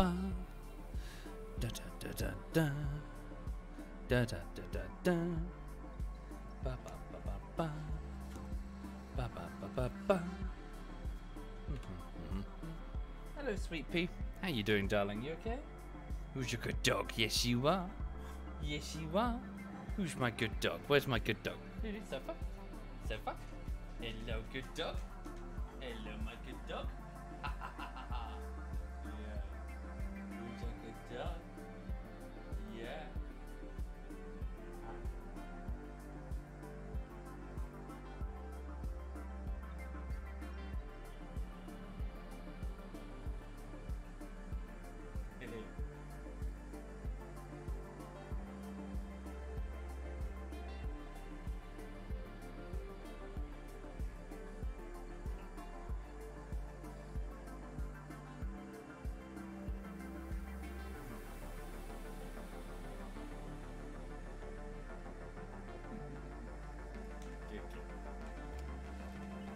ba. Da da da da da. Da da da da da. Ba ba ba ba ba. Ba ba ba ba ba. Hello, sweet pea. How you doing, darling? You okay? Who's your good dog? Yes, you are. Yes, you are. Who's my good dog? Where's my good dog? Sofa. Sofa. Hello, good dog. Hello, my good dog. Yeah. Who's your good dog? Yeah.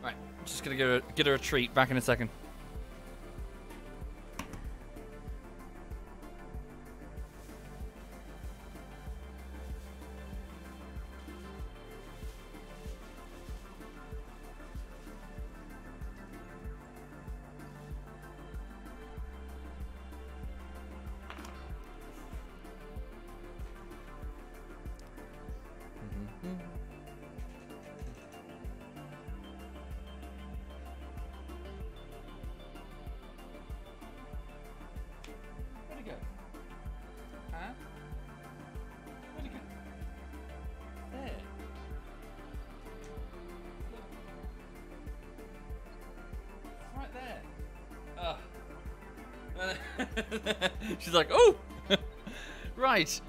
Right, just gonna get her a treat. Back in a second. Where'd he go? Huh? Where'd he go? There. Look. It's right there. She's like, oh! Right.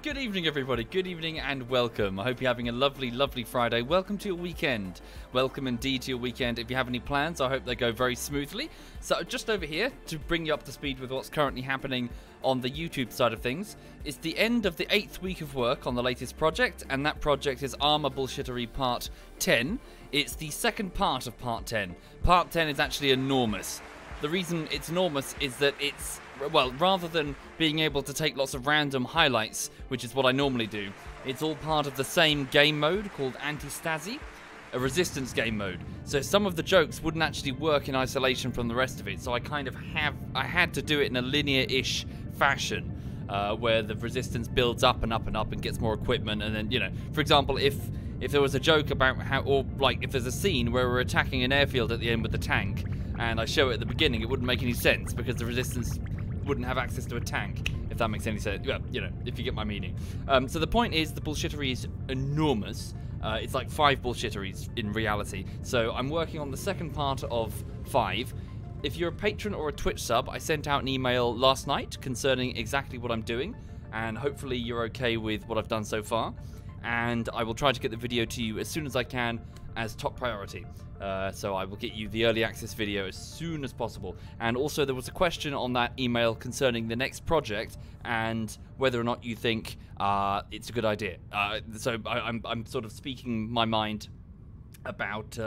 Good evening, everybody. Good evening and welcome. I hope you're having a lovely, lovely Friday. Welcome to your weekend. Welcome indeed to your weekend. If you have any plans, I hope they go very smoothly. So just over here, to bring you up to speed with what's currently happening on the YouTube side of things, it's the end of the 8th week of work on the latest project, and that project is Armor Bullshittery Part 10. It's the second part of Part 10. Part 10 is actually enormous. The reason it's enormous is that it's, well, rather than being able to take lots of random highlights, which is what I normally do, it's all part of the same game mode called Anti-Stasi, a resistance game mode. So some of the jokes wouldn't actually work in isolation from the rest of it, so I had to do it in a linear-ish fashion, where the resistance builds up and up and up and gets more equipment, and then, you know, for example, if there was a joke about how, or like if there's a scene where we're attacking an airfield at the end with the tank, and I show it at the beginning, it wouldn't make any sense because the resistance wouldn't have access to a tank, if that makes any sense. Well, you know, if you get my meaning. So the point is, the bullshittery is enormous. It's like 5 bullshitteries in reality. So I'm working on the second part of 5. If you're a patron or a Twitch sub, I sent out an email last night concerning exactly what I'm doing, and hopefully you're okay with what I've done so far. And I will try to get the video to you as soon as I can as top priority. So I will get you the early access video as soon as possible. And also there was a question on that email concerning the next project and whether or not you think it's a good idea. So I'm sort of speaking my mind about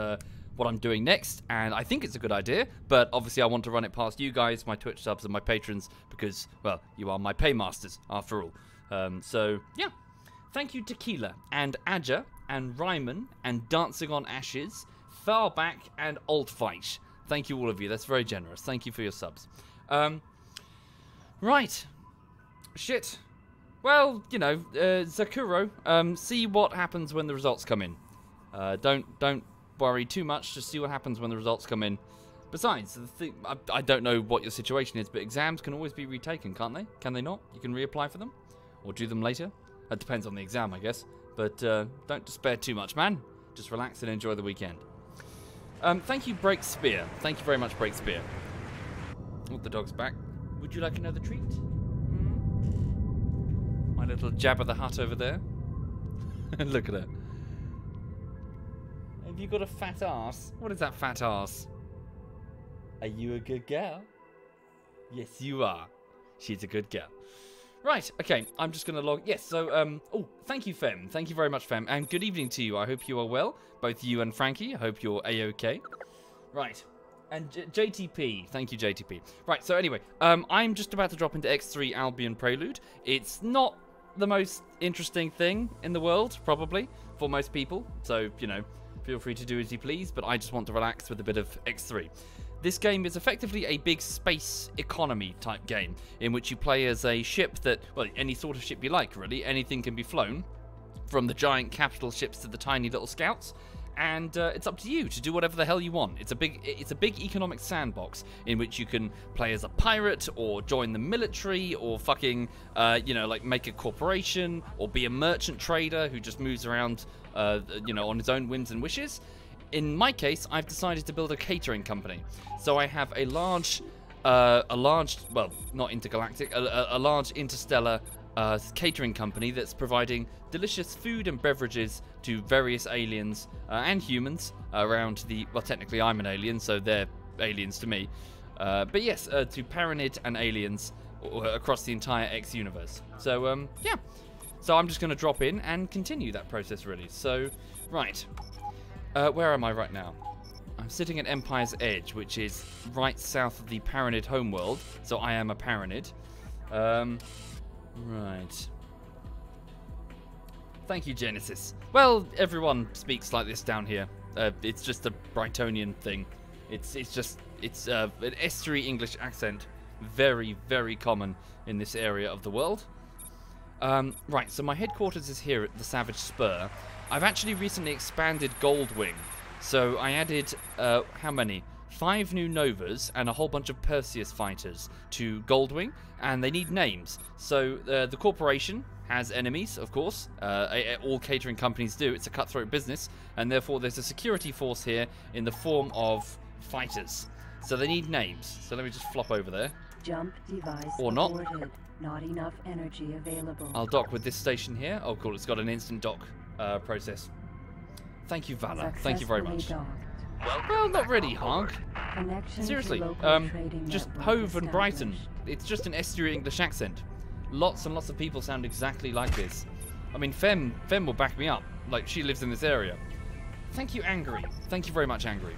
what I'm doing next, and I think it's a good idea, but obviously I want to run it past you guys, my Twitch subs and my patrons, because, well, you are my paymasters after all. So yeah, thank you Tequila and Aja and Ryman and Dancing on Ashes, Farback and Altfight. Thank you all of you. That's very generous. Thank you for your subs. Right. Shit. Well, you know, Zakuro, see what happens when the results come in. Don't worry too much. Just see what happens when the results come in. Besides, I don't know what your situation is, but exams can always be retaken, can't they? Can they not? You can reapply for them? Or do them later? That depends on the exam, I guess. But don't despair too much, man. Just relax and enjoy the weekend. Thank you, Break Spear. Thank you very much, Break Spear. Oh, the dog's back. Would you like another treat? My little Jabba the Hutt over there. Look at her. Have you got a fat ass? What is that fat ass? Are you a good girl? Yes, you are. She's a good girl. Right, okay, I'm just going to log... Yes, so, oh, thank you, Fem. Thank you very much, Fem. And good evening to you. I hope you are well. Both you and Frankie. I hope you're A-OK. Right. And JTP, thank you, JTP. Right, so anyway, I'm just about to drop into X3 Albion Prelude. It's not the most interesting thing in the world, probably, for most people. So, you know, feel free to do as you please, but I just want to relax with a bit of X3. This game is effectively a big space economy type game, in which you play as a ship that, well, any sort of ship you like, really. Anything can be flown, from the giant capital ships to the tiny little scouts. And it's up to you to do whatever the hell you want. It's a big economic sandbox in which you can play as a pirate, or join the military, or fucking, you know, like make a corporation, or be a merchant trader who just moves around, you know, on his own whims and wishes. In my case, I've decided to build a catering company. So I have a large, well, not intergalactic, a large interstellar catering company that's providing delicious food and beverages to various aliens and humans around the, well, technically I'm an alien, so they're aliens to me, but yes, to Paranid and aliens across the entire X universe. So yeah, so I'm just going to drop in and continue that process, really. So right, where am I right now? I'm sitting at Empire's Edge, which is right south of the Paranid homeworld, so I am a Paranid. Right. Thank you, Genesis. Well, everyone speaks like this down here. It's just a Brightonian thing. It's an estuary English accent. Very, very common in this area of the world. Right, so my headquarters is here at the Savage Spur. I've actually recently expanded Goldwing. So I added, how many? 5 new Novas and a whole bunch of Perseus fighters to Goldwing, and they need names. So the corporation has enemies, of course. All catering companies do. It's a cutthroat business, and therefore there's a security force here in the form of fighters. So they need names. So let me just flop over there. Jump device or not. aborted. Not enough energy available. I'll dock with this station here. Oh, cool. It's got an instant dock process. Thank you, Valor. Thank you very much. Well, not really, Honk. Seriously, just Hove and Brighton. It's just an estuary English accent. Lots and lots of people sound exactly like this. I mean, Fem will back me up. Like, she lives in this area. Thank you, Angry. Thank you very much, Angry.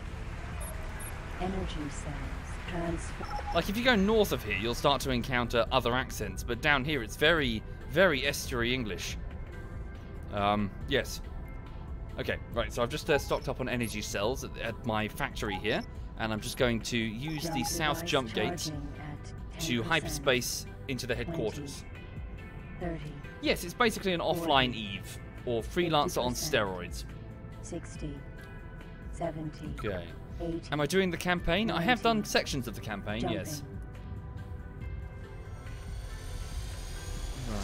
Energy cells transfer. Like, if you go north of here, you'll start to encounter other accents, but down here it's very, very estuary English. Yes. Okay, right, so I've just stocked up on energy cells at my factory here, and I'm just going to use the south jump gate to hyperspace into the headquarters. 30. Yes, it's basically an offline Eve, or freelancer on steroids. 60. 70. Okay. 80. Am I doing the campaign? 90. I have done sections of the campaign, Jumping. Yes. Right.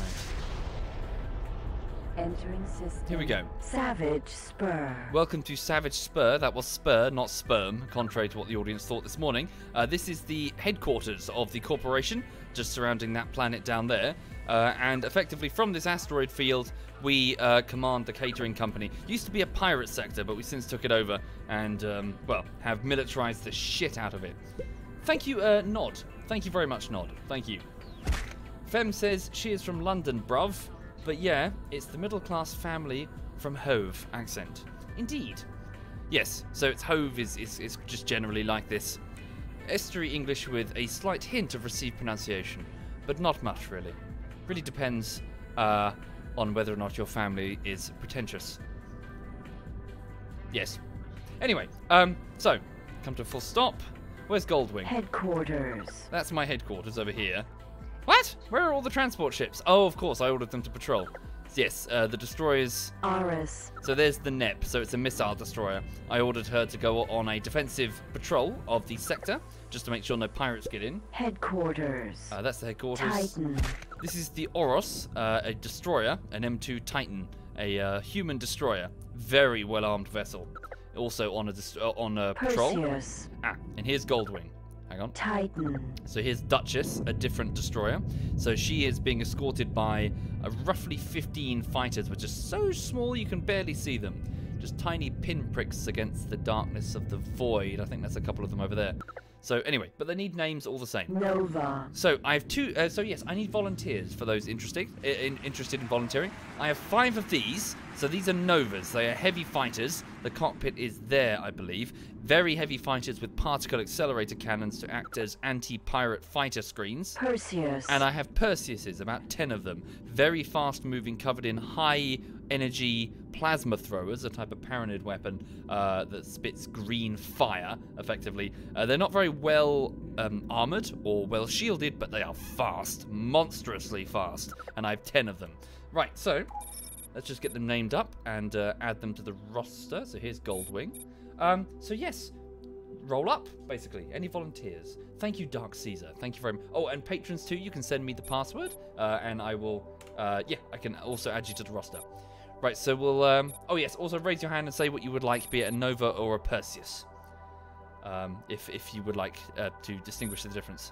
Entering system. Here we go. Savage Spur. Welcome to Savage Spur. That was spur, not sperm, contrary to what the audience thought this morning. This is the headquarters of the corporation, just surrounding that planet down there. And effectively from this asteroid field, we command the catering company. Used to be a pirate sector, but we since took it over and, well, have militarized the shit out of it. Thank you, Nod. Thank you very much, Nod. Thank you. Fem says she is from London, bruv. But yeah, it's the middle-class family from Hove accent. Indeed. Yes, so it's Hove is just generally like this. Estuary English with a slight hint of received pronunciation, but not much, really. Really depends on whether or not your family is pretentious. Yes. Anyway, so, come to a full stop. Where's Goldwing? Headquarters. That's my headquarters over here. What? Where are all the transport ships? Oh, of course, I ordered them to patrol. Yes, the destroyers. Aris. So there's the NEP, so it's a missile destroyer. I ordered her to go on a defensive patrol of the sector, just to make sure no pirates get in. Headquarters. That's the headquarters. Titan. This is the Oros, a destroyer, an M2 Titan, a human destroyer. Very well-armed vessel. Also on a patrol. Perseus. And here's Goldwing. Hang on. Titan. So here's Duchess, a different destroyer. So she is being escorted by roughly 15 fighters, which are so small you can barely see them. Just tiny pinpricks against the darkness of the void. I think that's a couple of them over there. So anyway, but they need names all the same. Nova. So I have two. So yes, I need volunteers for those interested in volunteering. I have 5 of these. So these are Novas. They are heavy fighters. The cockpit is there, I believe. Very heavy fighters with particle accelerator cannons to act as anti-pirate fighter screens. Perseus. And I have Perseuses, about 10 of them. Very fast-moving, covered in high-energy plasma throwers, a type of paranoid weapon that spits green fire, effectively. They're not very well armored or well shielded, but they are fast, monstrously fast. And I have 10 of them. Right, so let's just get them named up and add them to the roster. So here's Goldwing. So yes, roll up, basically. Any volunteers? Thank you, Dark Caesar. Thank you very much. Oh, and patrons too, you can send me the password, and I will, yeah, I can also add you to the roster. Right, so we'll, oh yes, also raise your hand and say what you would like, be it a Nova or a Perseus. If you would like to distinguish the difference.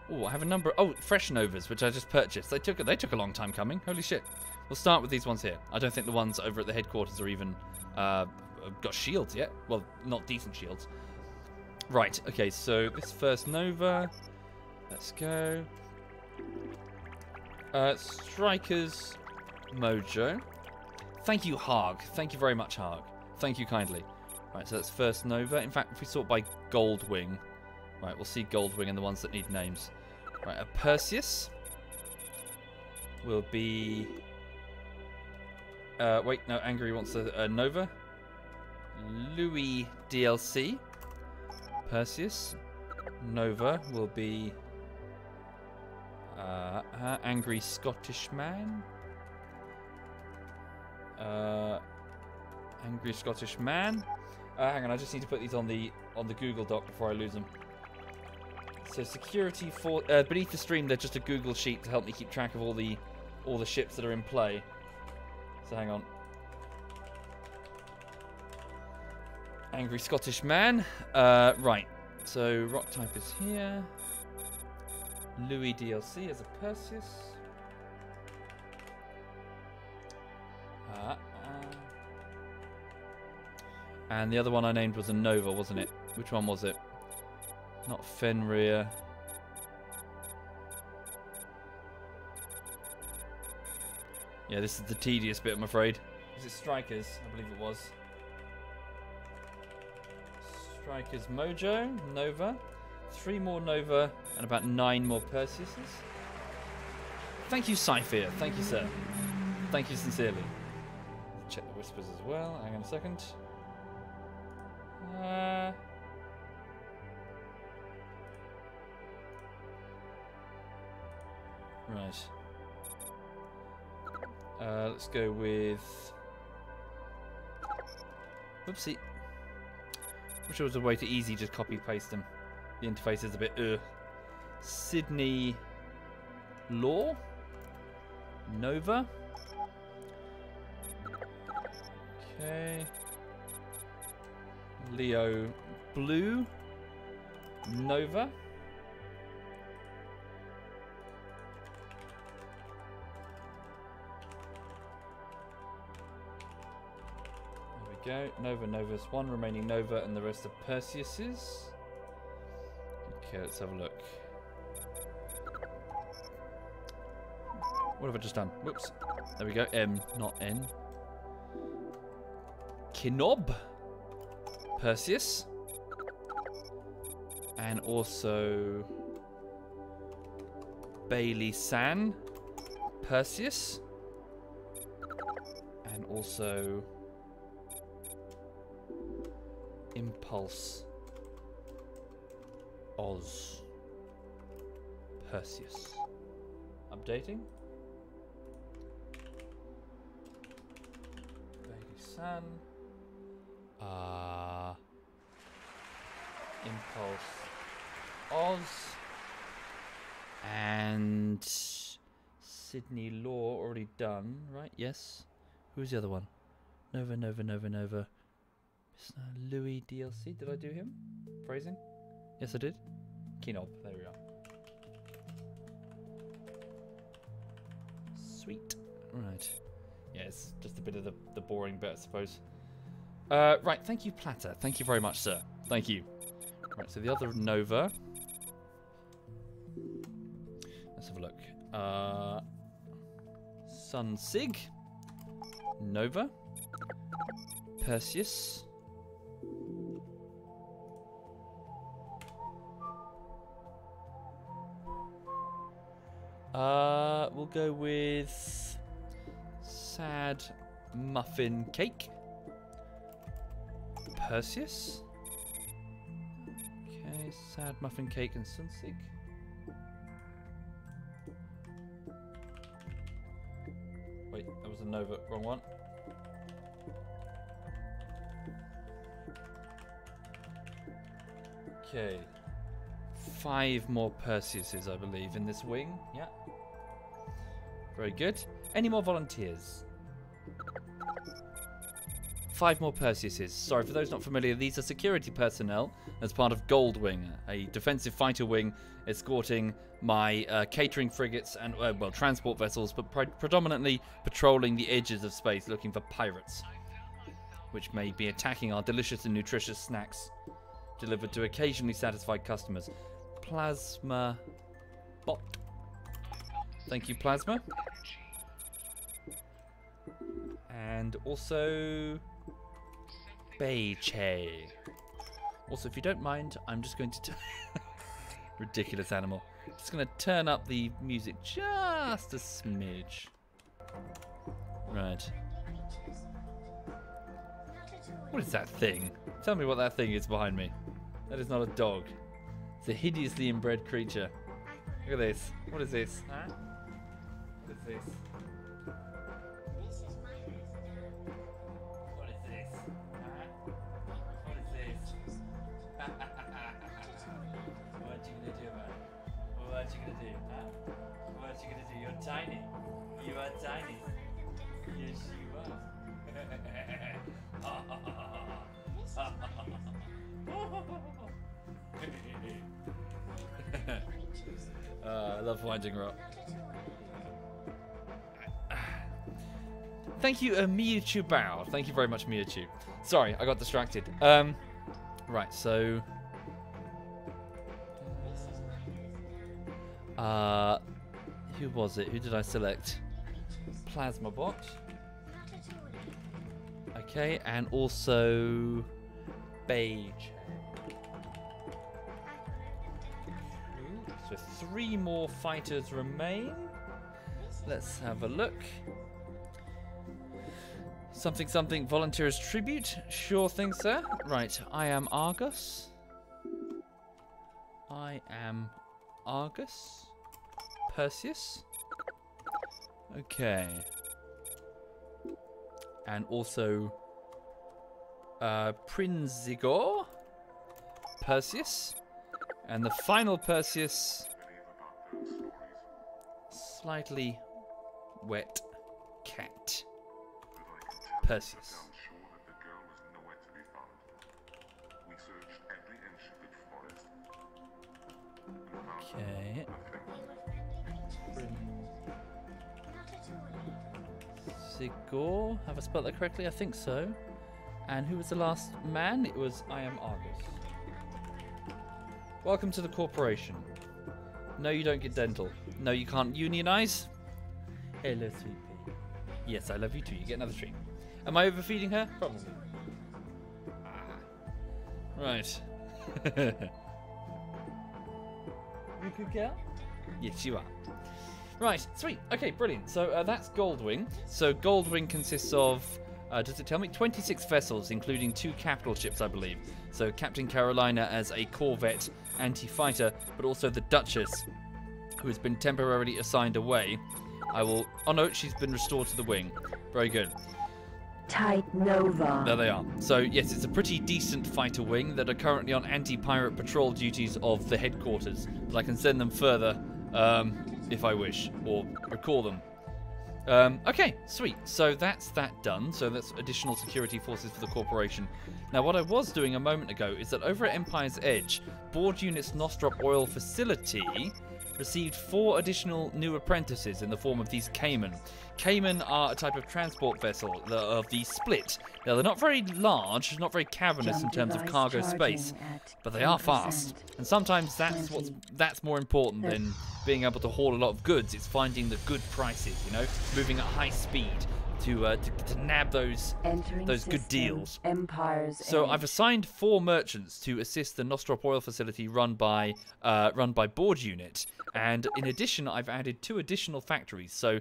Oh, I have a number. Oh, fresh Novas, which I just purchased. They took a long time coming. Holy shit. We'll start with these ones here. I don't think the ones over at the headquarters are even got shields yet. Well, not decent shields. Right. Okay. So this first Nova. Let's go. Strikers Mojo. Thank you, Harg. Thank you very much, Harg. Thank you kindly. Right. So that's first Nova. In fact, if we sort by Goldwing. Right, we'll see Goldwing and the ones that need names. Right, a Perseus will be... wait, no, Angry wants a Nova. Louis DLC. Perseus. Nova will be... Angry Scottish Man. Angry Scottish Man. Hang on, I just need to put these on the Google Doc before I lose them. So security for beneath the stream, they're just a Google sheet to help me keep track of all the ships that are in play. So hang on. Angry Scottish Man. Right. So rock type is here. Louis DLC as a Perseus. And the other one I named was a Nova, wasn't it? Which one was it? Not Fenrir. Yeah, this is the tedious bit, I'm afraid. Was it Strikers? I believe it was. Strikers Mojo, Nova. 3 more Nova and about 9 more Perseuses. Thank you, Cypher. Thank you, sir. Thank you sincerely. Check the whispers as well. Hang on a second. Right. Let's go with... Whoopsie. Wish there was a way to easy just copy paste them. The interface is a bit Sydney Law. Nova. Okay. Leo Blue. Nova. Go. Nova, Novas, 1 remaining Nova, and the rest are Perseuses. Okay, let's have a look. What have I just done? Whoops. There we go. M, not N. Kinob. Perseus. And also Bailey San. Perseus. And also Impulse Oz Perseus. Updating. Baby San. Impulse Oz. And Sydney Law already done, right? Yes. Who's the other one? Nova. Louis DLC. Did I do him? Phrasing? Yes, I did. Kinob. There we are. Sweet. Right. Yeah, it's just a bit of the boring bit, I suppose. Right. Thank you, Platter. Thank you very much, sir. Thank you. Right, so the other Nova. Let's have a look. Sunsig. Nova. Perseus. We'll go with Sad Muffin Cake. Perseus. Okay, Sad Muffin Cake and Sunsig. Wait, that was a Nova. Wrong one. Okay. 5 more Perseuses, I believe, in this wing. Yeah. Very good. Any more volunteers? 5 more Perseuses. Sorry, for those not familiar, these are security personnel as part of Gold Wing, a defensive fighter wing escorting my catering frigates and, well, transport vessels, but predominantly patrolling the edges of space looking for pirates, which may be attacking our delicious and nutritious snacks delivered to occasionally satisfied customers. Plasma bot. Thank you, Plasma. And also Beiche. Also, if you don't mind, I'm just going to ridiculous animal. Just going to turn up the music just a smidge. Right. What is that thing? Tell me what that thing is behind me. That is not a dog. It's a hideously inbred creature. Look at this. What is this? Huh? What is this? What is this? Huh? What is this? What you gonna do about it? What you gonna do? Huh? What you gonna do? You're tiny. You are tiny. Yes, you are. I love Winding Rock. Thank you, Mewtwo Bao. Thank you very much, Mewtwo. Sorry, I got distracted. Right, so... who was it? Who did I select? Plasma Bot. Okay, and also... Beige. So 3 more fighters remain. Let's have a look. Something something volunteers tribute. Sure thing, sir. Right, I am Argus. I am Argus. Perseus. Okay. And also Prinzigor. Perseus. And the final Perseus, slightly wet cat. Perseus. Okay. Sigor, have I spelled that correctly? I think so. And who was the last man? It was I am Argus. Welcome to the corporation. No, you don't get dental. No, you can't unionize. Hello, sweet pea. Yes, I love you too. You get another treat. Am I overfeeding her? Probably. Right. You good girl? Yes, you are. Right, sweet. Okay, brilliant. So that's Goldwing. So Goldwing consists of, does it tell me? 26 vessels, including 2 capital ships, I believe. So Captain Carolina as a corvette anti-fighter, but also the Duchess, who has been temporarily assigned away. Oh no, she's been restored to the wing. Very good. Tight Nova. There they are. So yes, it's a pretty decent fighter wing that are currently on anti-pirate patrol duties of the headquarters. But I can send them further if I wish, or recall them. Okay, sweet. So that's that done. So that's additional security forces for the corporation. Now, what I was doing a moment ago is that over at Empire's Edge, Board Unit's Nostrop Oil Facility received 4 additional new apprentices in the form of these Cayman. Cayman are a type of transport vessel of the Split. Now, they're not very large, not very cavernous in terms of cargo space, but they are fast. And sometimes that's more important than being able to haul a lot of goods. It's finding the good prices, you know, moving at high speed to nab those good deals. So I've assigned 4 merchants to assist the Nostrop oil facility run by Board Unit, and in addition I've added 2 additional factories. So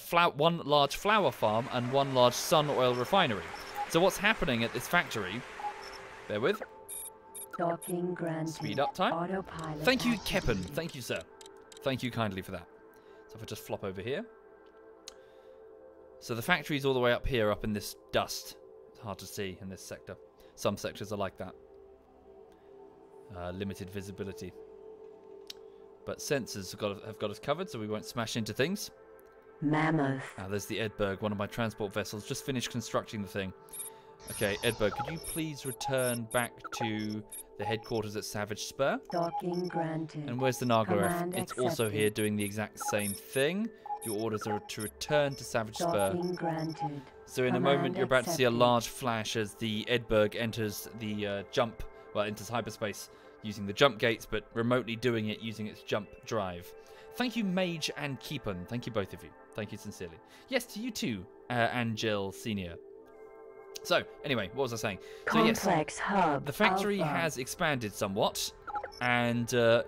1 large flour farm and 1 large sun oil refinery. So what's happening at this factory? Bear with. Speed up time. Thank you, Keppen. Thank you, sir. Thank you kindly for that. So if I just flop over here. So the factory's all the way up here, up in this dust. It's hard to see in this sector. Some sectors are like that. Limited visibility. But sensors have got us covered, so we won't smash into things. Mammoth. There's the Edberg, one of my transport vessels. Just finished constructing the thing. Okay, Edberg, could you please return back to the headquarters at Savage Spur? Docking granted. And where's the Nargler? It's accepted. also here doing the exact same thing. Your orders are to return to Savage Spur. Granted. So in a moment you're about to see a large flash as the Edberg enters the enters hyperspace using the jump gates, but remotely doing it using its jump drive. Thank you, Mage and Keepon. Thank you, both of you. Thank you sincerely. Yes, to you too, Angel Senior. So, anyway, what was I saying? Complex hub. The factory Alpha. has expanded somewhat, and so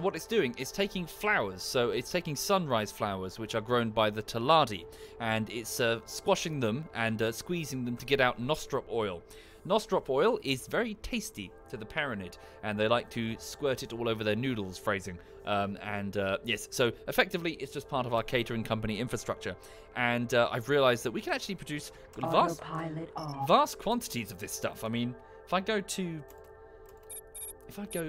what it's doing is taking flowers. So it's taking sunrise flowers, which are grown by the Taladi, and it's squashing them and squeezing them to get out Nostrop oil. Nostrop oil is very tasty to the Paranid, and they like to squirt it all over their noodles, phrasing. Yes, so effectively it's just part of our catering company infrastructure. And I've realized that we can actually produce vast quantities of this stuff. I mean, if I go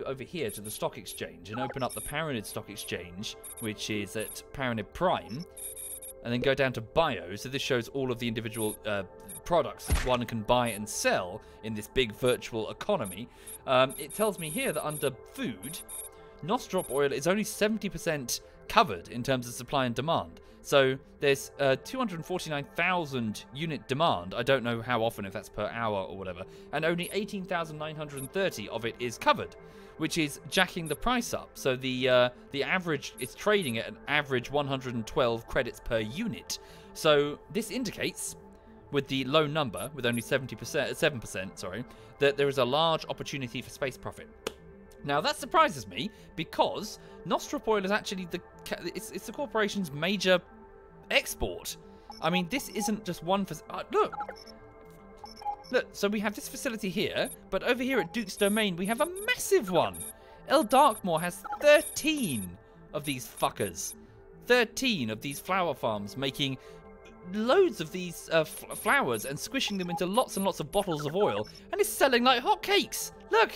over here to the stock exchange and open up the Paranid stock exchange, which is at Paranid Prime, and then go down to bio, so this shows all of the individual products that one can buy and sell in this big virtual economy. It tells me here that under food, Nostrop oil is only 70% covered in terms of supply and demand. So there's 249,000 unit demand. I don't know how often, if that's per hour or whatever. And only 18,930 of it is covered, which is jacking the price up. So the average, it's trading at an average 112 credits per unit. So this indicates, with the low number, with only 7%, sorry, that there is a large opportunity for space profit. Now that surprises me because Nostrop oil is actually it's the corporation's major export. I mean, this isn't just one for look. So we have this facility here, but over here at Duke's Domain we have a massive one. El Darkmoor has 13 of these fuckers. 13 of these flower farms making loads of these flowers and squishing them into lots and lots of bottles of oil, and it's selling like hotcakes. Look,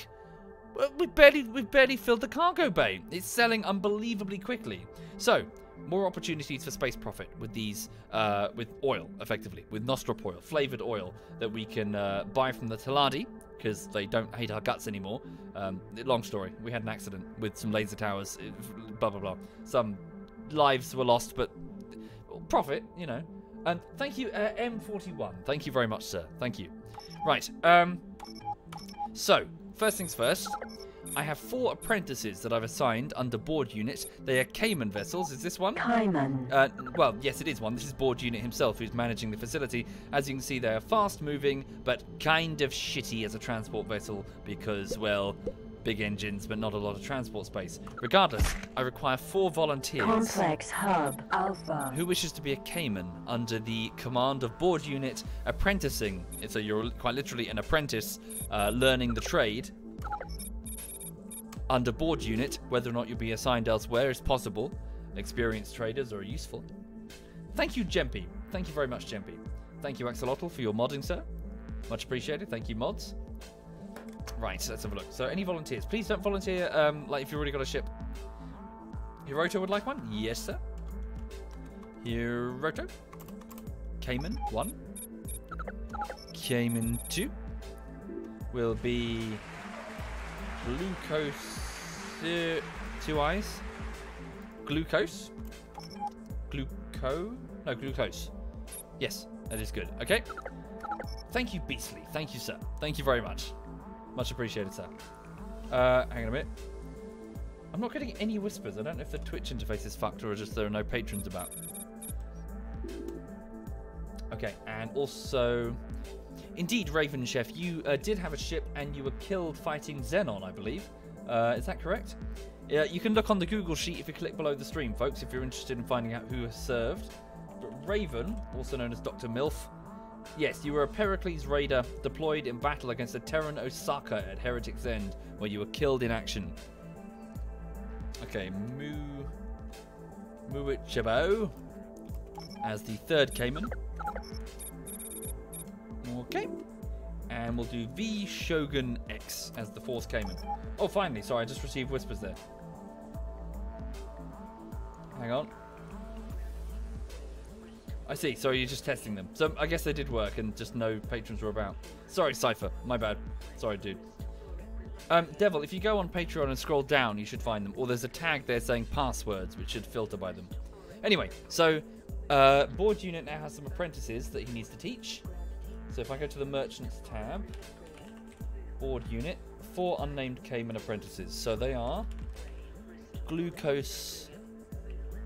we've barely filled the cargo bay. It's selling unbelievably quickly. So more opportunities for space profit with these with oil, effectively with Nostrop oil, flavored oil that we can buy from the Taladi because they don't hate our guts anymore. Long story. We had an accident with some laser towers. Blah blah blah. Some lives were lost, but profit, you know. Thank you, M41. Thank you very much, sir. Thank you. Right. So, first things first, I have 4 apprentices that I've assigned under Board Unit. They are Cayman vessels. Is this one? Cayman. Well, yes, it is one. This is Board Unit himself who's managing the facility. As you can see, they are fast-moving, but kind of shitty as a transport vessel because, well, big engines, but not a lot of transport space. Regardless, I require 4 volunteers. Complex hub Alpha. Who wishes to be a Cayman under the command of Board Unit apprenticing? So you're quite literally an apprentice learning the trade. Under Board Unit, whether or not you'll be assigned elsewhere is possible. Experienced traders are useful. Thank you, Jempy. Thank you very much, Jempy. Thank you, Axolotl, for your modding, sir. Much appreciated. Thank you, mods. Right, let's have a look. So, any volunteers? Please don't volunteer, like, if you've already got a ship. Hiroto would like one? Yes, sir. Hiroto. Cayman, 1. Cayman, 2. Will be Blue Coast, 2 eyes. glucose. No, glucose. Yes, that is good. Okay. Thank you, Beastly. Thank you, sir. Thank you very much. Much appreciated, sir. Hang on a minute. I'm not getting any whispers. I don't know if the Twitch interface is fucked or just there are no patrons about. Okay, and also... Indeed, Raven Chef, you did have a ship and you were killed fighting Xenon, I believe. Is that correct? You can look on the Google sheet if you click below the stream, folks, if you're interested in finding out who has served. But Raven, also known as Dr. Milf, yes, you were a Pericles raider deployed in battle against the Terran Osaka at Heretic's End, where you were killed in action. Okay, Muichabo as the third Cayman. Okay. And we'll do V Shogun X as the fourth Cayman. Oh, finally. Sorry, I just received whispers there. Hang on. I see. Sorry, you're just testing them. So I guess they did work and just no patrons were about. Sorry, Cypher. My bad. Sorry, dude. Devil, if you go on Patreon and scroll down, you should find them. Or there's a tag there saying passwords, which should filter by them. Anyway, so board unit now has some apprentices that he needs to teach. So if I go to the Merchants tab, board unit, 4 unnamed Cayman apprentices. So they are Glucose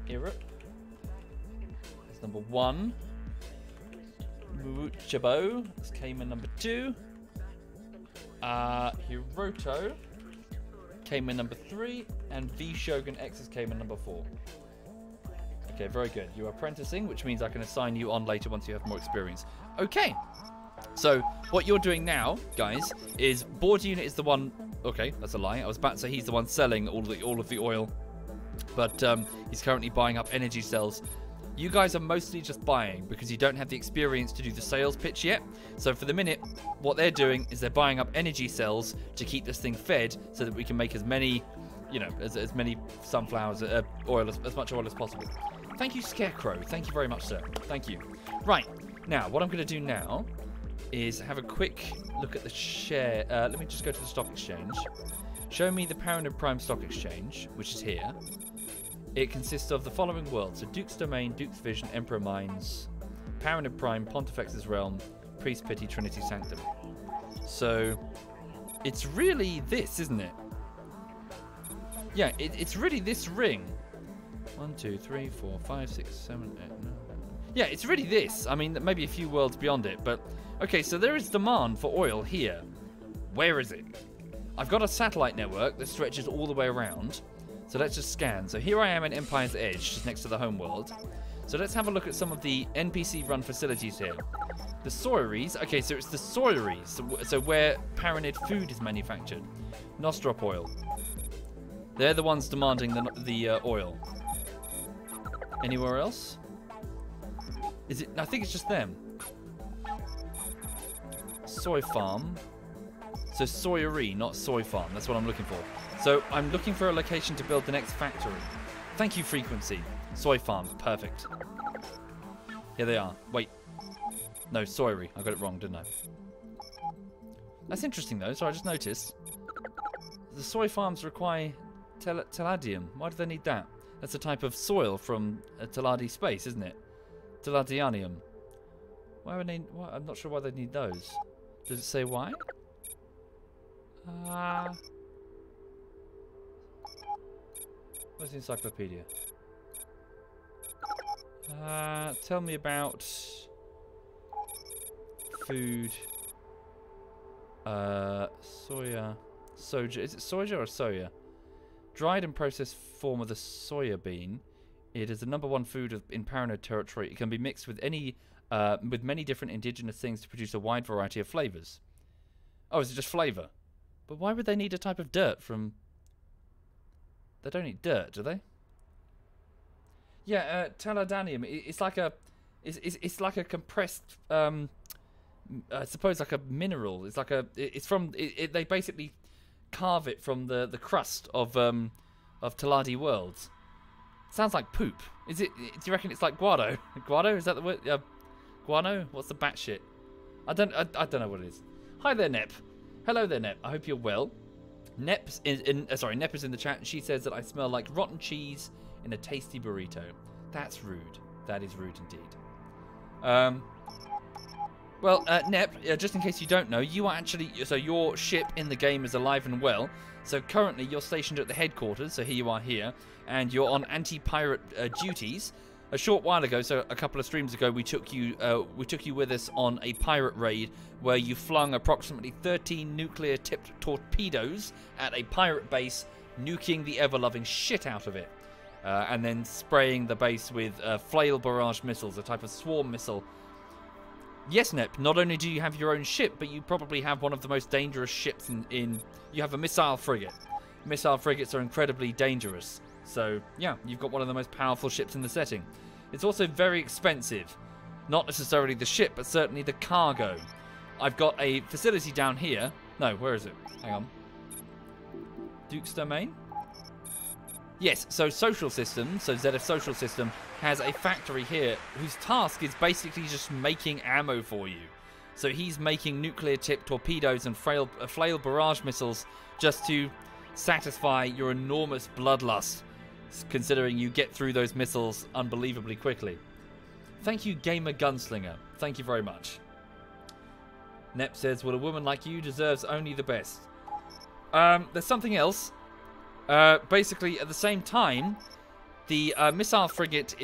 Irip. That's number 1. Muchabo. That's Cayman number 2. Hiroto. Cayman number 3. And V Shogun X is Cayman number 4. Okay, very good. You are apprenticing, which means I can assign you on later once you have more experience. Okay. So what you're doing now, guys, is board unit is the one. Okay, that's a lie. I was about to say he's the one selling all of the oil, but he's currently buying up energy cells. You guys are mostly just buying because you don't have the experience to do the sales pitch yet. So for the minute, what they're doing is they're buying up energy cells to keep this thing fed, so that we can make as many, you know, as many sunflowers oil as much oil as possible. Thank you, Scarecrow. Thank you very much, sir. Thank you. Right now, what I'm going to do now is have a quick look at the share. Let me just go to the stock exchange. Show me the Paranid Prime Stock Exchange, which is here. It consists of the following worlds. So Duke's Domain, Duke's Vision, Emperor Mines, Paranid Prime, Pontifex's Realm, Priest Pity, Trinity Sanctum. So it's really this, isn't it? Yeah, it's really this ring. 1, 2, 3, 4, 5, 6, 7, 8, 9. Yeah, it's really this. I mean, maybe a few worlds beyond it, but... Okay, so there is demand for oil here. Where is it? I've got a satellite network that stretches all the way around. So let's just scan. So here I am in Empire's Edge, just next to the home world. So let's have a look at some of the NPC-run facilities here. The soyeries. Okay, so it's the soyeries. So where Paranid food is manufactured. Nostrop oil. They're the ones demanding the oil. Anywhere else? Is it? I think it's just them. Soy farm. So soyery, not soy farm. That's what I'm looking for. So I'm looking for a location to build the next factory. Thank you, Frequency. Soy farm. Perfect. Here they are. Wait. No, soyery. I got it wrong, didn't I? That's interesting, though. So I just noticed. The soy farms require teladium. Why do they need that? That's a type of soil from Teladi space, isn't it? Teladianium. Why would they? I'm not sure why they need those. Does it say why? Where's the encyclopedia? Tell me about food. Soya. Soja. Is it soja or soya? Dried and processed form of the soya bean. It is the #1 food in Paranid territory. It can be mixed with with many different indigenous things to produce a wide variety of flavors. Oh, is it just flavor? But why would they need a type of dirt from... They don't eat dirt, do they? Yeah, teladanium. It's like a... It's like a compressed... I suppose like a mineral. It's like a... It's from... They basically carve it from the crust of Teladi worlds. Sounds like poop. Is it? Do you reckon it's like guano? Guano? Is that the word? Guano? What's the bat shit? I don't know what it is. Hi there, Nep. Hello there, Nep. I hope you're well. Nep is in the chat, and she says that I smell like rotten cheese in a tasty burrito. That's rude. That is rude indeed. Well, Nep, just in case you don't know, you are actually... So your ship in the game is alive and well. So currently you're stationed at the headquarters. So here you are here. And you're on anti-pirate duties. A short while ago, so a couple of streams ago, we took you with us on a pirate raid where you flung approximately 13 nuclear-tipped torpedoes at a pirate base, nuking the ever-loving shit out of it. And then spraying the base with flail barrage missiles, a type of swarm missile. Yes, Nep, not only do you have your own ship, but you probably have one of the most dangerous ships in... You have a missile frigate. Missile frigates are incredibly dangerous. So, yeah, you've got one of the most powerful ships in the setting. It's also very expensive. Not necessarily the ship, but certainly the cargo. I've got a facility down here. No, where is it? Hang on. Duke's Domain? Yes, so Social System, so ZF Social System, has a factory here whose task is basically just making ammo for you. So he's making nuclear-tipped torpedoes and flail barrage missiles just to satisfy your enormous bloodlust, considering you get through those missiles unbelievably quickly. Thank you, Gamer Gunslinger. Thank you very much. Nep says, well, a woman like you deserves only the best. There's something else. Basically, at the same time, the missile frigate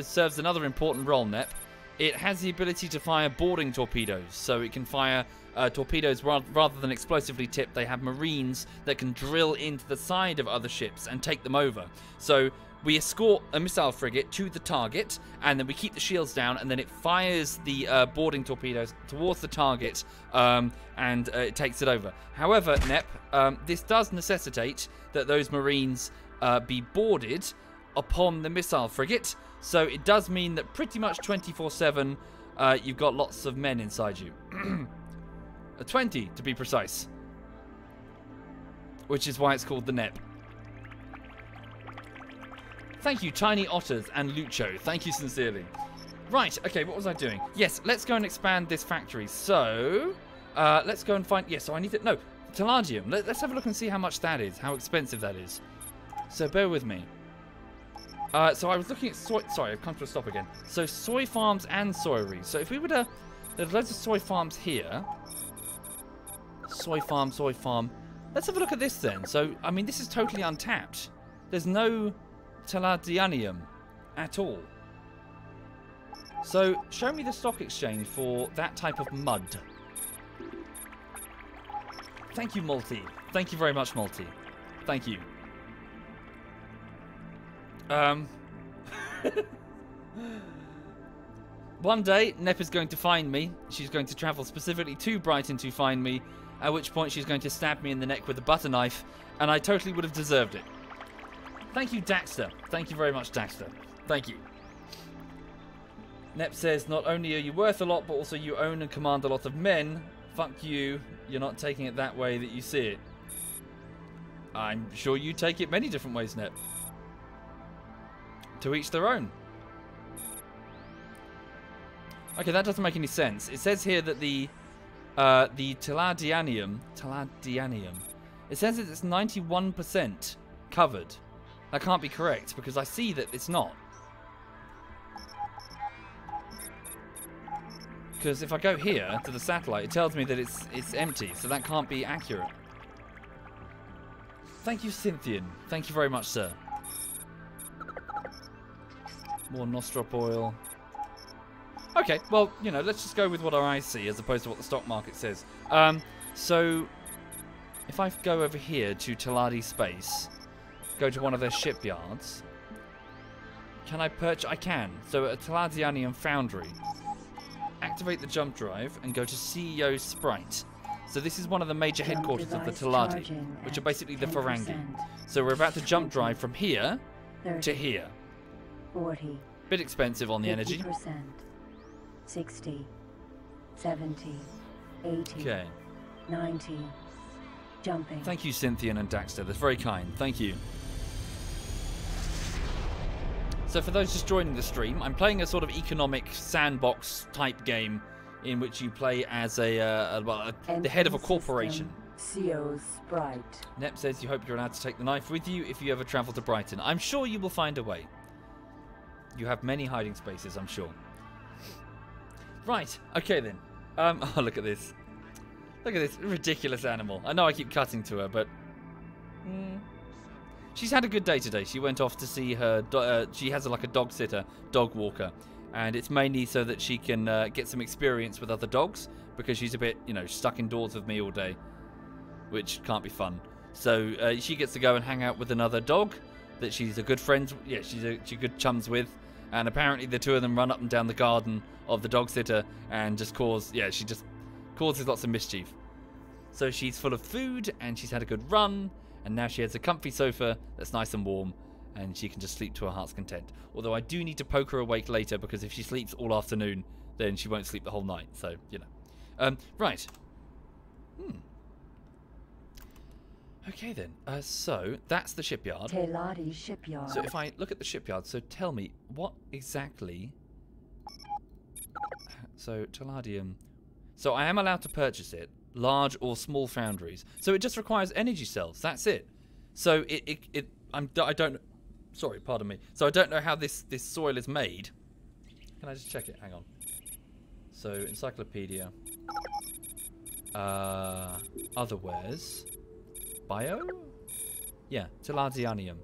serves another important role, Nep. It has the ability to fire boarding torpedoes, so it can fire torpedoes rather than explosively tipped. They have marines that can drill into the side of other ships and take them over. So we escort a missile frigate to the target, and then we keep the shields down, and then it fires the boarding torpedoes towards the target, and it takes it over. However, Nep, this does necessitate that those marines be boarded upon the missile frigate, so it does mean that pretty much 24/7 you've got lots of men inside you. 20 to be precise, which is why it's called the Nep. Thank you, Tiny Otters and Lucho. Thank you sincerely. Right, okay, what was I doing? Yes, let's go and expand this factory. So, let's go and find... Yes, so I need to... No, Palladium. Let's have a look and see how much that is, how expensive that is. So, bear with me. So, I was looking at soy... Sorry, I've come to a stop again. So, soy farms and soyeries. So, if we were to... There's loads of soy farms here. Soy farm, soy farm. Let's have a look at this then. So, I mean, this is totally untapped. There's no... Palladium at all. So show me the stock exchange for that type of mud. Thank you, Multi. Thank you very much, Multi. Thank you. One day Nep is going to find me. She's going to travel specifically to Brighton to find me, at which point she's going to stab me in the neck with a butter knife, and I totally would have deserved it. Thank you, Daxter. Thank you very much, Daxter. Thank you. Nep says, not only are you worth a lot, but also you own and command a lot of men. Fuck you. You're not taking it that way that you see it. I'm sure you take it many different ways, Nep. To each their own. Okay, that doesn't make any sense. It says here that the Palladium, it says that it's 91% covered. That can't be correct, because I see that it's not. Because if I go here to the satellite, it tells me that it's empty, so that can't be accurate. Thank you, Cynthian. Thank you very much, sir. More Nostrop oil. Okay, well, you know, let's just go with what our eyes see as opposed to what the stock market says. So, if I go over here to Taladi Space... Go to one of their shipyards. Can I purchase? I can. So at Palladium Foundry, activate the jump drive and go to CEO Sprite. So this is one of the major headquarters of the Taladi, which are basically the Ferengi. So we're about to jump drive from here 30, to here. 40. Bit expensive on the 50%, energy. 60, 70, 80, okay. 90. Jumping. Thank you, Cynthian and Daxter. That's very kind. Thank you. So for those just joining the stream, I'm playing a sort of economic sandbox type game in which you play as the head of a corporation. CO Sprite. Nep says you hope you're allowed to take the knife with you if you ever travel to Brighton. I'm sure you will find a way. You have many hiding spaces, I'm sure. Right, okay then. Oh, look at this. Look at this ridiculous animal. I know I keep cutting to her, but... She's had a good day today. She went off to see her... she has like a dog sitter, dog walker. And it's mainly so that she can get some experience with other dogs. Because she's a bit, you know, stuck indoors with me all day. Which can't be fun. So she gets to go and hang out with another dog that she's a good friend... Yeah, she's good chums with. And apparently the two of them run up and down the garden of the dog sitter and just cause... Yeah, she just causes lots of mischief. So she's full of food and she's had a good run. And now she has a comfy sofa that's nice and warm. And she can just sleep to her heart's content. Although I do need to poke her awake later because if she sleeps all afternoon, then she won't sleep the whole night. So, you know. Right. Okay then. So, that's the shipyard. Teladi shipyard. So if I look at the shipyard, so tell me, what exactly... So, Teladium... So I am allowed to purchase it. Large or small foundries. So it just requires energy cells. That's it. So I don't... Sorry, pardon me. So I don't know how this soil is made. Can I just check it? Hang on. So, encyclopedia. Otherwares. Bio? Yeah, Teladianium.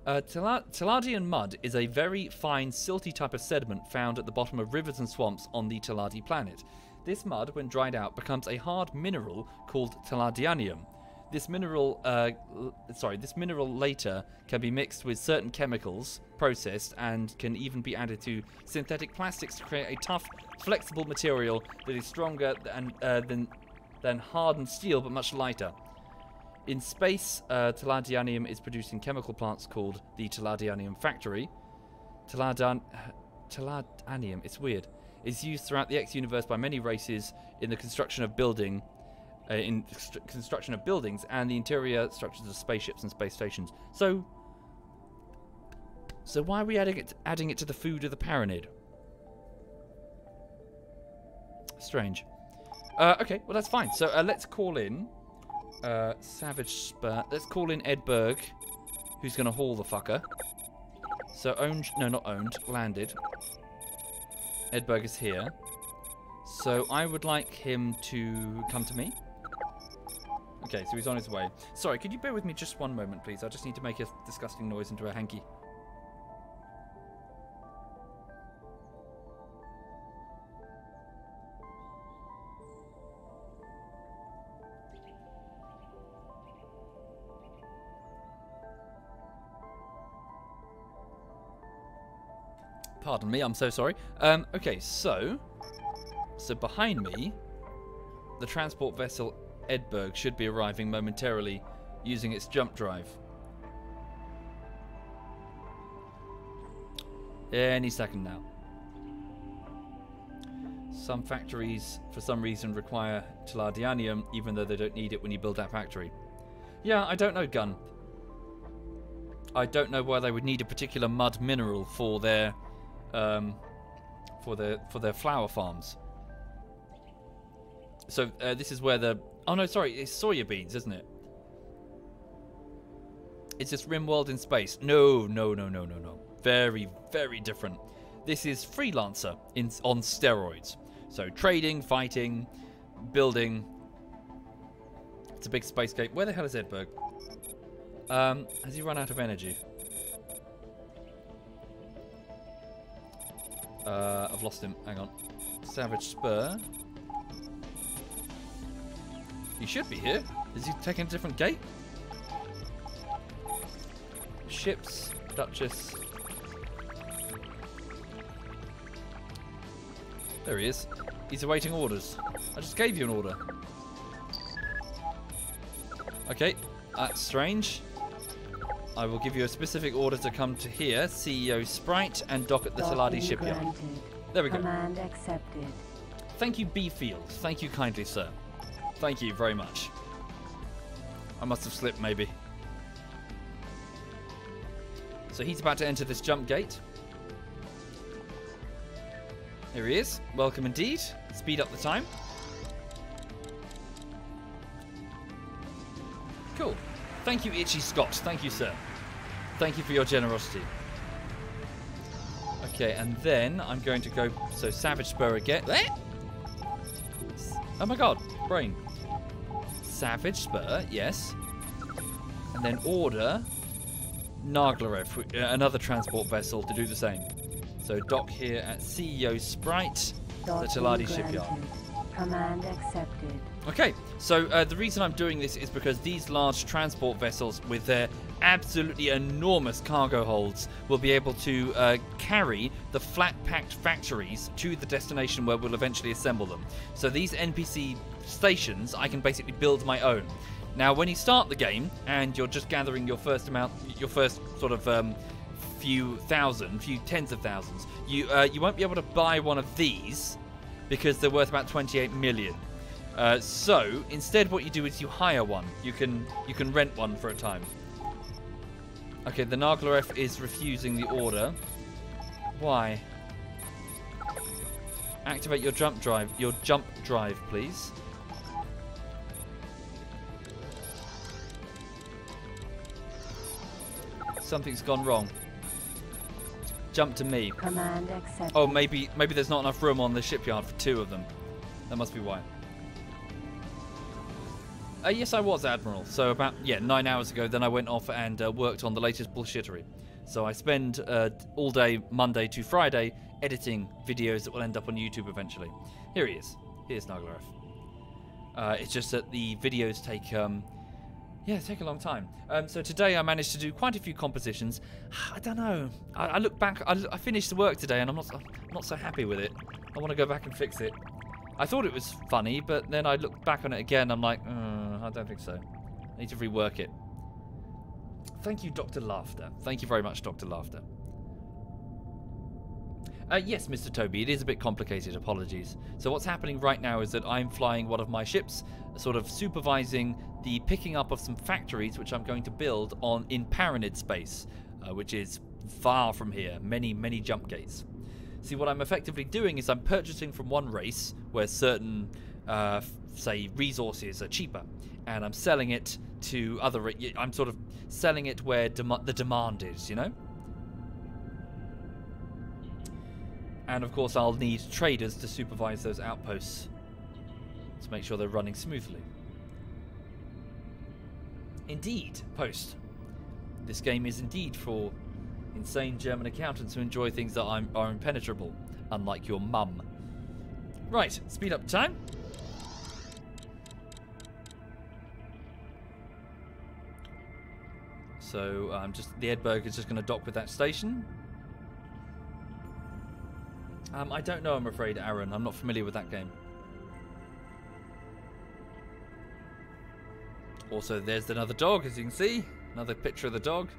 Teladian mud is a very fine, silty type of sediment found at the bottom of rivers and swamps on the Teladi planet. This mud, when dried out, becomes a hard mineral called Teladianium. This mineral later can be mixed with certain chemicals, processed, and can even be added to synthetic plastics to create a tough, flexible material that is stronger than hardened steel, but much lighter. In space, Teladianium is produced in chemical plants called the Teladianium Factory. Teladianium, it's weird, is used throughout the X universe by many races in the construction of buildings and the interior structures of spaceships and space stations. So why are we adding it to the food of the Paranid? Strange. Okay, well that's fine. So let's call in Savage Spur. Let's call in Ed Berg, who's going to haul the fucker. So landed. Ed Berg is here. So I would like him to come to me. Okay, so he's on his way. Sorry, could you bear with me just one moment, please? I just need to make a disgusting noise into a hanky. Pardon me, I'm so sorry. Okay, so behind me, the transport vessel Edberg should be arriving momentarily using its jump drive. Any second now. Some factories, for some reason, require Teladianium, even though they don't need it when you build that factory. Yeah, I don't know, Gun. I don't know why they would need a particular mud mineral for their flower farms. So this is where the... Oh no, sorry, it's soya beans, isn't it? It's just RimWorld in space. No. Very, very different. This is Freelancer on steroids. So trading, fighting, building. It's a big space game. Where the hell is Edberg? Has he run out of energy? I've lost him. Hang on. Savage Spur. He should be here. Is he taking a different gate? Ships, Duchess. There he is. He's awaiting orders. I just gave you an order. Okay, that's strange. I will give you a specific order to come to here, CEO Sprite, and dock at the Teladi shipyard. Granted. There we go. Command accepted. Thank you, B-Field. Thank you kindly, sir. Thank you very much. I must have slipped, maybe. So he's about to enter this jump gate. Here he is. Welcome indeed. Speed up the time. Thank you, Itchy Scott. Thank you, sir. Thank you for your generosity. Okay, and then I'm going to go... So, Savage Spur again. Oh my god, brain. Savage Spur, yes. And then order Naglarev, another transport vessel, to do the same. So, dock here at CEO Sprite, the Teladi shipyard. Command accepted. Okay, so the reason I'm doing this is because these large transport vessels with their absolutely enormous cargo holds will be able to carry the flat-packed factories to the destination where we'll eventually assemble them. So these NPC stations, I can basically build my own. Now, when you start the game and you're just gathering your first sort of few tens of thousands, you won't be able to buy one of these because they're worth about 28 million. So instead, what you do is you hire one. You can rent one for a time. Okay, the Naglarev is refusing the order. Why? Activate your jump drive. Your jump drive, please. Something's gone wrong. Jump to me. Command accepted. Oh, maybe there's not enough room on the shipyard for two of them. That must be why. Yes, I was Admiral. So about 9 hours ago, then I went off and worked on the latest bullshittery. So I spend all day Monday to Friday editing videos that will end up on YouTube eventually. Here he is. Here's Naglarev. It's just that the videos take take a long time. So today I managed to do quite a few compositions. I don't know. I look back. I finished the work today, and I'm not so happy with it. I want to go back and fix it. I thought it was funny, but then I looked back on it again. I'm like, I don't think so. I need to rework it. Thank you, Dr. Laughter. Thank you very much, Dr. Laughter. Yes, Mr. Toby, it is a bit complicated. Apologies. So what's happening right now is that I'm flying one of my ships, sort of supervising the picking up of some factories, which I'm going to build in Paranid space, which is far from here. Many, many jump gates. See, what I'm effectively doing is I'm purchasing from one race where certain, say, resources are cheaper, and I'm selling it to other... I'm sort of selling it where the demand is, you know? And, of course, I'll need traders to supervise those outposts to make sure they're running smoothly. Indeed, Post. This game is indeed for insane German accountants who enjoy things that are impenetrable, unlike your mum. Right, speed up time. So the Edberg is just going to dock with that station. I don't know, I'm afraid, Aaron. I'm not familiar with that game. Also, there's another dog, as you can see. Another picture of the dog.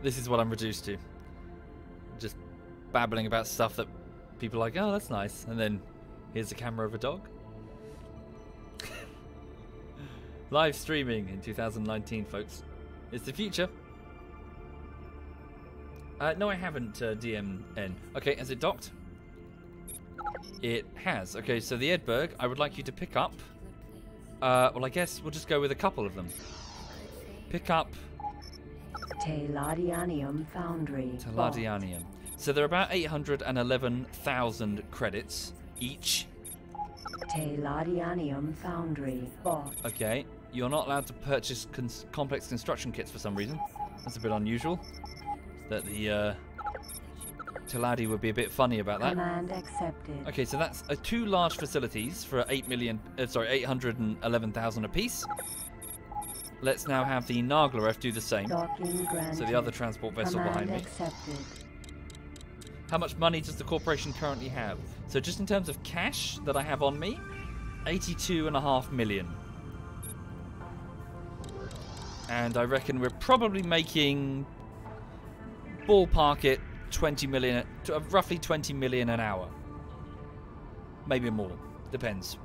This is what I'm reduced to. Just babbling about stuff that people are like, oh, that's nice. And then here's a camera of a dog. Live streaming in 2019, folks. It's the future. No, I haven't, DMN. Okay, has it docked? It has. Okay, so the Edberg, I would like you to pick up. Well, I guess we'll just go with a couple of them. Pick up Teladianium Foundry. Teladianium. So they're about 811,000 credits each. Teladianium Foundry. Bought. Okay, you're not allowed to purchase complex construction kits for some reason. That's a bit unusual. That the Teladi would be a bit funny about that. Command accepted. Okay, so that's two large facilities for 811,000 apiece. Let's now have the Naglarev do the same. So the other transport vessel behind me. Accepted. How much money does the corporation currently have? So just in terms of cash that I have on me, 82.5 million. And I reckon we're probably making, ballpark it, 20 million, roughly 20 million an hour. Maybe more. Depends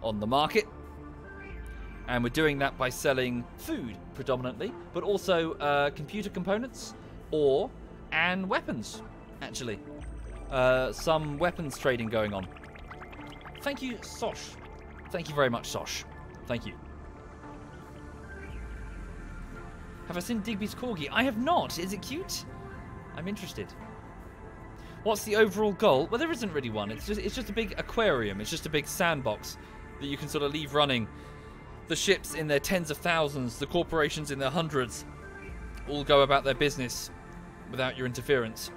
on the market. And we're doing that by selling food predominantly, but also computer components and weapons, actually. Some weapons trading going on. Thank you, Sosh. Thank you very much, Sosh. Thank you. Have I seen Digby's Corgi? I have not. Is it cute? I'm interested. What's the overall goal? Well, there isn't really one. It's just a big aquarium. It's just a big sandbox that you can sort of leave running. The ships in their tens of thousands, the corporations in their hundreds, all go about their business without your interference.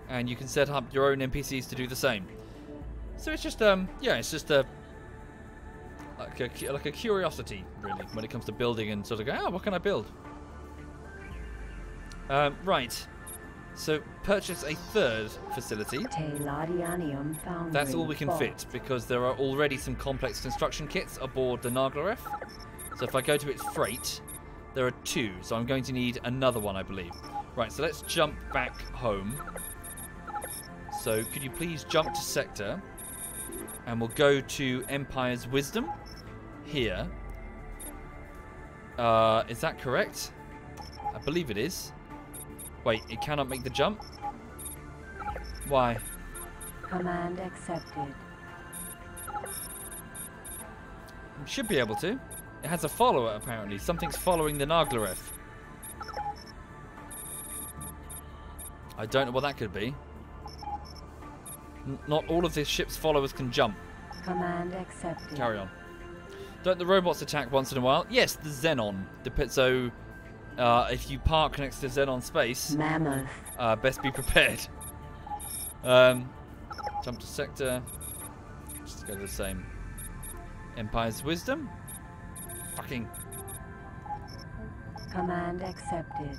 And you can set up your own NPCs to do the same. So it's just yeah, it's just like a curiosity, really, when it comes to building and sort of go, oh, what can I build? Right. So purchase a third facility. That's all we can fit, because there are already some complex construction kits aboard the Naglaref. So if I go to its freight, there are 2. So I'm going to need another one, I believe. Right, so let's jump back home. So could you please jump to sector? And we'll go to Empire's Wisdom. Here. Is that correct? I believe it is. Wait, it cannot make the jump? Why? Command accepted. It should be able to. It has a follower, apparently. Something's following the Naglaref. I don't know what that could be. Not all of this ship's followers can jump. Command accepted. Carry on. Don't the robots attack once in a while? Yes, the Xenon. So, if you park next to Xenon space, Mammoth. Best be prepared. Jump to sector. Just go to the same. Empire's Wisdom. Fucking. Command accepted.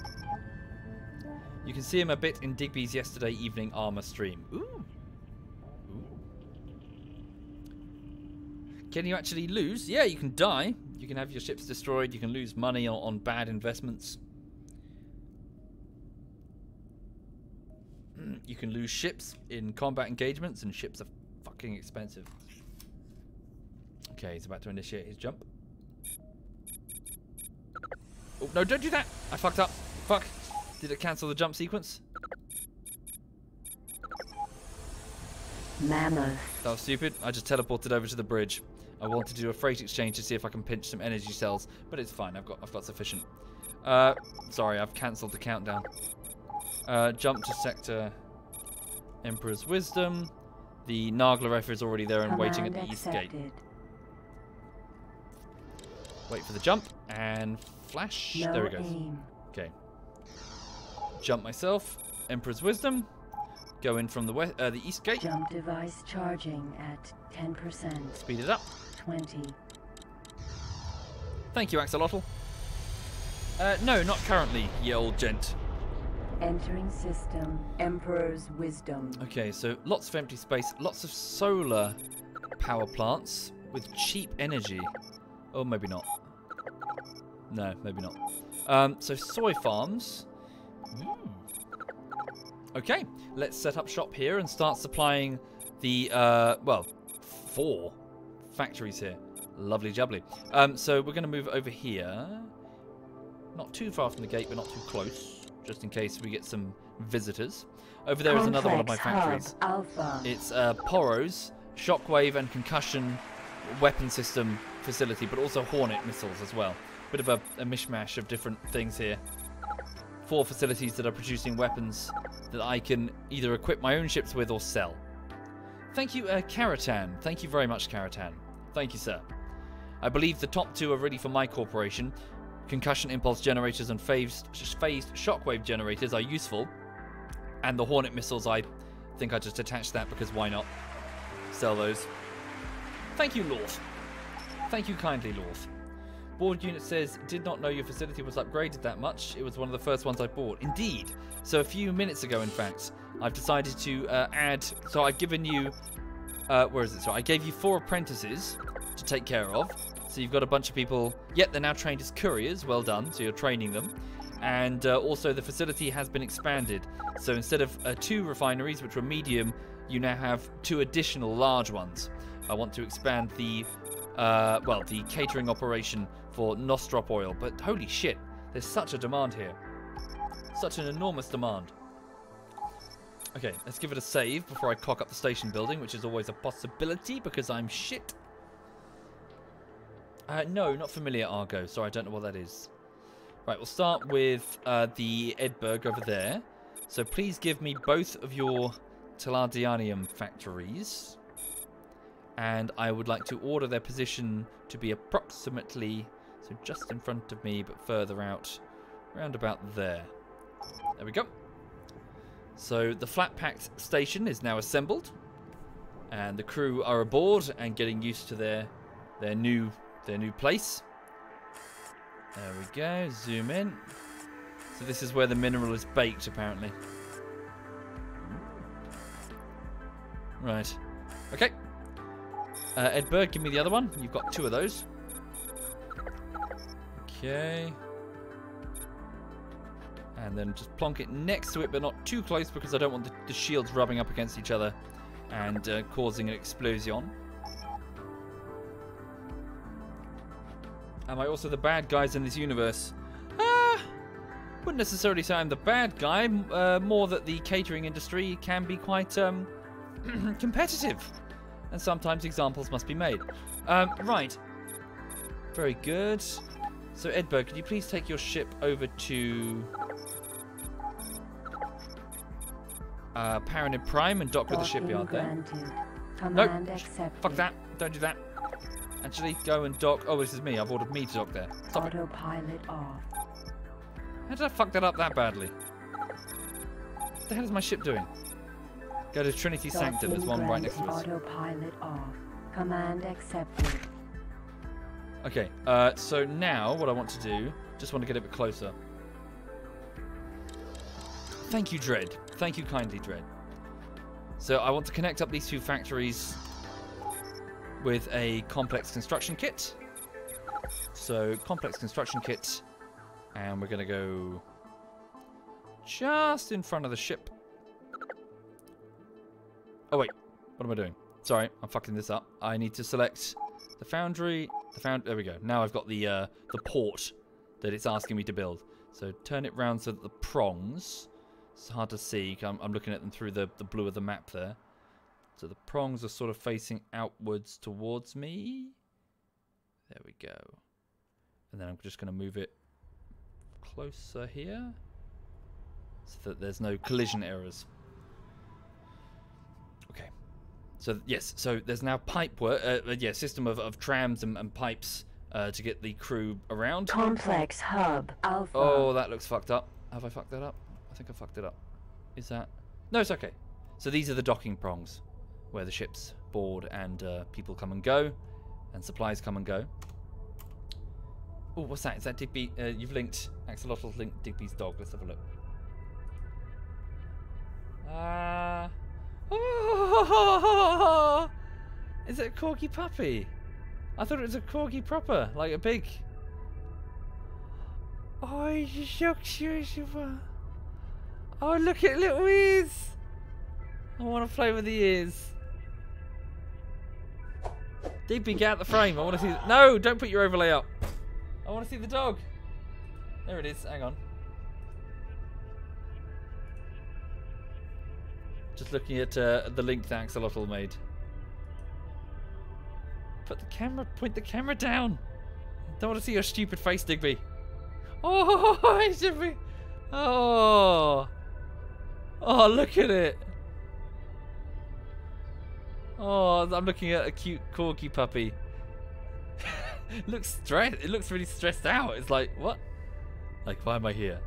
You can see him a bit in Digby's yesterday evening armor stream. Ooh. Can you actually lose? Yeah, you can die. You can have your ships destroyed. You can lose money on bad investments. You can lose ships in combat engagements, and ships are fucking expensive. Okay, he's about to initiate his jump. Oh, no, don't do that! I fucked up. Fuck. Did it cancel the jump sequence? Mammoth. That was stupid. I just teleported over to the bridge. I wanted to do a freight exchange to see if I can pinch some energy cells, but it's fine. I've got sufficient. Sorry, I've cancelled the countdown. Jump to sector. Emperor's Wisdom. The Naglaref is already there and waiting at the east gate. Wait for the jump and flash. No there it goes. aim. Okay. Jump myself. Emperor's Wisdom. Go in from the east gate. Jump device charging at 10%. Speed it up. 20. Thank you, Axolotl. No, not currently, you old gent. Entering system. Emperor's Wisdom. Okay, so lots of empty space, lots of solar power plants with cheap energy. Oh, maybe not. No, maybe not. So soy farms. Okay, let's set up shop here and start supplying the, well, 4 factories here. Lovely jubbly. So we're going to move over here. Not too far from the gate, but not too close, just in case we get some visitors. Over there is another one of my factories. Alpha. It's Poro's shockwave and concussion weapon system facility, but also Hornet missiles as well. Bit of a mishmash of different things here. 4 facilities that are producing weapons that I can either equip my own ships with or sell. Thank you, Karatan. Thank you very much, Karatan. Thank you, sir. I believe the top 2 are ready for my corporation. Concussion impulse generators and phased shockwave generators are useful. And the Hornet missiles, I think I just attached that because why not? Sell those. Thank you, Lorth. Thank you kindly, Lorth. Board unit says, did not know your facility was upgraded that much. It was one of the first ones I bought. Indeed. So a few minutes ago, in fact, I've decided to add... So I've given you... where is it? So I gave you 4 apprentices to take care of. So you've got a bunch of people... Yet they're now trained as couriers. Well done. So you're training them. And also the facility has been expanded. So instead of 2 refineries, which were medium, you now have 2 additional large ones. I want to expand the... well, the catering operation for Nostrop oil. But holy shit, there's such a demand here. Such an enormous demand. Okay, let's give it a save before I cock up the station building, which is always a possibility because I'm shit. No, not familiar Argo. Sorry, I don't know what that is. Right, we'll start with the Edberg over there. So please give me both of your Teladianium factories. And I would like to order their position to be approximately, so just in front of me, but further out, around about there. There we go. So the flat-packed station is now assembled, and the crew are aboard and getting used to their new place. There we go. Zoom in. So this is where the mineral is baked, apparently. Right. Okay. Edberg, give me the other one. You've got 2 of those. Okay. And then just plonk it next to it, but not too close because I don't want the shields rubbing up against each other and causing an explosion. Am I also the bad guys in this universe? Wouldn't necessarily say I'm the bad guy. More that the catering industry can be quite competitive. And sometimes examples must be made. Right. Very good. So, Edberg, could you please take your ship over to Paranid Prime and dock with the shipyard there? Nope. Fuck that. Don't do that. Actually, go and dock. Oh, this is me. I've ordered me to dock there. Stop it. Autopilot off. How did I fuck that up that badly? What the hell is my ship doing? Go to Trinity Sanctum. There's one right next to us. Autopilot off. Command accepted. Okay, so now what I want to do, just want to get a bit closer. Thank you, Dread. Thank you kindly, Dread. So I want to connect up these 2 factories with a complex construction kit. So complex construction kit, and we're going to go just in front of the ship. Oh wait, what am I doing? Sorry, I'm fucking this up. I need to select the foundry. There we go. Now I've got the port that it's asking me to build. So turn it round so that the prongs. It's hard to see. I'm looking at them through the blue of the map there. So the prongs are sort of facing outwards towards me. There we go. And then I'm just going to move it closer here so that there's no collision errors. Okay. So yes, so there's now pipe work, system of trams and pipes to get the crew around. Complex hub Alpha. Oh, that looks fucked up. Have I fucked that up? I think I fucked it up. Is that? No, it's okay. So these are the docking prongs, where the ships board and people come and go, and supplies come and go. Oh, what's that? Is that Digby? You've linked Axolotl's linked Digby's dog. Let's have a look. Oh, is it a corgi puppy? I thought it was a corgi proper, like a big. Oh, he's so cute. Oh, look at little ears. I want to play with the ears. Digby, get out the frame. I want to see. No, don't put your overlay up. I want to see the dog. There it is. Hang on. Just looking at the link that Axolotl made. Point the camera down. Don't want to see your stupid face, Digby. Oh, it should be. Oh, look at it. Oh, I'm looking at a cute corgi puppy. It looks really stressed out. It's like, what? Like, why am I here?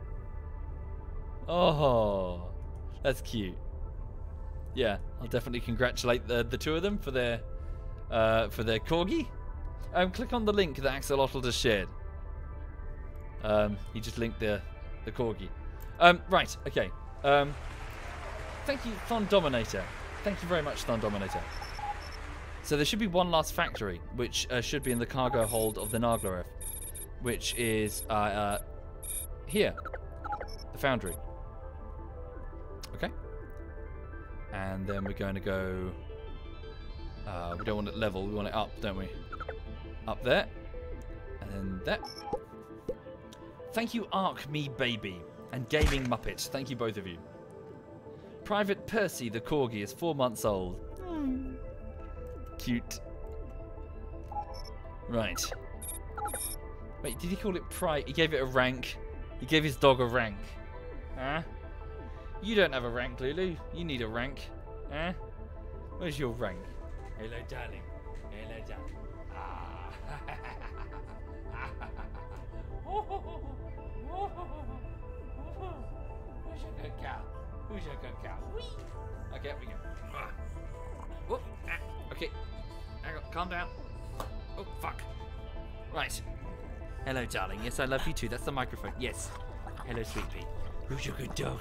Oh, that's cute. Yeah, I'll definitely congratulate the 2 of them for their corgi. Click on the link that Axolotl just shared. He just linked the corgi. Right, okay. Thank you, Thon Dominator. Thank you very much, Thon Dominator. So there should be one last factory, which should be in the cargo hold of the Naglaref, which is here, the foundry. Okay. And then we're going to go. We don't want it level. We want it up, don't we? Up there, and then that. Thank you, Arc Me Baby and Gaming Muppet. Thank you, both of you. Private Percy the corgi is 4 months old. Cute. Right. Wait, did he call it He gave it a rank. He gave his dog a rank. Huh? You don't have a rank, Lulu. You need a rank. Huh? Where's your rank? Hello, darling. Hello, darling. Ah. Who's your good cow? Who's your good cow? Whee! Okay, up we go. Whoop. Okay. Hang on. Calm down. Oh, fuck. Right. Hello, darling. Yes, I love you too. That's the microphone. Yes. Hello, sweet pea. Who's your good dog?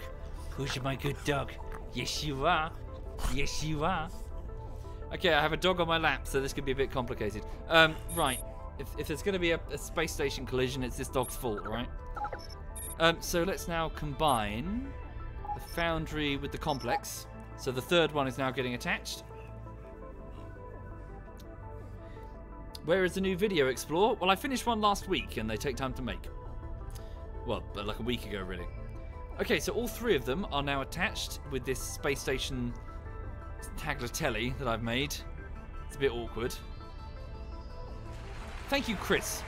Who's my good dog? Yes, you are. Yes, you are. Okay, I have a dog on my lap, so this could be a bit complicated. Right. If there's going to be a space station collision, it's this dog's fault, right? So let's now combine the foundry with the complex. So the third one is now getting attached. Where is the new video, Explore? Well, I finished one last week, and they take time to make. Well, like a week ago, really. Okay, so all 3 of them are now attached with this space station tagliatelle that I've made. It's a bit awkward. Thank you, Chris.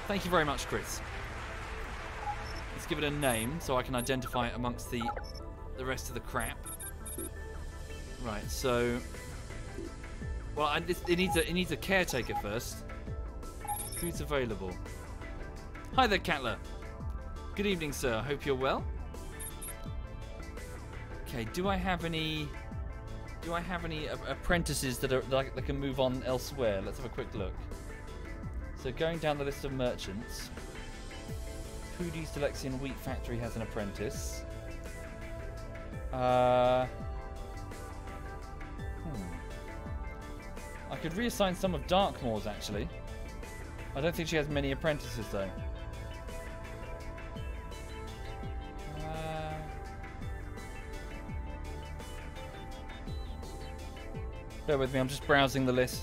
Thank you very much, Chris. Let's give it a name so I can identify it amongst the rest of the crap. Right, so... Well, it needs a caretaker first. Who's available? Hi there, Catler. Good evening, sir. Hope you're well. Okay, do I have any apprentices that can move on elsewhere? Let's have a quick look. So going down the list of merchants, Poody's Delexian Wheat Factory has an apprentice. I could reassign some of Darkmoor's, actually. I don't think she has many apprentices, though. Bear with me, I'm just browsing the list.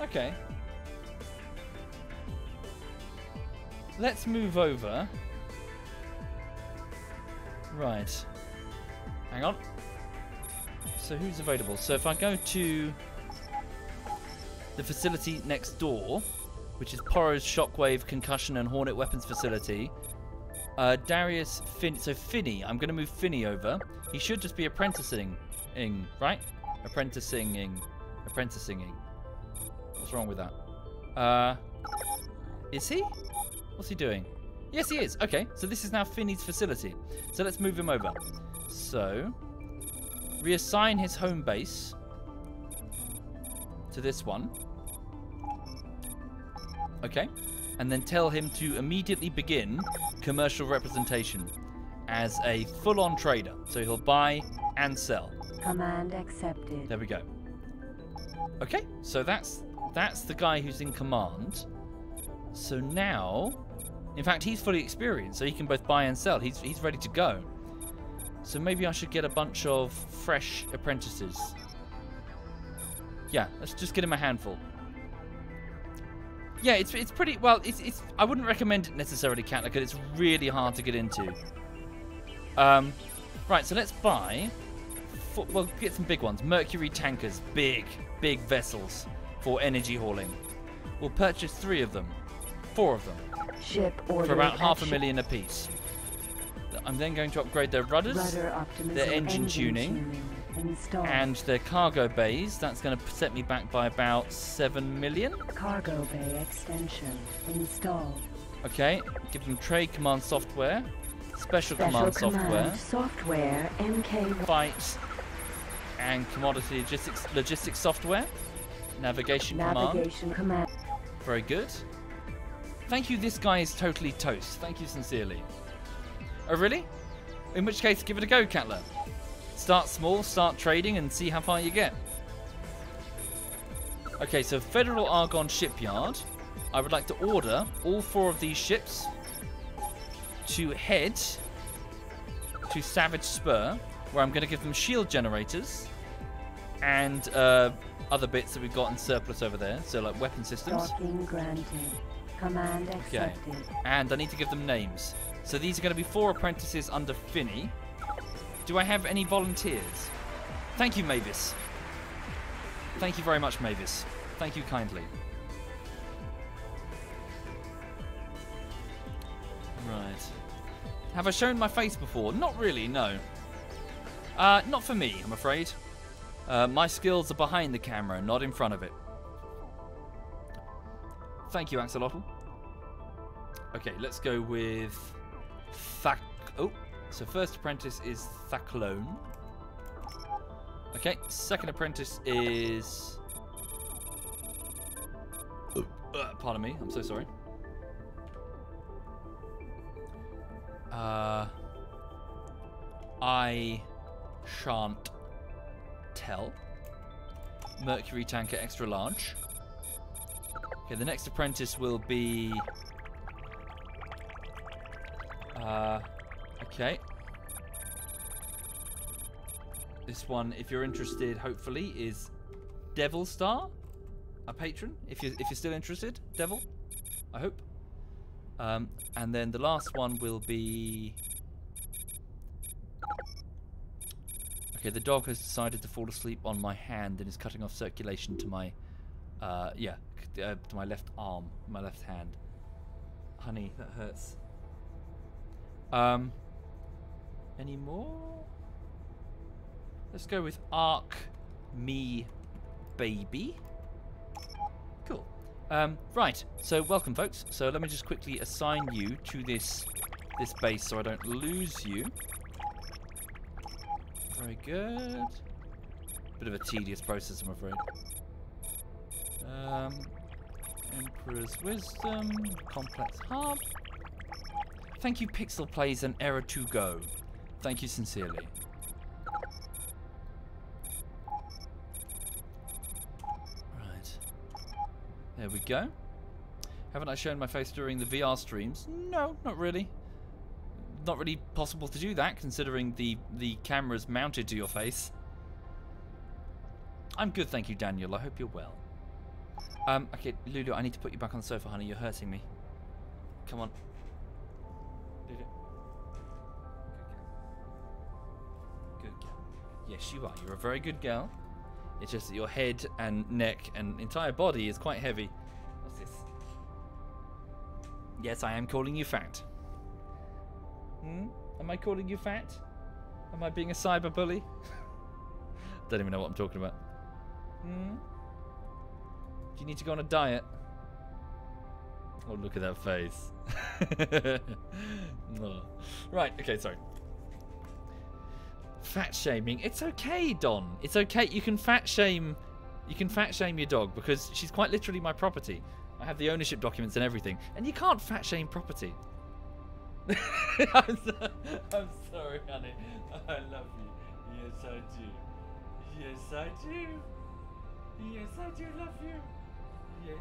Okay. Let's move over. Right. Hang on. So who's available? So if I go to the facility next door, which is Poro's Shockwave, Concussion and Hornet Weapons Facility, Darius Finney. I'm going to move Finney over. He should just be apprenticing, right? Apprenticing. What's wrong with that? Is he? What's he doing? Yes, he is. Okay, so this is now Finney's facility. So let's move him over. So, reassign his home base to this one. Okay. And then tell him to immediately begin commercial representation as a full-on trader. So he'll buy and sell. Command accepted. There we go. Okay, so that's the guy who's in command. So now, in fact, he's fully experienced, so he can both buy and sell. He's ready to go. So maybe I should get a bunch of fresh apprentices. Yeah, let's just get him a handful. Yeah, it's pretty well. It's I wouldn't recommend it necessarily, Cat, because it's really hard to get into. Right, so let's buy. Well, get some big ones. Mercury tankers, big vessels for energy hauling. We'll purchase 3 of them, 4 of them, Ship ordered for about at $500,000 apiece. I'm then going to upgrade their rudders, their engine tuning, installed. and their cargo bays. That's going to set me back by about 7 million. Cargo bay extension installed. Okay, give them trade command software, special command software, MK fight, and commodity logistics software, navigation command. Very good. Thank you. This guy is totally toast. Thank you sincerely. Oh, really? In which case, give it a go, Catler. Start small, start trading, and see how far you get. Okay, so Federal Argon Shipyard. I would like to order all 4 of these ships to head to Savage Spur, where I'm going to give them shield generators and other bits that we've got in surplus over there, so like weapon systems. Docking granted. Command accepted. And I need to give them names. So these are going to be 4 apprentices under Finney. Do I have any volunteers? Thank you, Mavis. Thank you very much, Mavis. Thank you kindly. Right. Have I shown my face before? Not really, no. Not for me, I'm afraid. My skills are behind the camera, not in front of it. Thank you, Axolotl. Okay, let's go with so first apprentice is Thaclone. Okay, second apprentice is... pardon me, I'm so sorry. I shan't tell. Mercury tanker extra large. Okay, the next apprentice will be... okay. This one, if you're interested, hopefully, is Devil Star, a patron. If you're still interested, Devil, I hope. And then the last one will be... okay, the dog has decided to fall asleep on my hand and is cutting off circulation to my, to my left arm, my left hand. Honey, that hurts. Any more? Let's go with Ark Me Baby. Cool. Right, so welcome folks. So let me just quickly assign you to this base so I don't lose you. Very good. Bit of a tedious process, I'm afraid. Emperor's Wisdom, Complex Hub. Thank you, Pixel Plays and Error to Go. Thank you sincerely. Right. There we go. Haven't I shown my face during the VR streams? No, not really. Not really possible to do that, considering the camera's mounted to your face. I'm good, thank you, Daniel. I hope you're well. Okay, Lulu, I need to put you back on the sofa, honey. You're hurting me. Come on. Lulu. Good girl. Yes, you are. You're a very good girl. It's just that your head and neck and entire body is quite heavy. What's this? Yes, I am calling you fat. Am I calling you fat? Am I being a cyber bully? Don't even know what I'm talking about. Do you need to go on a diet? Oh, look at that face. Oh. Right, okay, sorry. Fat shaming. It's okay, Don. It's okay. You can fat shame your dog because she's quite literally my property. I have the ownership documents and everything. And you can't fat shame property. I'm sorry, honey. I love you. Yes, I do. Yes, I do. Yes, I do love you. Yes.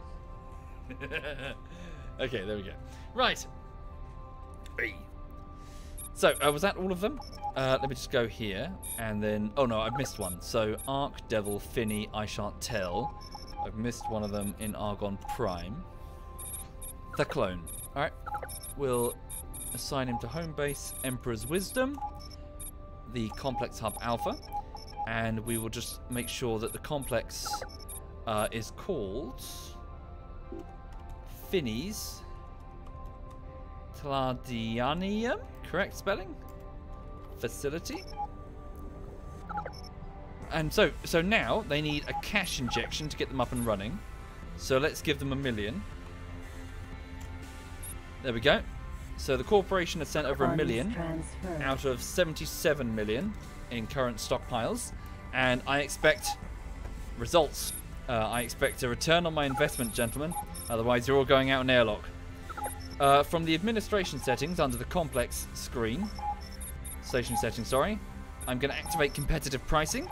Okay, there we go. Right. So, was that all of them? Let me just go here, and then... oh no, I've missed one. So, Ark, Devil, Finney, I Shan't Tell. I've missed one of them in Argon Prime. The clone. Alright. We'll assign him to home base, Emperor's Wisdom, the Complex Hub Alpha, and we will just make sure that the complex is called Finney's Cladianium, correct spelling? Facility. And so now they need a cash injection to get them up and running. So let's give them $1 million. There we go. So the corporation has sent over $1 million out of 77 million in current stockpiles, and I expect results. I expect a return on my investment, gentlemen. Otherwise, you're all going out in airlock. From the administration settings under the complex screen, station settings, sorry, I'm going to activate competitive pricing.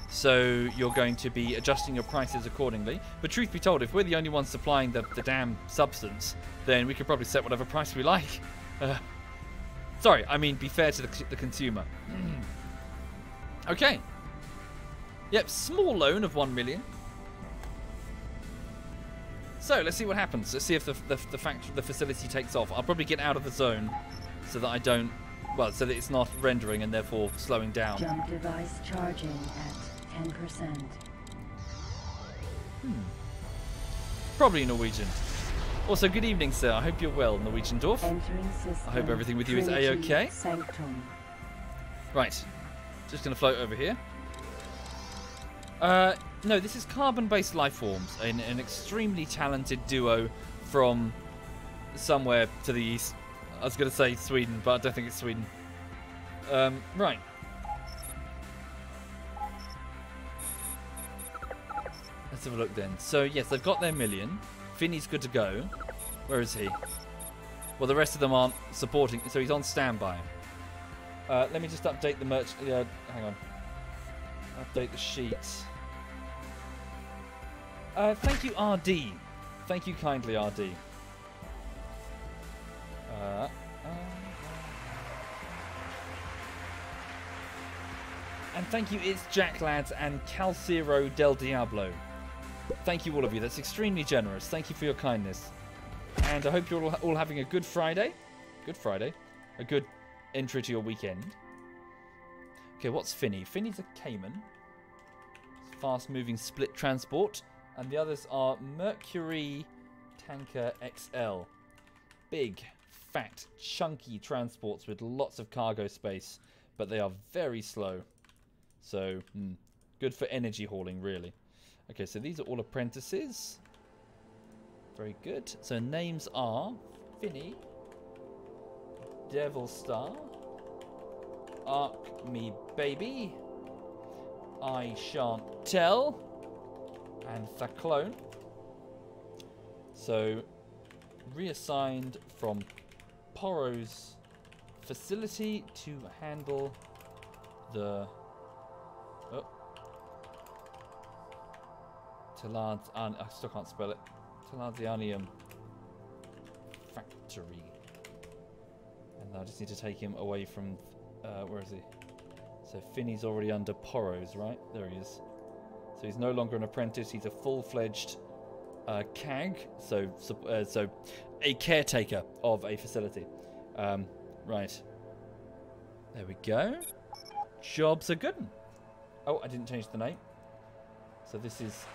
So you're going to be adjusting your prices accordingly. But truth be told, if we're the only ones supplying the damn substance, then we could probably set whatever price we like. Sorry, I mean be fair to the consumer. Okay. Yep, small loan of 1 million. So let's see what happens. Let's see if the facility takes off. I'll probably get out of the zone so that I don't, well, so that it's not rendering and therefore slowing down. Jump device charging at 10%. Probably Norwegian. Also, good evening, sir. I hope you're well, Norwegian Dwarf. Entering system. I hope everything with you is Trinity A-okay. Sanctum. Right. Just going to float over here. No, this is carbon-based life forms, an extremely talented duo from somewhere to the east. I was going to say Sweden, but I don't think it's Sweden. Right. Let's have a look then. So, yes, they've got their million. Finny's good to go. Where is he? Well, the rest of them aren't supporting, so he's on standby. Let me just update the merch. Hang on. Update the sheets. Thank you, RD. Thank you kindly, RD. And thank you, It's Jack Lads and Calciro Del Diablo. Thank you, all of you. That's extremely generous. Thank you for your kindness. And I hope you're all having a good Friday. Good Friday. A good entry to your weekend. Okay, what's Finny? Finny's a Cayman. Fast-moving split transport. And the others are Mercury Tanker XL. Big, fat, chunky transports with lots of cargo space. But they are very slow. So, good for energy hauling, really. Okay, so these are all apprentices. Very good. So names are Finny, Devil Star, Arc Me Baby, I Shan't Tell, and Thaclone. So reassigned from Poro's facility to handle the I still can't spell it. Telardianium factory. And I just need to take him away from where is he? So Finny's already under Poro's, right? There he is. So he's no longer an apprentice, he's a full-fledged CAG, so a caretaker of a facility. Right. There we go. Jobs are good. Oh, I didn't change the name. So this is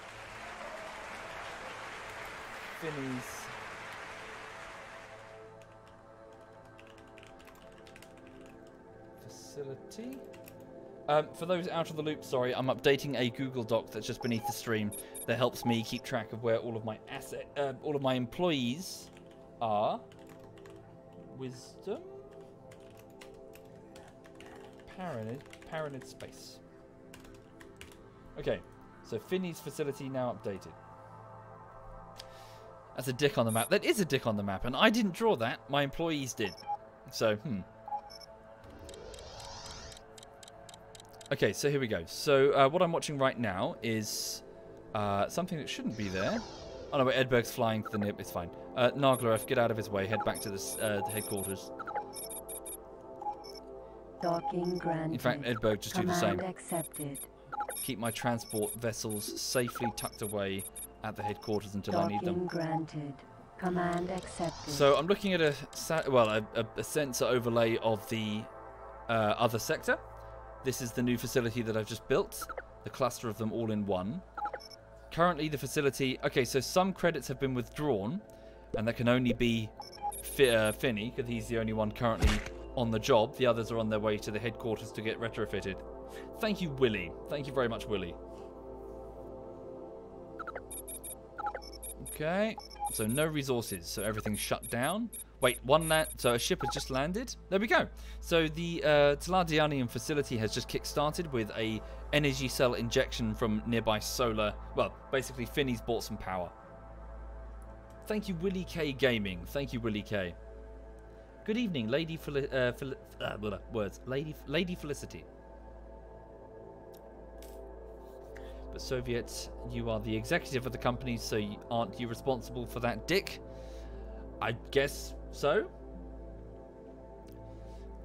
Finny's facility. For those out of the loop, sorry, I'm updating a Google Doc that's just beneath the stream that helps me keep track of where all of my all of my employees are. Wisdom, Paranid space. Okay, so Finny's facility now updated. That's a dick on the map. That is a dick on the map, and I didn't draw that. My employees did. So, Okay, so here we go. So, what I'm watching right now is something that shouldn't be there. Oh no, wait, Edberg's flying to the nib. It's fine. Naglaref, get out of his way. Head back to the headquarters. Docking granted. In fact, Edberg, just do the same. Command accepted. Keep my transport vessels safely tucked away at the headquarters until I need them. Docking granted. Command accepted. So I'm looking at a sensor overlay of the other sector. This is the new facility that I've just built. The cluster of them all in one. Currently the facility... Okay, so some credits have been withdrawn. And that can only be Finny, because he's the only one currently on the job. The others are on their way to the headquarters to get retrofitted. Thank you, Willie. Thank you very much, Willie. Okay, so no resources, so everything's shut down. Wait, so a ship has just landed. There we go. So the Telardianium facility has just kick-started with a energy cell injection from nearby solar. Well, basically, Finny's bought some power. Thank you, Willie K Gaming. Thank you, Willie K. Good evening, Lady Felicity. But Soviet, you are the executive of the company, so aren't you responsible for that, dick? I guess so.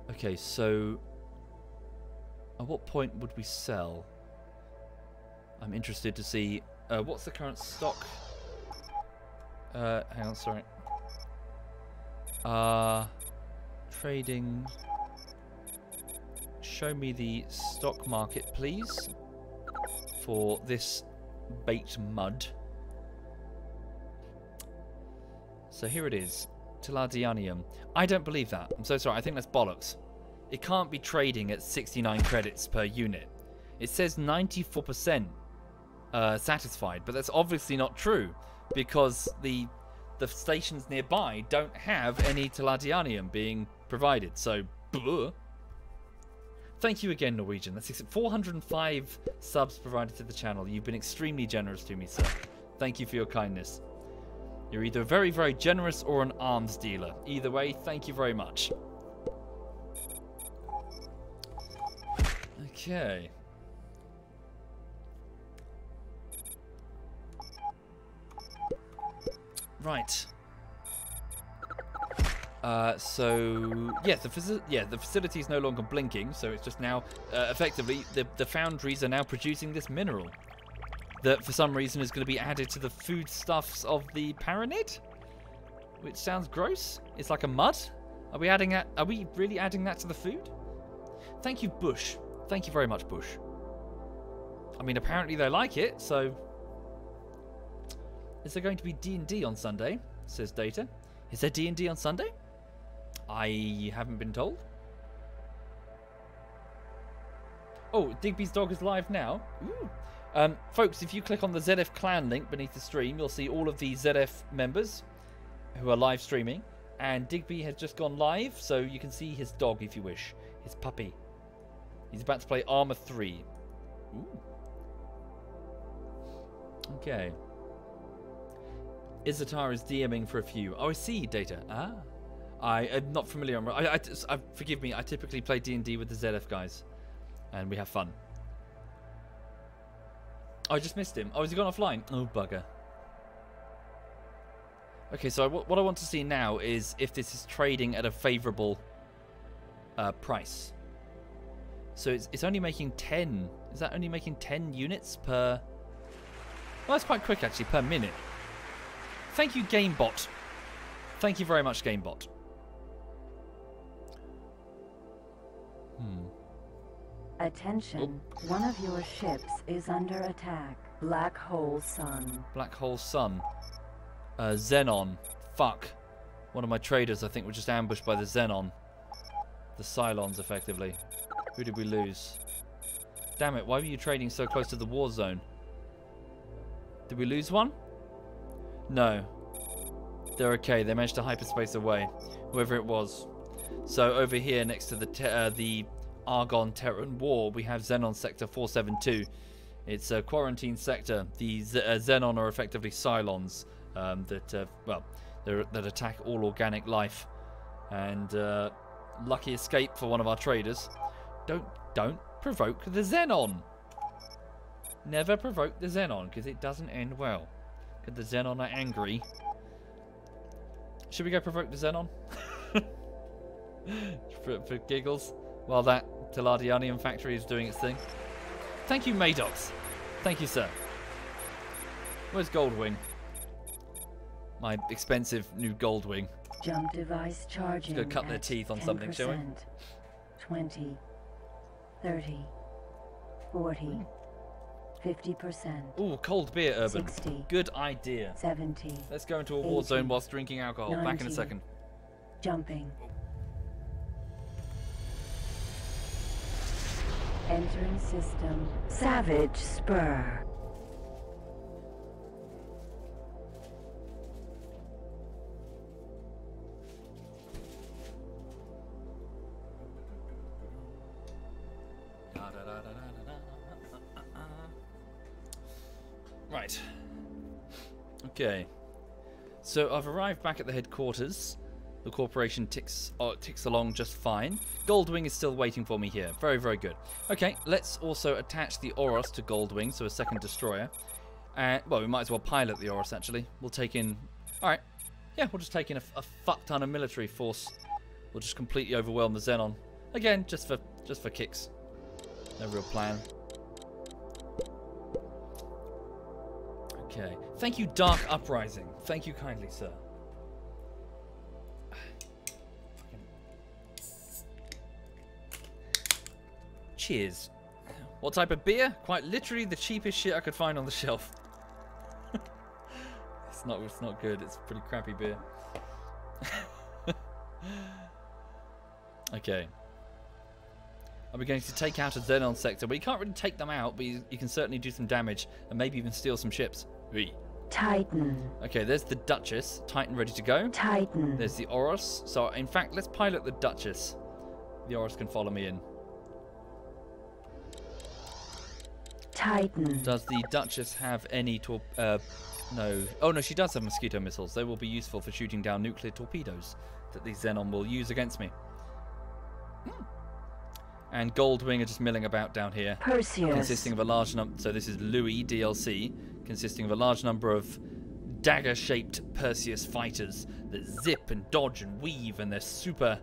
Okay, so at what point would we sell? I'm interested to see what's the current stock. Hang on, sorry. Trading. Show me the stock market, please, for this bait mud. So here it is. Telladianium. I don't believe that. I'm so sorry. I think that's bollocks. It can't be trading at 69 credits per unit. It says 94% satisfied, but that's obviously not true because the stations nearby don't have any Telladianium being provided. So, bleh. Thank you again, Norwegian. That's 405 subs provided to the channel. You've been extremely generous to me, sir. Thank you for your kindness. You're either very, very generous or an arms dealer. Either way, thank you very much. Okay. Right. So yeah, the facility is no longer blinking, so it's just now effectively the foundries are now producing this mineral that for some reason is going to be added to the foodstuffs of the Paranid, which sounds gross. It's like a mud. Are we adding that? Are we really adding that to the food? Thank you, Bush. Thank you very much, Bush. I mean, apparently they like it, so is there going to be D&D on Sunday? Says Data. Is there D&D on Sunday? I haven't been told. Oh, Digby's dog is live now. Ooh. Folks, if you click on the ZF clan link beneath the stream, you'll see all of the ZF members who are live streaming. And Digby has just gone live, so you can see his dog if you wish. His puppy. He's about to play Arma 3. Ooh. Okay. Izatar is DMing for a few. Oh, I see, Data. Ah. I am not familiar. Forgive me, I typically play D&D with the ZF guys. And we have fun. Oh, I just missed him. Oh, has he gone offline? Oh, bugger. Okay, so what I want to see now is if this is trading at a favourable price. So it's only making 10. Is that only making 10 units per... Well, that's quite quick, actually, per minute. Thank you, GameBot. Thank you very much, GameBot. Attention, one of your ships is under attack. Black Hole Sun. Black Hole Sun. Xenon. Fuck. One of my traders, I think, were just ambushed by the Xenon. The Cylons, effectively. Who did we lose? Damn it, why were you trading so close to the war zone? Did we lose one? No. They're okay. They managed to hyperspace away. Whoever it was. So over here next to the Argon Terran War, we have Xenon Sector 472. It's a quarantine sector. The Xenon are effectively Cylons that attack all organic life. And lucky escape for one of our traders. Don't provoke the Xenon. Never provoke the Xenon because it doesn't end well. Because the Xenon are angry. Should we go provoke the Xenon? for giggles? While that Telladianium factory is doing its thing. Thank you, Madox. Thank you, sir. Where's Goldwing? My expensive new Goldwing. Jump device charging. Let's go cut their teeth on something, shall we? 20, 30, 40, 50%. Ooh, cold beer, Urban. 60. Good idea. 70. Let's go into a war zone whilst drinking alcohol. 90, Back in a second. Jumping. Entering system. Savage Spur. Right. Okay. So I've arrived back at the headquarters. The corporation ticks along just fine. Goldwing is still waiting for me here. Very, very good. Okay, let's also attach the Oros to Goldwing, so a second destroyer. Well, we might as well pilot the Oros, actually. We'll take in... Alright. Yeah, we'll just take in a fuck ton of military force. We'll just completely overwhelm the Xenon. Again, just for kicks. No real plan. Okay. Thank you, Dark Uprising. Thank you kindly, sir. Cheers. What type of beer? Quite literally the cheapest shit I could find on the shelf. It's not good. It's pretty crappy beer. Okay. Are we going to take out a Xenon sector? Well, you can't really take them out, but you can certainly do some damage and maybe even steal some ships. Titan. Okay, there's the Duchess. Titan ready to go. Titan. There's the Oros. So, in fact, let's pilot the Duchess. The Oros can follow me in. Titan. Does the Duchess have any no. Oh, no, she does have mosquito missiles. They will be useful for shooting down nuclear torpedoes that the Xenon will use against me. And Goldwing are just milling about down here. Perseus. Consisting of a large number... So this is Louis DLC, consisting of a large number of dagger-shaped Perseus fighters that zip and dodge and weave, and they're super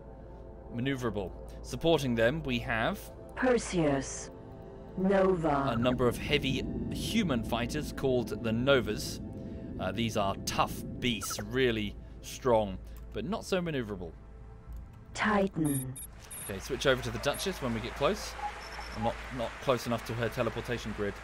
maneuverable. Supporting them, we have... Perseus. Nova. A number of heavy human fighters called the Novas. These are tough beasts, really strong, but not so maneuverable. Titan. Okay, switch over to the Duchess when we get close. I'm not close enough to her teleportation grid.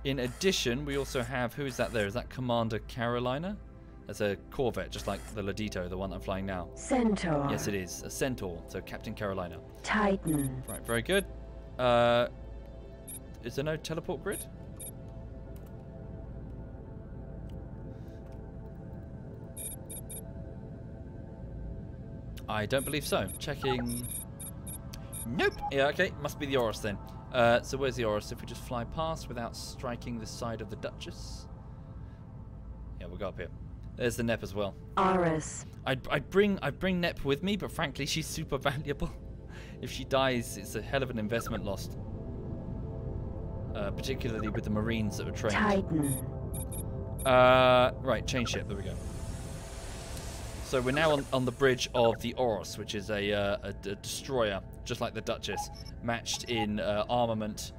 In addition, we also have... Who is that there? Is that Commander Carolina? That's a Corvette, just like the Ladito, the one I'm flying now. Centaur. Yes, it is. A Centaur, so Captain Carolina. Titan. Right, very good. Is there no teleport grid? I don't believe so. Checking. Nope. Yeah, okay. Must be the Oros then. So where's the Oros? If we just fly past without striking the side of the Duchess. Yeah, we'll go up here. There's the Nep as well. Oris. I'd bring Nep with me, but frankly, she's super valuable. If she dies, it's a hell of an investment lost. Particularly with the Marines that were trained. Titan. Right, change ship. There we go. So we're now on the bridge of the Oros, which is a destroyer, just like the Duchess, matched in armament.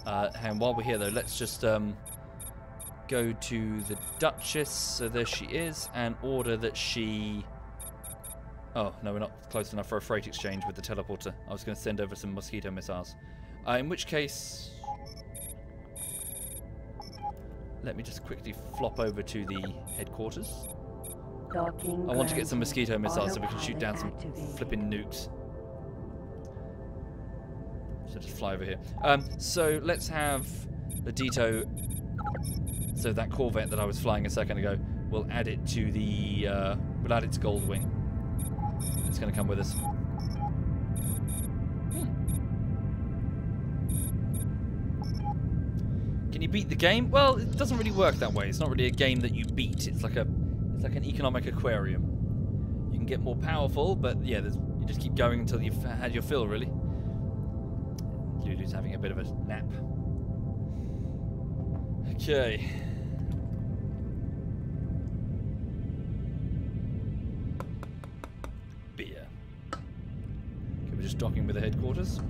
And while we're here, though, let's just go to the Duchess. So there she is, and order that she... Oh, no, we're not close enough for a freight exchange with the teleporter. I was going to send over some mosquito missiles. In which case... Let me just quickly flop over to the headquarters. Docking I want to get some granted. mosquito missiles so we can shoot down some Autopilot flipping nukes. So just fly over here. So let's have Ladito. So that Corvette that I was flying a second ago, we'll add it to the we'll add it to Goldwing. It's going to come with us. Can you beat the game? Well, it doesn't really work that way. It's not really a game that you beat. It's like an economic aquarium. You can get more powerful, but yeah, you just keep going until you've had your fill, really. Lulu's having a bit of a nap. Okay. Beer. Okay, we're just docking with the headquarters.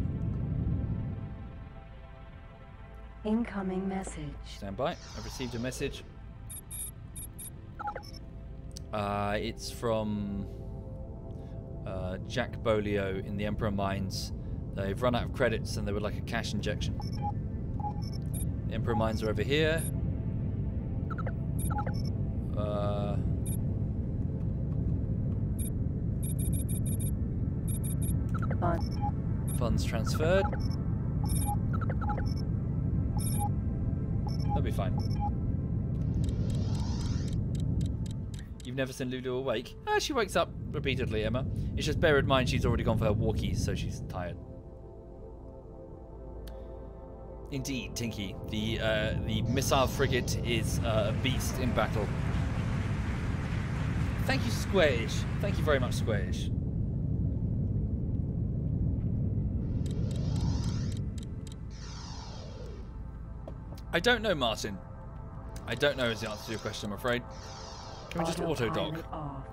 Incoming message. Stand by. I've received a message. It's from Jack Bolio in the Emperor Mines. They've run out of credits and they would like a cash injection. The Emperor Mines are over here. Funds transferred. That'll be fine. You've never seen Lulu awake? She wakes up repeatedly, Emma. It's just bear in mind she's already gone for her walkies, so she's tired. Indeed, Tinky. The missile frigate is a beast in battle. Thank you, Squarish. Thank you very much, Squarish. I don't know, Martin. I don't know is the answer to your question, I'm afraid. Can we just auto-dock? Off.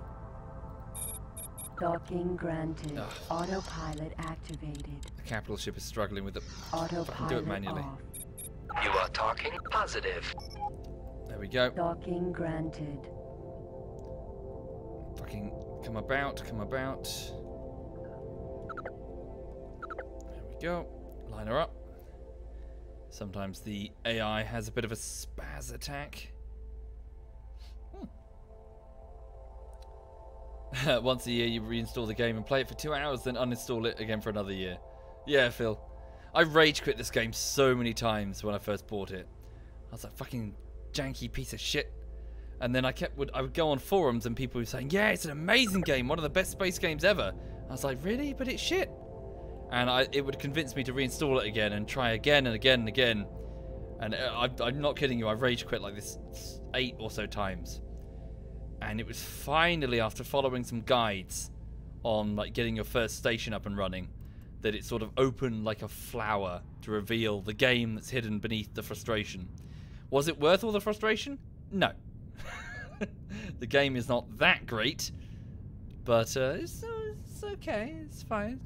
Docking granted. Ugh. Autopilot activated. The capital ship is struggling with it. Autopilot If I can do it manually. off. You are talking positive. There we go. Docking granted. Fucking come about, come about. There we go. Line her up. Sometimes the AI has a bit of a spaz attack. Once a year you reinstall the game and play it for 2 hours, then uninstall it again for another year. Yeah, Phil. I rage quit this game so many times when I first bought it. I was like, fucking janky piece of shit. And then I would go on forums and people were saying, yeah, it's an amazing game, one of the best space games ever. I was like, really? But it's shit. And it would convince me to reinstall it again and try again and again and again. And I'm not kidding you, I rage quit like this 8 or so times. And it was finally after following some guides on like getting your first station up and running that it sort of opened like a flower to reveal the game that's hidden beneath the frustration. Was it worth all the frustration? No. The game is not that great, but it's okay, it's fine.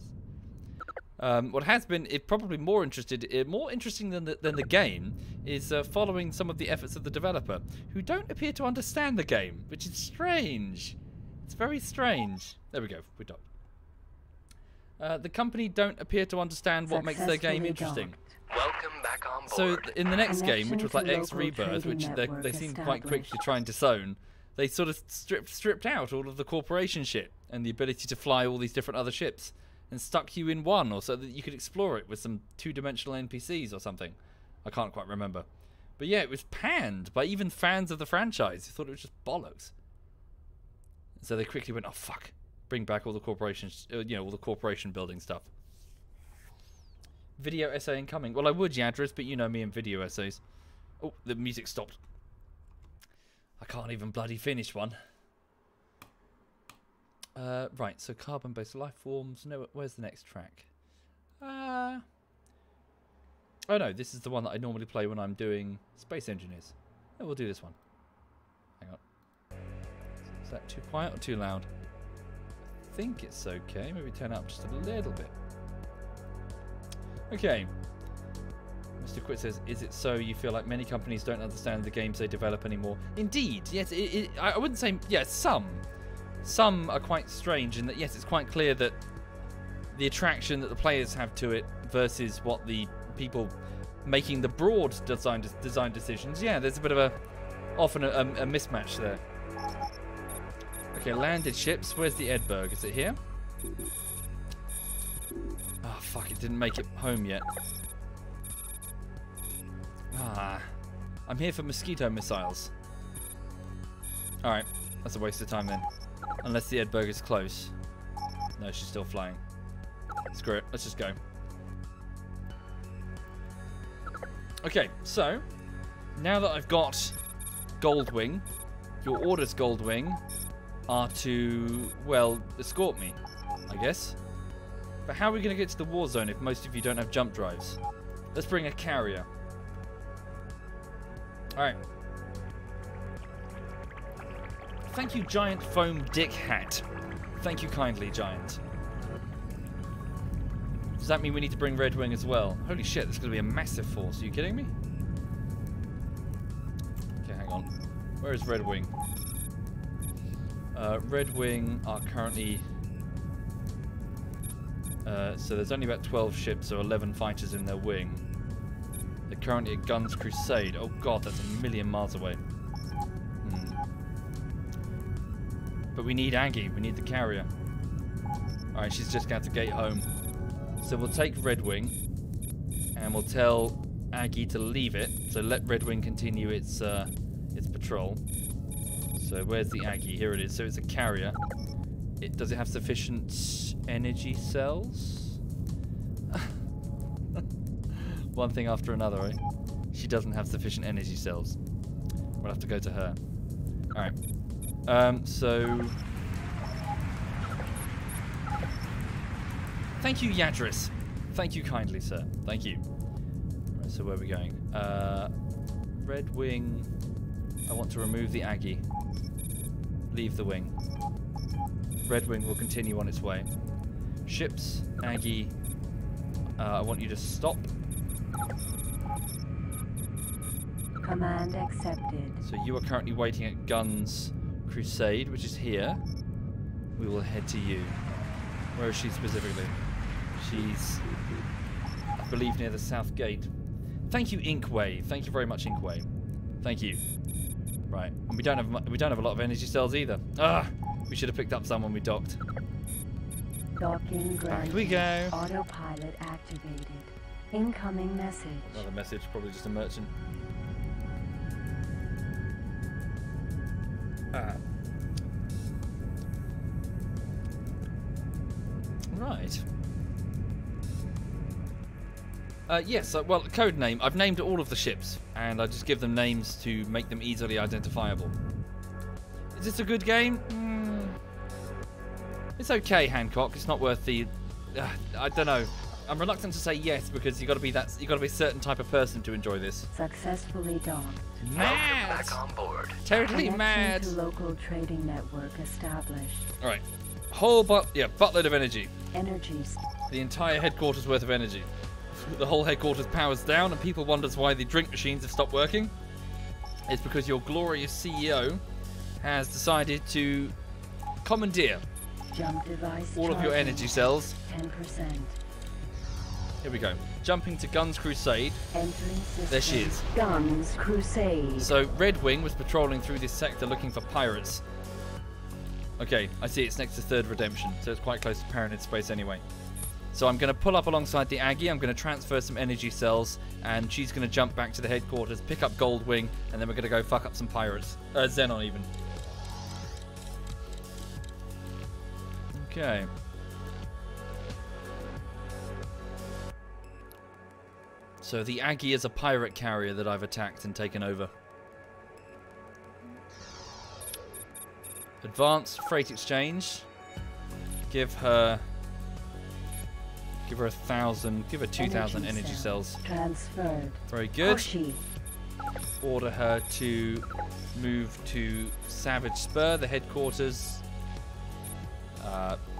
What has been probably more interesting than the game is following some of the efforts of the developer, who don't appear to understand the game, which is strange. It's very strange. There we go. We're done. The company don't appear to understand what makes their game interesting. Welcome back on board. So in the next game, which was like X Rebirth, which they seemed quite quick to try and disown, they sort of stripped out all of the corporation shit and the ability to fly all these different other ships, and stuck you in one, or so that you could explore it with some 2-dimensional NPCs or something. I can't quite remember. But yeah, it was panned by even fans of the franchise who thought it was just bollocks. So they quickly went, oh fuck, bring back all the corporations, all the corporation building stuff. Video essay incoming. Well, I would, Yadris, but you know me and video essays. Oh, the music stopped. I can't even bloody finish one. Right, so carbon-based life forms. No, where's the next track? Oh no, this is the one that I normally play when I'm doing Space Engineers. Oh, we'll do this one. Hang on. Is that too quiet or too loud? I think it's okay. Maybe turn it up just a little bit. Okay. Mr. Quit says, is it so you feel like many companies don't understand the games they develop anymore? Indeed, yes. I wouldn't say, yeah, some. Some are quite strange in that, yes, it's quite clear that the attraction that the players have to it versus what the people making the broad design decisions, yeah, there's a bit of often a mismatch there. Okay, landed ships. Where's the Edberg? Is it here? Oh, fuck, it didn't make it home yet. I'm here for mosquito missiles. Alright, that's a waste of time then. Unless the Edberg is close. No, she's still flying. Screw it, let's just go. Okay, so now that I've got Goldwing, your orders, Goldwing, are to, well, escort me, I guess. But how are we going to get to the war zone if most of you don't have jump drives? Let's bring a carrier. Alright. Thank you, Giant Foam Dick Hat. Thank you kindly, Giant. Does that mean we need to bring Red Wing as well? Holy shit, this is going to be a massive force. Are you kidding me? Okay, hang on. Where is Red Wing? Red Wing are currently... so there's only about 12 ships, so 11 fighters in their wing. They're currently at Guns Crusade. Oh god, that's a million miles away. But we need Aggie. We need the carrier. Alright, she's just going to gate home. So we'll take Red Wing, and we'll tell Aggie to leave it. So let Red Wing continue its patrol. So where's the Aggie? Here it is. So it's a carrier. Does it have sufficient energy cells? One thing after another, right? She doesn't have sufficient energy cells. We'll have to go to her. Alright. So... Thank you, Yadris. Thank you kindly, sir. Thank you. Right, so where are we going? Red Wing. I want to remove the Aggie. Leave the wing. Red Wing will continue on its way. Ships, Aggie. I want you to stop. Command accepted. So you are currently waiting at Guns Crusade, which is here. We will head to you. Where is she specifically? She's, I believe, near the south gate. Thank you, Inkway. Thank you very much, Inkway. Thank you. Right, and we don't have a lot of energy cells either. Ah, we should have picked up some when we docked. Docking granted. Back we go. Autopilot activated. Incoming message. Another message, probably just a merchant. Ah. Right. Yes, well, code name. I've named all of the ships, and I just give them names to make them easily identifiable. Is this a good game? It's okay, Hancock. It's not worth the. I don't know. I'm reluctant to say yes because you got to be a certain type of person to enjoy this. Successfully docked. Mad. Back on board. Totally Connection mad. to local trading network established. All right. Buttload of energy. Energies. The entire headquarters worth of energy. The whole headquarters powers down, and people wonders why the drink machines have stopped working. It's because your glorious CEO has decided to commandeer Jump device all of your charging. energy cells. 10%. Here we go. Jumping to Guns Crusade. Entering system. There she is. Guns Crusade. So Red Wing was patrolling through this sector looking for pirates. Okay, I see it's next to Third Redemption, so it's quite close to Paranid Space anyway. So I'm going to pull up alongside the Aggie, I'm going to transfer some energy cells, and she's going to jump back to the headquarters, pick up Goldwing, and then we're going to go fuck up some pirates. Xenon even. Okay. So the Aggie is a pirate carrier that I've attacked and taken over. Advanced freight exchange. Give her 1,000. Give her 2,000 energy cells. Transferred. Very good. Hoshi. Order her to move to Savage Spur, the headquarters.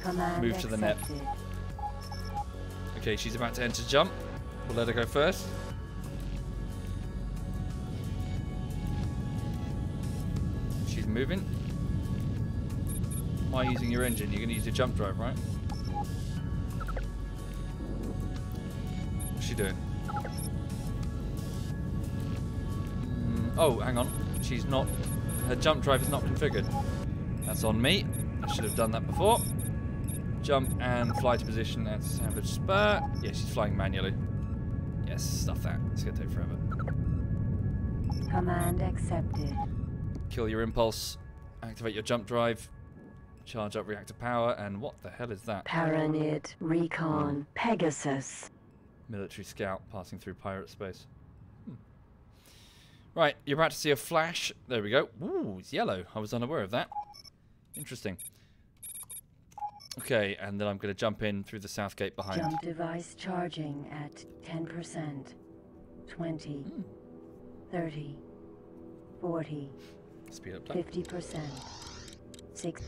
Command Move to the net. accepted. Okay, she's about to enter jump. We'll let her go first. She's moving. Why using your engine? You're going to use your jump drive, right? What's she doing? Oh, hang on. She's not. Her jump drive is not configured. That's on me. I should have done that before. Jump and fly to position at Savage Spur. Yeah, she's flying manually. Yes, stuff that. It's going to take forever. Command accepted. Kill your impulse. Activate your jump drive. Charge up reactor power. And what the hell is that? Paranid Recon Pegasus. Military scout passing through pirate space. Right, you're about to see a flash. There we go. Ooh, it's yellow. I was unaware of that. Interesting. Okay, and then I'm going to jump in through the south gate behind. Jump device charging at 10%. 20. 30. 40. Speed up time. 50%. 6.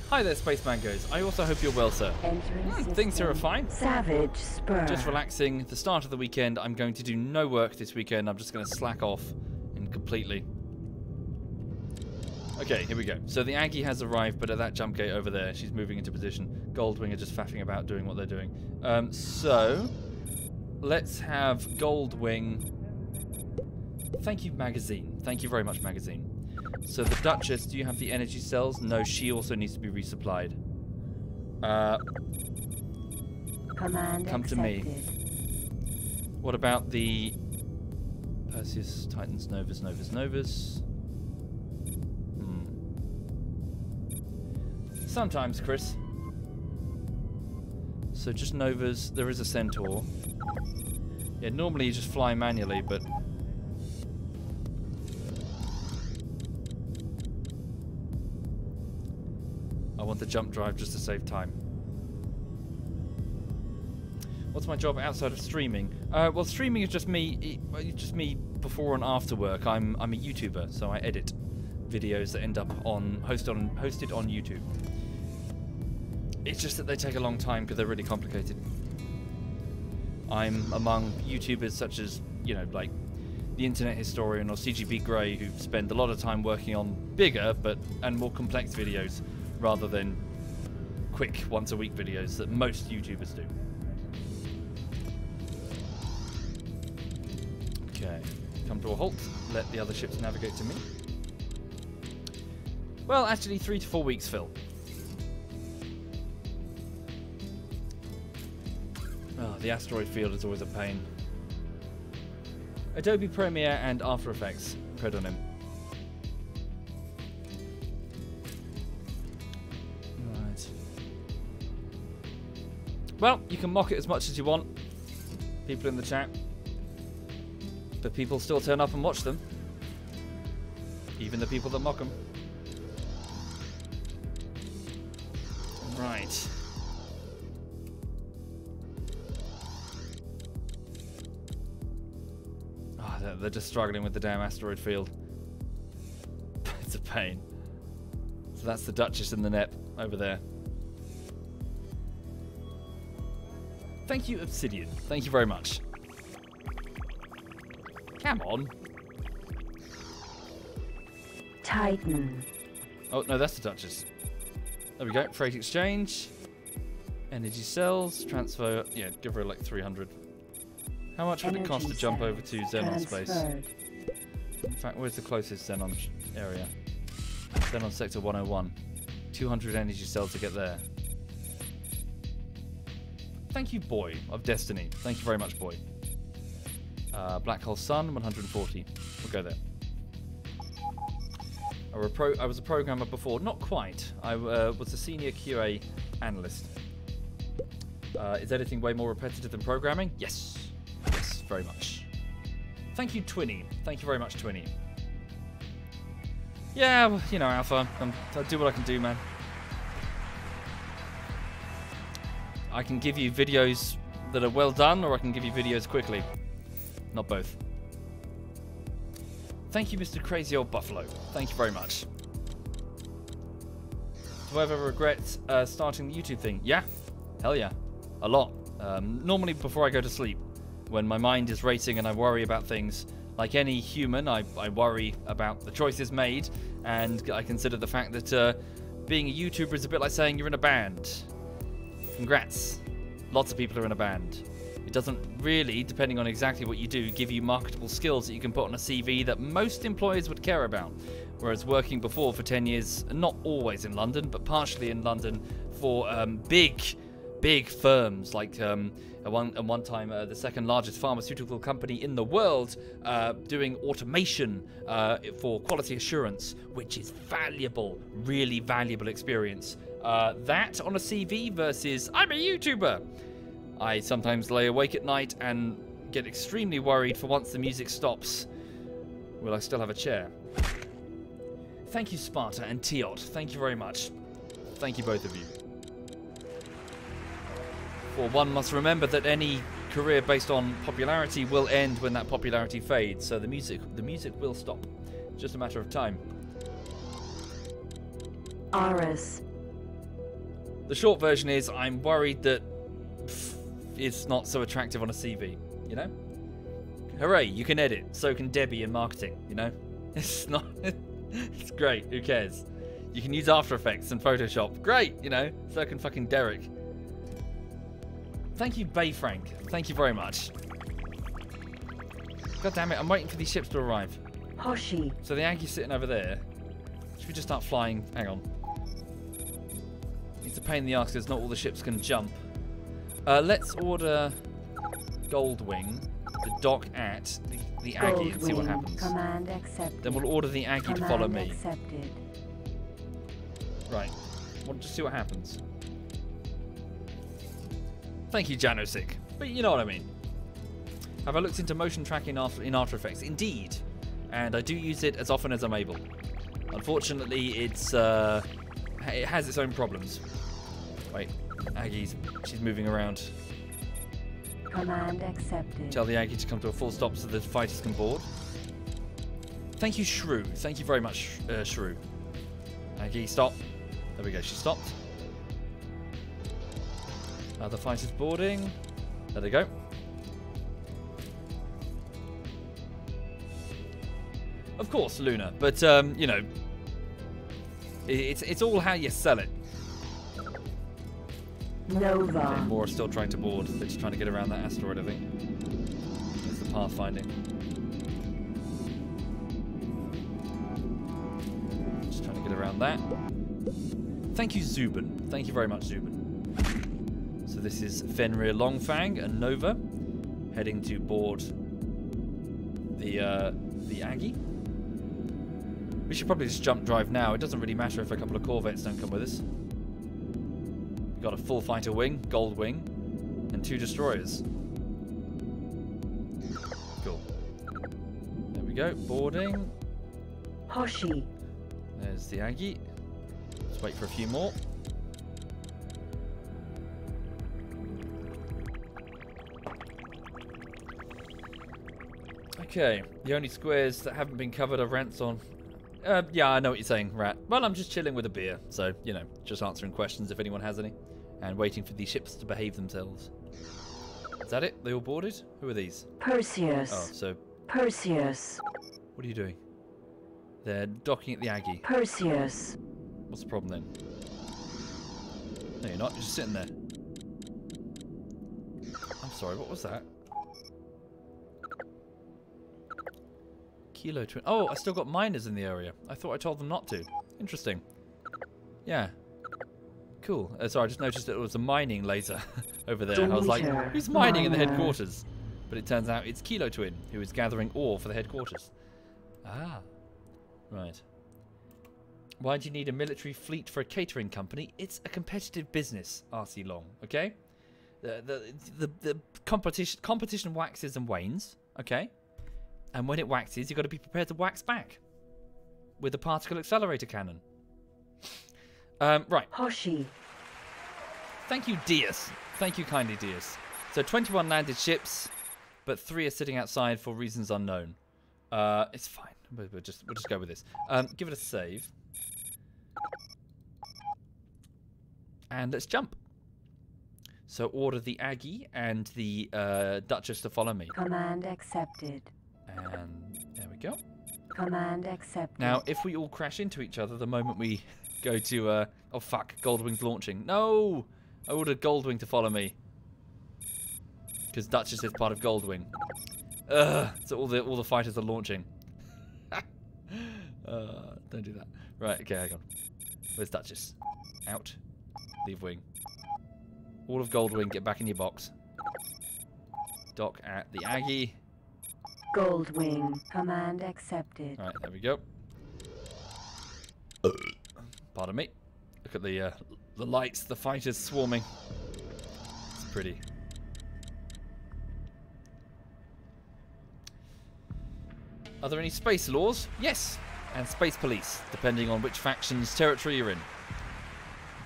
Hi there, Space Mangoes. I also hope you're well, sir. Entering system. Things here are fine. Savage Spur. Just relaxing. The start of the weekend. I'm going to do no work this weekend. I'm just going to slack off completely. Okay, here we go. So the Aggie has arrived, but at that jump gate over there, she's moving into position. Goldwing are just faffing about doing what they're doing. So let's have Goldwing. Thank you, Magazine. Thank you very much, Magazine. So the Duchess, do you have the energy cells? No, she also needs to be resupplied. Command Come accepted. to me. What about the Perseus, Titans, Novas? Sometimes, Chris. So just Novas. There is a Centaur. Yeah, normally you just fly manually, but I want the jump drive just to save time. What's my job outside of streaming? Well, streaming is just me. Just me before and after work. I'm a YouTuber, so I edit videos that end up hosted on YouTube. It's just that they take a long time because they're really complicated. I'm among YouTubers such as, you know, like the Internet Historian or CGP Grey, who spend a lot of time working on bigger and more complex videos rather than quick once-a-week videos that most YouTubers do. Okay, come to a halt. Let the other ships navigate to me. Well, actually, 3 to 4 weeks, Phil. Oh, the asteroid field is always a pain. Adobe Premiere and After Effects. Cred on him. Right. Well, you can mock it as much as you want, people in the chat. But people still turn up and watch them. Even the people that mock them. Right. Oh, they're just struggling with the damn asteroid field. It's a pain. So that's the Duchess in the net over there. Thank you, Obsidian. Thank you very much. Come on. Titan. Oh, no, that's the Duchess. There we go. Freight exchange. Energy cells. Transfer. Yeah, give her like 300. How much would it cost to jump over to Xenon space? In fact, where's the closest Xenon area? Xenon sector 101. 200 energy cells to get there. Thank you, Boy of Destiny. Thank you very much, Boy. Black Hole Sun, 140. We'll go there. I was a programmer before. Not quite. I was a senior QA analyst. Is editing way more repetitive than programming? Yes. Yes, very much. Thank you, Twinny. Thank you very much, Twinny. Yeah, well, you know, Alpha. I'll do what I can do, man. I can give you videos that are well done, or I can give you videos quickly. Not both. Thank you, Mr. Crazy Old Buffalo. Thank you very much. Do I ever regret starting the YouTube thing? Yeah. Hell yeah. A lot. Normally before I go to sleep, when my mind is racing and I worry about things. Like any human, I worry about the choices made, and I consider the fact that being a YouTuber is a bit like saying you're in a band. Congrats. Lots of people are in a band. It doesn't really, depending on exactly what you do, give you marketable skills that you can put on a CV that most employers would care about. Whereas working before for 10 years, not always in London, but partially in London for big firms like at one time the second largest pharmaceutical company in the world, doing automation for quality assurance, which is valuable, really valuable experience. That on a CV versus I'm a YouTuber. I sometimes lay awake at night and get extremely worried for once the music stops. Will I still have a chair? Thank you, Sparta and Teot. Thank you very much. Thank you, both of you. For one must remember that any career based on popularity will end when that popularity fades. So the music will stop. It's just a matter of time. Aris. The short version is I'm worried that it's not so attractive on a CV, you know? Hooray, you can edit. So can Debbie in marketing, you know? It's not... It's great, who cares? You can use After Effects and Photoshop. Great, you know? So can fucking Derek. Thank you, Bay Frank. Thank you very much. God damn it, I'm waiting for these ships to arrive. Hoshi. So the Aggie's sitting over there. Should we just start flying? Hang on. It's a pain in the arse because not all the ships can jump. Let's order Goldwing to dock at the Aggie and see what happens. Command accepted. Then we'll order the Aggie to follow me. Accepted. Right. We'll just see what happens. Thank you, Janosik. But you know what I mean. Have I looked into motion tracking in After Effects? Indeed. And I do use it as often as I'm able. Unfortunately, it has its own problems. Wait. She's moving around. Command accepted. Tell the Aggie to come to a full stop so the fighters can board. Thank you, Shrew. Thank you very much, Shrew. Aggie, stop. There we go, she stopped. The fighters boarding. There they go. Of course, Luna. But, you know, it's all how you sell it. Nova. Okay, more are still trying to board. They're just trying to get around that asteroid, I think. That's the pathfinding. Just trying to get around that. Thank you, Zubin. Thank you very much, Zubin. So this is Fenrir Longfang and Nova heading to board the Aggie. We should probably just jump drive now. It doesn't really matter if a couple of Corvettes don't come with us. We've got a full fighter wing, gold wing, and 2 destroyers. Cool. There we go. Boarding. Hoshi. There's the Aggie. Let's wait for a few more. Okay, the only squares that haven't been covered are Ranson. Yeah, I know what you're saying, Rat. Well, I'm just chilling with a beer, so, you know, just answering questions if anyone has any. And waiting for these ships to behave themselves. Is that it? They all boarded? Who are these? Perseus. Oh, so... Perseus. What are you doing? They're docking at the Aggie. Perseus. What's the problem then? No, you're not. You're just sitting there. I'm sorry, what was that? Kilo twin. Oh, I still got miners in the area. I thought I told them not to. Interesting. Yeah. Cool. Sorry, I just noticed that it was a mining laser over there. I was like, who's mining in the headquarters? But it turns out it's Kilo Twin, who is gathering ore for the headquarters. Ah. Right. Why do you need a military fleet for a catering company? It's a competitive business, RC Long, okay? The competition waxes and wanes, okay? And when it waxes, you've got to be prepared to wax back with a particle accelerator cannon. Right. Hoshi. Thank you, Dias. Thank you kindly, Dias. So 21 landed ships, but 3 are sitting outside for reasons unknown. It's fine. We'll just go with this. Give it a save. And let's jump. So order the Aggie and the Duchess to follow me. Command accepted. And there we go. Command accepted. Now, if we all crash into each other the moment we go to... oh, fuck. Goldwing's launching. No! I ordered Goldwing to follow me. Because Duchess is part of Goldwing. So all the fighters are launching. Don't do that. Right, okay, hang on. Where's Duchess? Out. Leave wing. All of Goldwing, get back in your box. Dock at the Aggie. Goldwing. Command accepted. Right, there we go. Pardon me. Look at the lights, the fighters swarming. It's pretty. Are there any space laws? Yes. And space police, depending on which faction's territory you're in.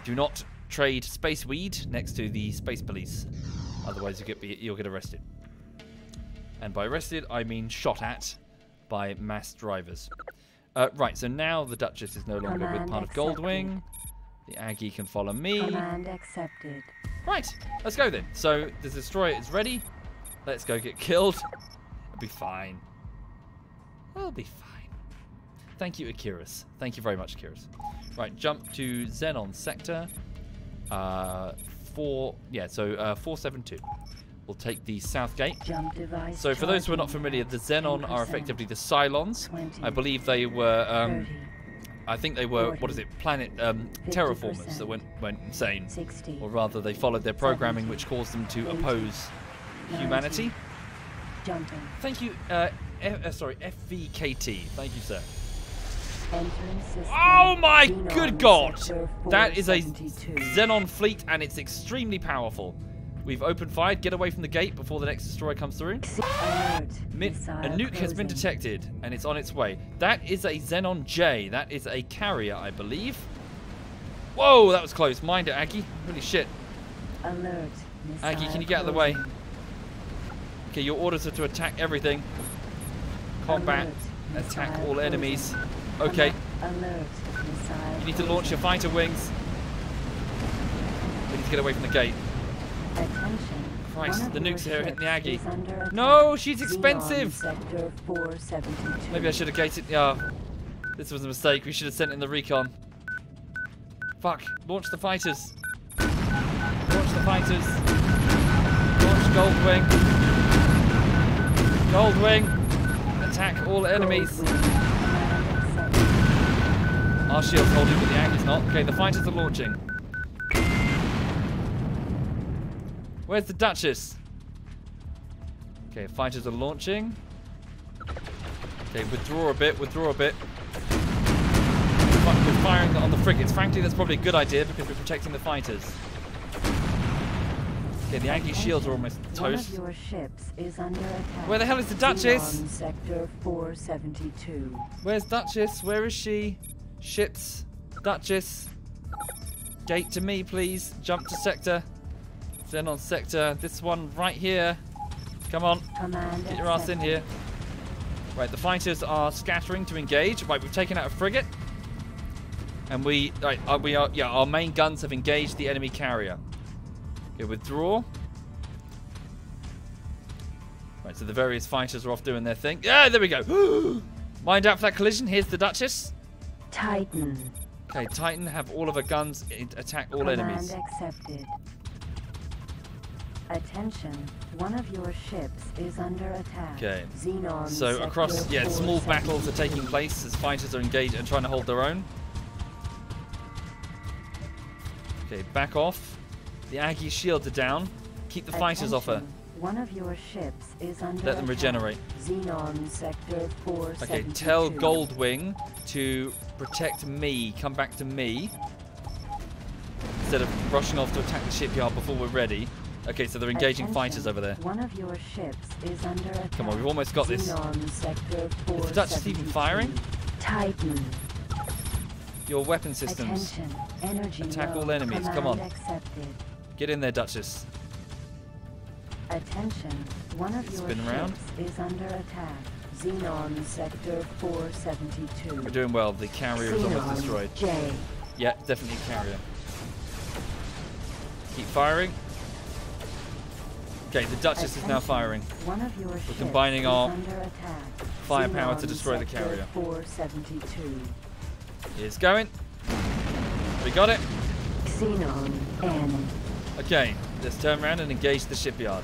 Do not trade space weed next to the space police. Otherwise you'll get arrested. And by arrested, I mean shot at by mass drivers. Right, so now the Duchess is no longer with part of Goldwing. The Aggie can follow me. Command accepted. Right, let's go then. So the destroyer is ready. Let's go get killed. It'll be fine. We'll be fine. Thank you, Akiris. Thank you very much, Akiris. Right, jump to Xenon sector. 472. We'll take the south gate. Jump device. So for those who are not familiar, the Xenon are effectively the Cylons. I believe they were, I think they were, what is it, planet terraformers that went insane. 60, or rather, they followed their programming, which caused them to 80, oppose humanity. Jumping. Thank you, sorry, FVKT. Thank you, sir. Entering system. Oh my Xenon good God! sector That is a 472. Xenon fleet, and it's extremely powerful. We've opened fire. Get away from the gate before the next destroyer comes through. Alert. A nuke has been detected, and it's on its way. That is a Xenon J. That is a carrier, I believe. Whoa, that was close. Mind it, Aggie. Holy shit. Alert. Aggie, can you get out of the way? Okay, your orders are to attack everything. Combat. Attack all enemies. Okay. Alert. You need to launch your fighter wings. We need to get away from the gate. Attention. Christ, the nukes here hitting the Aggie. No, she's expensive. Sector 472. Maybe I should have gated. Yeah, this was a mistake. We should have sent in the recon. Fuck! Launch the fighters. Launch the fighters. Launch Goldwing. Goldwing. Attack all enemies. Our shield's holding, but the Aggie's not. Okay, the fighters are launching. Where's the Duchess? Okay, fighters are launching. Okay, withdraw a bit, withdraw a bit. We're firing on the frigates. Frankly, that's probably a good idea because we're protecting the fighters. Okay, the Aggie shields are almost toast. One of your ships is under attack. Where the hell is the Duchess? Xenon Sector 472. Where's Duchess? Where is she? Ships. Duchess. Gate to me, please. Jump to sector. Xenon sector. This one right here. Come on. Command Get your ass in here. Right, the fighters are scattering to engage. Right, we've taken out a frigate. And our main guns have engaged the enemy carrier. Okay, withdraw. Right, so the various fighters are off doing their thing. Yeah, there we go. Mind out for that collision. Here's the Duchess. Titan. Okay, Titan, have all of her guns attack all enemies. Command accepted. Attention, one of your ships is under attack. Okay. Xenon So Sector across, small 472. battles are taking place as fighters are engaged and trying to hold their own. Okay, back off. The Aggie shields are down. Keep the fighters off her. Attention, one of your ships is under Let them attack. regenerate. Xenon Sector 472. Okay, tell Goldwing to protect me. Come back to me. Instead of rushing off to attack the shipyard before we're ready. Okay, so they're engaging Attention, fighters over there. One of your ships is under attack. Come on, we've almost got this. Xenon Sector 472. Is the Duchess even firing? Titan. Your weapon systems. Attention, energy Attack low. all enemies, come on. Command accepted. Get in there, Duchess. Attention, one of your Spin around. ships is under attack. Xenon Sector 472. We're doing well. The carrier is almost Xenon destroyed. J. Yeah, definitely a carrier. Keep firing. Okay, the Duchess is now firing. One of your ships combining is our under attack. firepower to Xenon destroy the Sector carrier. 472. It's going. We got it. Xenon N. Okay, let's turn around and engage the shipyard.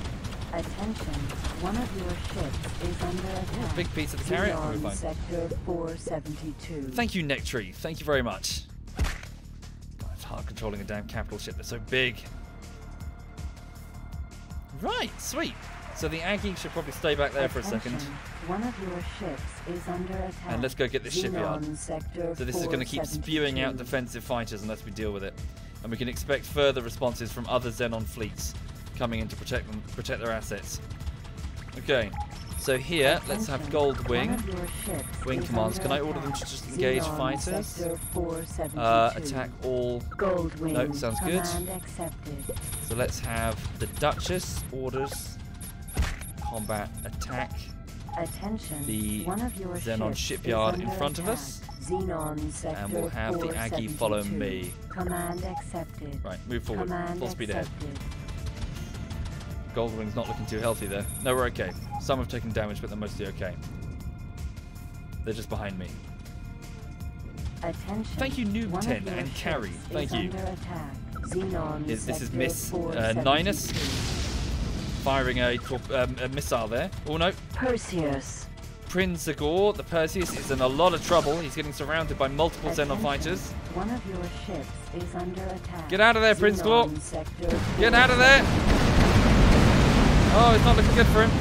Attention, one of your ships is under attack. Big piece of the carrier. Xenon We're fine. Sector 472. Thank you, Nectree. Thank you very much. God, it's hard controlling a damn capital ship. They're so big. Right, sweet. So the Aggie should probably stay back there for a second. Attention, one of your ships is under attack. And let's go get this shipyard. Xenon Sector So this is going to keep spewing out 472. defensive fighters unless we deal with it. And we can expect further responses from other Xenon fleets coming in to protect them, protect their assets. Okay, so here let's have Attention, Goldwing. one of your ships Wing is commands. under Can I order them to attack. just engage Xenon fighters? Sector 472. Attack all. Goldwing. No, sounds good. Command accepted. So let's have the Duchess orders combat attack Attention. the one of your Xenon ships shipyard is in under front of attack. us. Xenon Sector And we'll have the Aggie follow 472. me. Command accepted. Right, move forward. Command Full speed ahead. accepted. Goldwing's not looking too healthy there. No, we're okay. Some have taken damage, but they're mostly okay. They're just behind me. Attention. Thank you, Noob one of 10 your and ships Carrie. Thank is you. under attack. Xenon This is Sector Miss 472. Ninus firing a missile there. Oh no. Perseus. Prince Zagor, the Perseus, is in a lot of trouble. He's getting surrounded by multiple Xenon Attention, fighters. One of your ships is under attack. Get out of there, Prince Claw. Xenon Sector Get out of there! Oh, it's not looking good for him.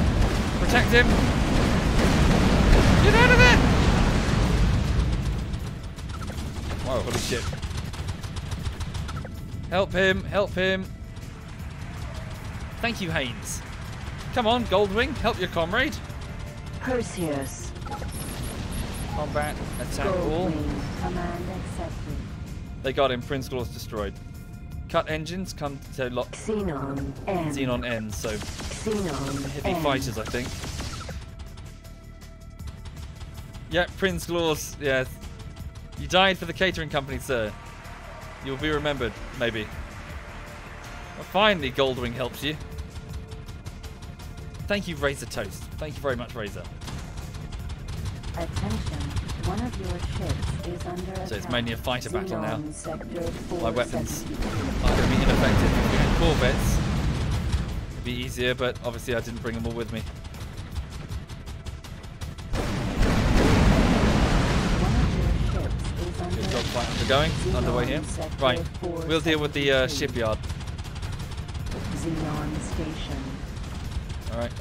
Protect him. Get out of there! Wow, holy shit. Help him, help him. Thank you, Haynes. Come on, Goldwing, help your comrade. Perseus. Combat, attack all. Goldwing. Command accepted. They got him, Prince Claw's destroyed. Cut engines, come to lock. Xenon N. Xenon ends, so Xenon heavy N. fighters, I think. Yeah, Prince Claus, yes. You died for the catering company, sir. You'll be remembered, maybe. Well, finally, Goldwing helps you. Thank you, Razor Toast. Thank you very much, Razor. Attention, one of your ships is under attack. So it's mainly a fighter battle now. Sector My weapons are going to be ineffective. If we had corvettes, it'd be easier, but obviously I didn't bring them all with me. Good dogfight undergoing, underway here. Right, we'll deal with the shipyard. Xenon station. Alright.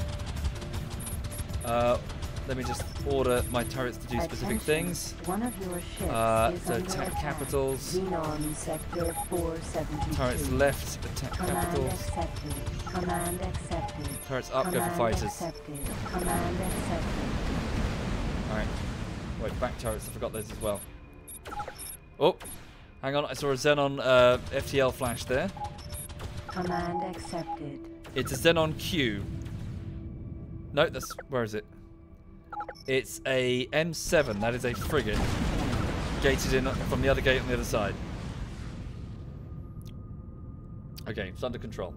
Let me just order my turrets to do specific things. One of your ships So attack capitals. Xenon sector 472. Turrets left, attack capitals. Accepted. Command accepted. Turrets up, go for fighters. Accepted. Command accepted. Alright. Wait, back turrets, I forgot those as well. Oh, hang on, I saw a Xenon FTL flash there. Command accepted. It's a Xenon Q. No, that's, where is it? It's a M7, that is a frigate. Gated in from the other gate on the other side. Okay, it's under control.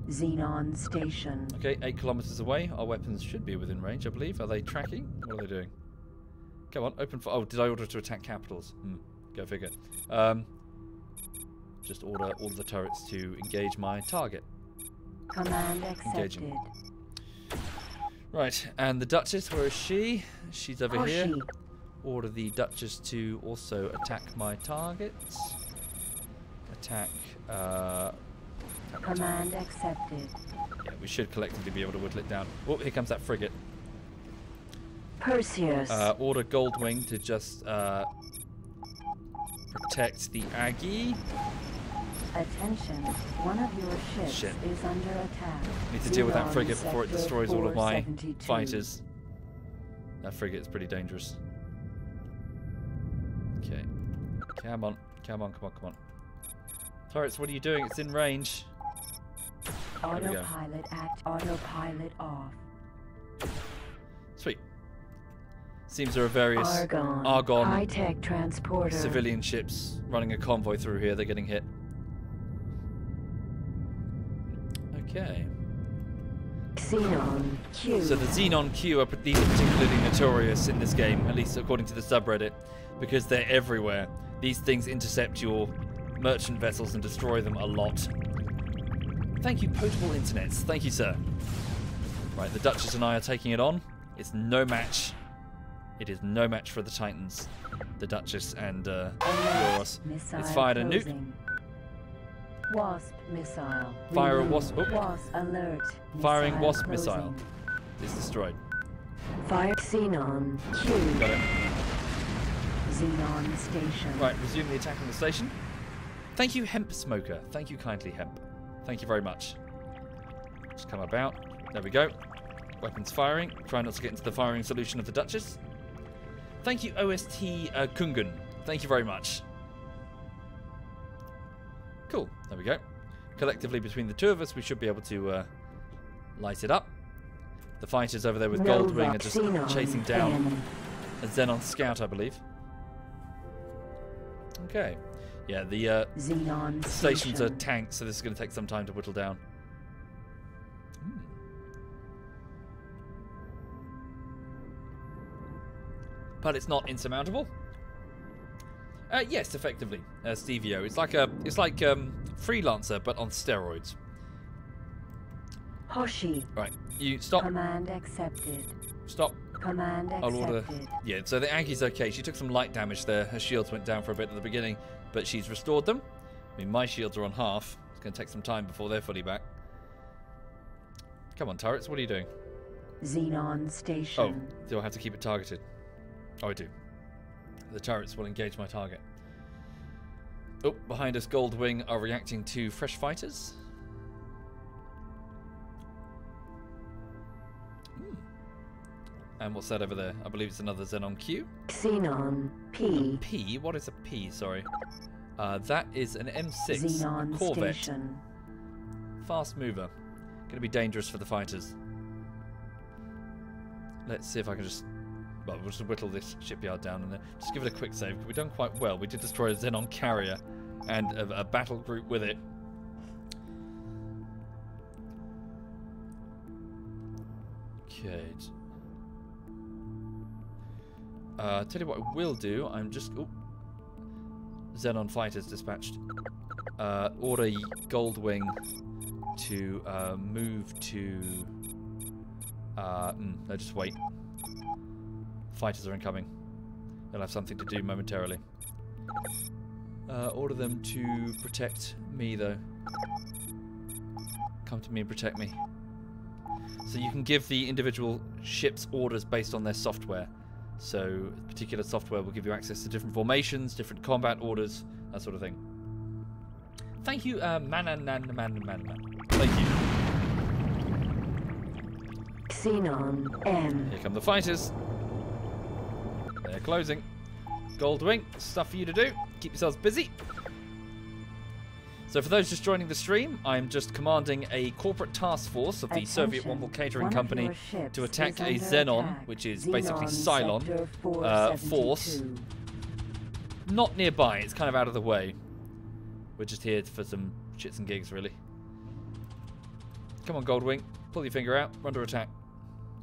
Xenon station. Okay, 8 kilometers away. Our weapons should be within range, I believe. Are they tracking? What are they doing? Come on, open fire. Oh, did I order to attack capitals? Go figure. Just order all of the turrets to engage my target. Command accepted. Engaging. Right, and the Duchess, where is she? She's over here. Order the Duchess to also attack my targets. Attack. Command accepted. Yeah, we should collectively be able to whittle it down. Oh, here comes that frigate. Perseus. Order Goldwing to just protect the Aggie. Attention, one of your ships is under attack. Need to deal with that frigate before it destroys all of my 472. fighters. That frigate is pretty dangerous. Okay. Come on. Come on, come on, come on. Turrets, what are you doing? It's in range. Autopilot act. Autopilot off. Sweet. Seems there are various Argon high-tech transporter civilian ships running a convoy through here. They're getting hit. Okay. Xenon Q. So the Xenon Q these are particularly notorious in this game, at least according to the subreddit, because they're everywhere. These things intercept your merchant vessels and destroy them a lot. Thank you, Potable Internets. Thank you, sir. Right, the Duchess and I are taking it on. It's no match. It is no match for the Titans. The Duchess and Euros. It's fired a nuke. Wasp missile. Fire a wasp. Oh. Wasp alert. Firing Missile wasp closing. missile. It's destroyed. Fire Xenon Q. Got it. Xenon station. Right, resume the attack on the station. Thank you, Hemp Smoker. Thank you kindly, Hemp. Thank you very much. Just come about. There we go. Weapons firing. Try not to get into the firing solution of the Duchess. Thank you, OST Kungun. Thank you very much. Cool. There we go. Collectively, between the two of us, we should be able to light it up. The fighters over there with Goldwing are just chasing down a Xenon Scout, I believe. Okay. Yeah, the Xenon stations are tanks, so this is going to take some time to whittle down. But it's not insurmountable. Yes, effectively, Stevio. It's like Freelancer, but on steroids. Hoshi. Right, you stop. Command accepted. Stop. Command accepted. I'll order. Yeah, so the Aggie's okay. She took some light damage there. Her shields went down for a bit at the beginning, but she's restored them. I mean, my shields are on half. It's going to take some time before they're fully back. Come on, turrets. What are you doing? Xenon station. Oh, do I have to keep it targeted? Oh, I do. The turrets will engage my target. Oh, behind us, Goldwing are reacting to fresh fighters. And what's that over there? I believe it's another Xenon Q. Xenon P. P? What is a P? Sorry. That is an M6 Xenon Corvette. station. Fast mover. Going to be dangerous for the fighters. Let's see if I can just... Well, we'll just whittle this shipyard down and then just give it a quick save. We've done quite well. We did destroy a Xenon carrier and a battle group with it. Okay. Tell you what I will do. I'm just... Oh. Xenon fighters dispatched. Order Goldwing to move to... no, just wait. Fighters are incoming. They'll have something to do momentarily. Order them to protect me, though. Come to me and protect me. So you can give the individual ships orders based on their software. So particular software will give you access to different formations, different combat orders, that sort of thing. Thank you, man. Thank you. Xenon M. Here come the fighters. They're closing. Goldwing, stuff for you to do. Keep yourselves busy. So for those just joining the stream, I'm just commanding a corporate task force of the SovietWomble catering company to attack a Xenon, which is basically Cylon force. Not nearby, it's kind of out of the way. We're just here for some shits and gigs, really. Come on, Goldwing. Pull your finger out. We're under attack.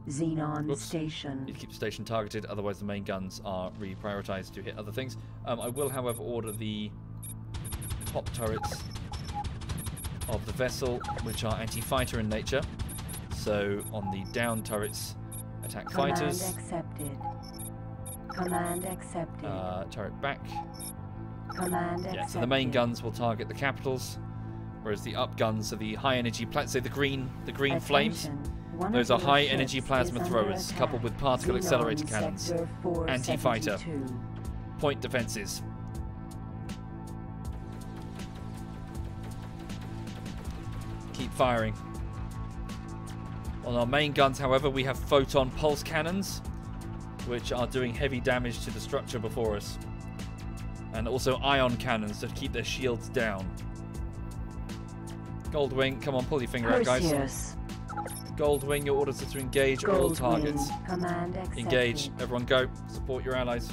Xenon Oops. Station. Need to keep the station targeted, otherwise the main guns are reprioritized to hit other things. I will, however, order the top turrets of the vessel, which are anti-fighter in nature. So on the down turrets, attack fighters. Accepted. Command accepted. Turret back. Command accepted. Yeah, so the main guns will target the capitals, whereas the up guns are the high energy so the green flames. Those are high energy plasma throwers, coupled with particle accelerator cannons. Anti-fighter. Point defenses. Keep firing. On our main guns, however, we have photon pulse cannons, which are doing heavy damage to the structure before us. And also ion cannons to keep their shields down. Goldwing, come on, pull your finger out, guys. Goldwing, your orders are to engage all targets. Command accepted. Engage. Everyone go. Support your allies.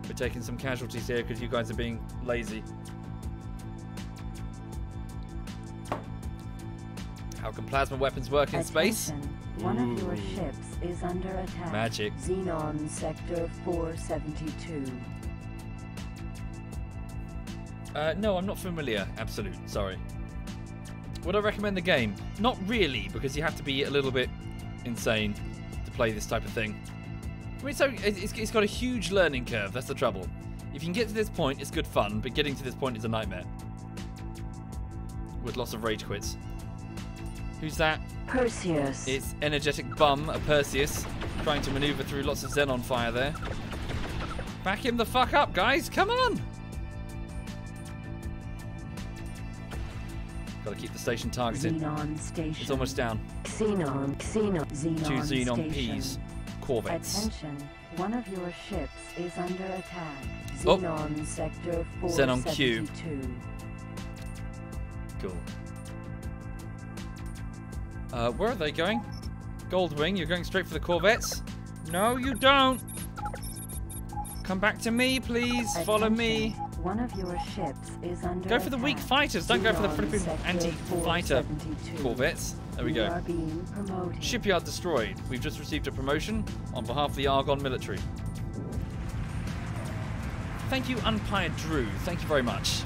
We're taking some casualties here because you guys are being lazy. How can plasma weapons work in space? One of your ships is under attack. Magic. Xenon Sector 472. No, I'm not familiar. Absolute. Sorry. Would I recommend the game? Not really, because you have to be a little bit insane to play this type of thing. I mean, so it's got a huge learning curve. That's the trouble. If you can get to this point, it's good fun, but getting to this point is a nightmare. With lots of rage quits. Who's that? Perseus. It's energetic bum, a Perseus, trying to maneuver through lots of Xenon fire there. Back him the fuck up, guys! Come on! Got to keep the station targeted. Xenon Station. It's almost down. Xenon 2 Xenon Station. Ps. Corvettes. Attention, one of your ships is under attack. Oh. Xenon Sector 472. Xenon Q. Cool. Where are they going? Goldwing, you're going straight for the Corvettes? No, you don't! Come back to me, please. Attention, Follow me. One of your ships is under Go for the attack. weak fighters. Don't go for the flipping Sector anti-fighter 472. Corvettes. There we You go. are being promoted. Shipyard destroyed. We've just received a promotion on behalf of the Argon military. Thank you, Umpire Drew. Thank you very much.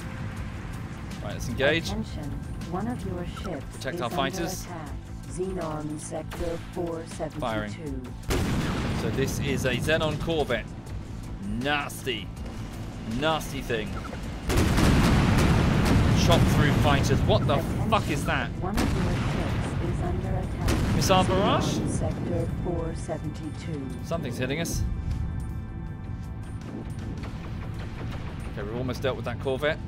Right, let's engage. Attention, one of your ships Protect is our under fighters. attack. Xenon Sector 472. Firing. So this is a Xenon Corvette. Nasty. Nasty thing. Chop through fighters. What the fuck is that? One of your ships is under attack. Missile barrage? Xenon Sector 472. Something's hitting us. Okay, we've almost dealt with that Corvette.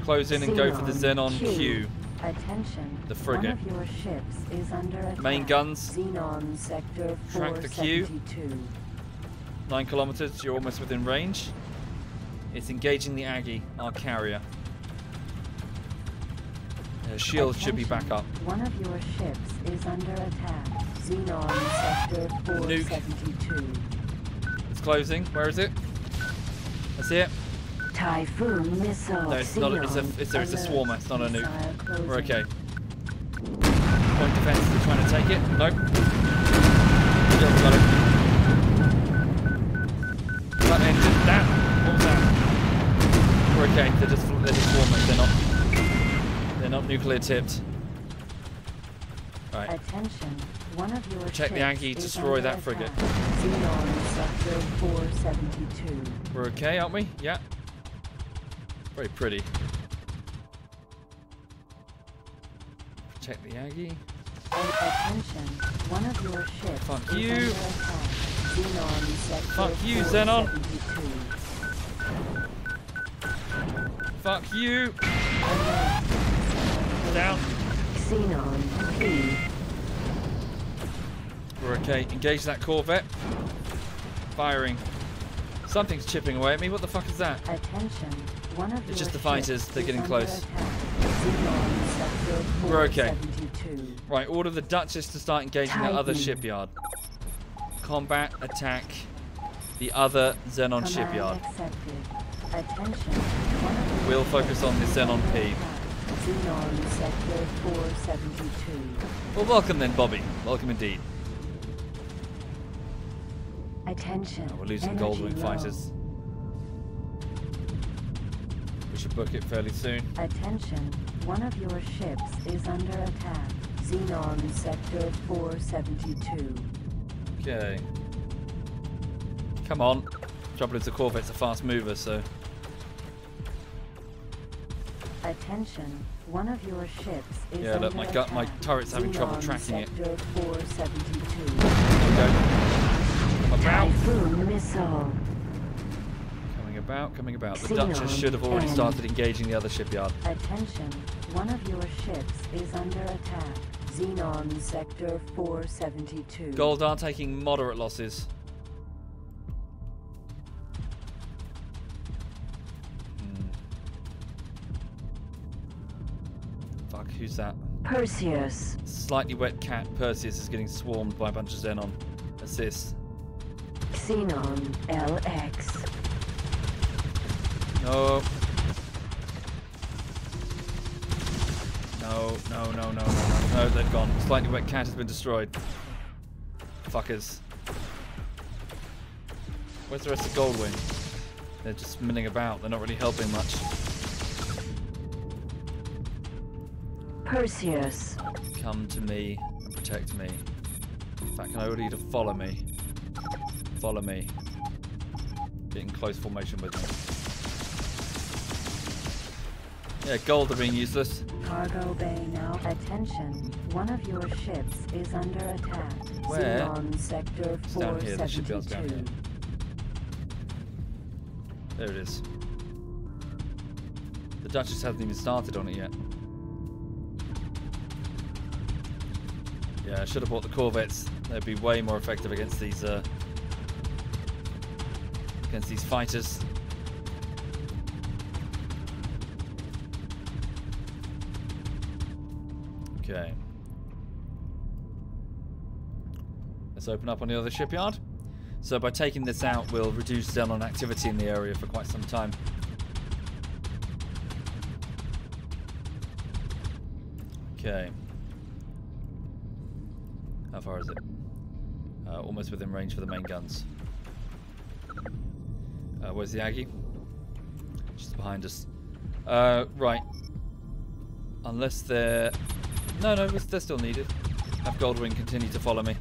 Close in and go for the Xenon Q. Attention. The frigate. One of your ships is under attack. Main guns. Xenon Sector Track the Q. 472. 9 kilometers, you're almost within range. It's engaging the Aggie, our carrier. Shields should be back up. One of your ships is under attack. Xenon Sector 472. It's closing. Where is it? I see it. Typhoon missile. No, it's not. It's a swarmer. It's not a nuke. We're okay. Point defense is trying to take it. Nope. got it. That engine. That. What was that? We're okay. They're just warmers. They're not nuclear tipped. Right. Attention. One of your Check the Aggie. Destroy that frigate. Xenon sector 472. We're okay, aren't we? Yeah. Very pretty. Protect the Aggie. Attention. One of your ships Fuck is you. under attack. Xenon sector Fuck you, Xenon. 472. Fuck you. Down. Xenon P. We're okay. Engage that Corvette. Firing. Something's chipping away at me. What the fuck is that? Attention. One of It's your just the fighters. ships They're getting is close. under attack. Xenon sector We're okay. 472. Right, order the Duchess to start engaging the other Titan. shipyard. Combat, attack the other Xenon Command shipyard. accepted. Attention. One of your We'll ships focus on the is Xenon under P. attack. Xenon sector 472. Well, welcome then, Bobby. Welcome indeed. Attention. Oh, we're losing Energy Goldwing low. fighters. We should book it fairly soon. Attention. One of your ships is under attack. Xenon sector 472. Okay. Come on. Trouble is the Corvette's a fast mover, so... Attention. One of your ships is Yeah, under look, my attack. turret's having trouble Xenon tracking it. sector 472. There we go. About. Typhoon missile. Coming about. The Xenon Duchess should have already N. started engaging the other shipyard. Attention. One of your ships is under attack. Xenon sector 472. Goldar taking moderate losses. Fuck, who's that? Perseus. Slightly wet cat Perseus is getting swarmed by a bunch of Xenon. Assist. Xenon LX. No. No, they've gone. Slightly wet cat has been destroyed. Fuckers. Where's the rest of Goldwing? They're just milling about. They're not really helping much. Perseus. Come to me and protect me. In fact, can I order you to follow me? Follow me. Get in close formation with me. Yeah, gold are being useless. Cargo bay now. Attention. One of your ships is under attack. Where? Xenon sector It's down here. The shipyard's down 472. here. There it is. The Duchess hasn't even started on it yet. Yeah, I should have bought the Corvettes. They'd be way more effective against these fighters. Okay. Let's open up on the other shipyard. So by taking this out, we'll reduce Xenon activity in the area for quite some time. Okay. How far is it? Almost within range for the main guns. Where's the Aggie? Just behind us. Right. Unless they're... No, they're still needed. Have Goldwing continue to follow me.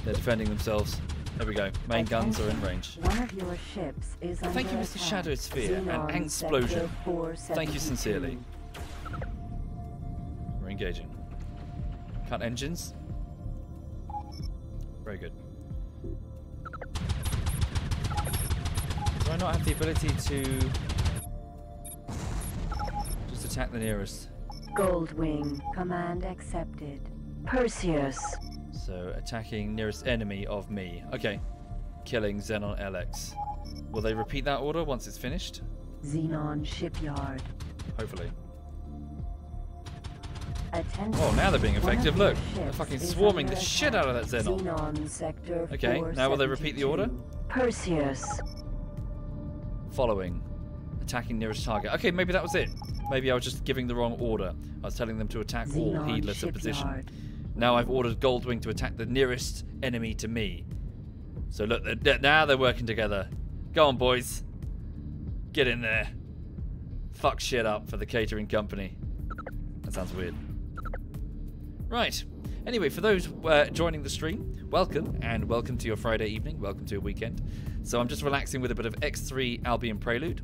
They're defending themselves. There we go. Main guns are in range. One of your ships is under Thank you, Mr. attack. Shadow Sphere and Xenon Explosion. sector 472. Thank you sincerely. We're engaging. Cut engines. Very good. Do I not have the ability to just attack the nearest? Goldwing. Command accepted. Perseus. So attacking nearest enemy of me. Okay. Killing Xenon LX. Will they repeat that order once it's finished? Xenon shipyard. Hopefully. Attention. Oh, now they're being effective. One Look, of your they're ships fucking is swarming under the shit out of that attack. Xenon. Xenon sector Okay, now will they repeat the order? 472. Perseus. Following. Attacking nearest target. Okay, maybe that was it. Maybe I was just giving the wrong order. I was telling them to attack all Xenon heedless of position. shipyard. Now I've ordered Goldwing to attack the nearest enemy to me. So look, now they're working together. Go on, boys. Get in there. Fuck shit up for the catering company. That sounds weird. Right. Anyway, for those joining the stream, welcome, and welcome to your Friday evening. Welcome to your weekend. So I'm just relaxing with a bit of X3 Albion Prelude,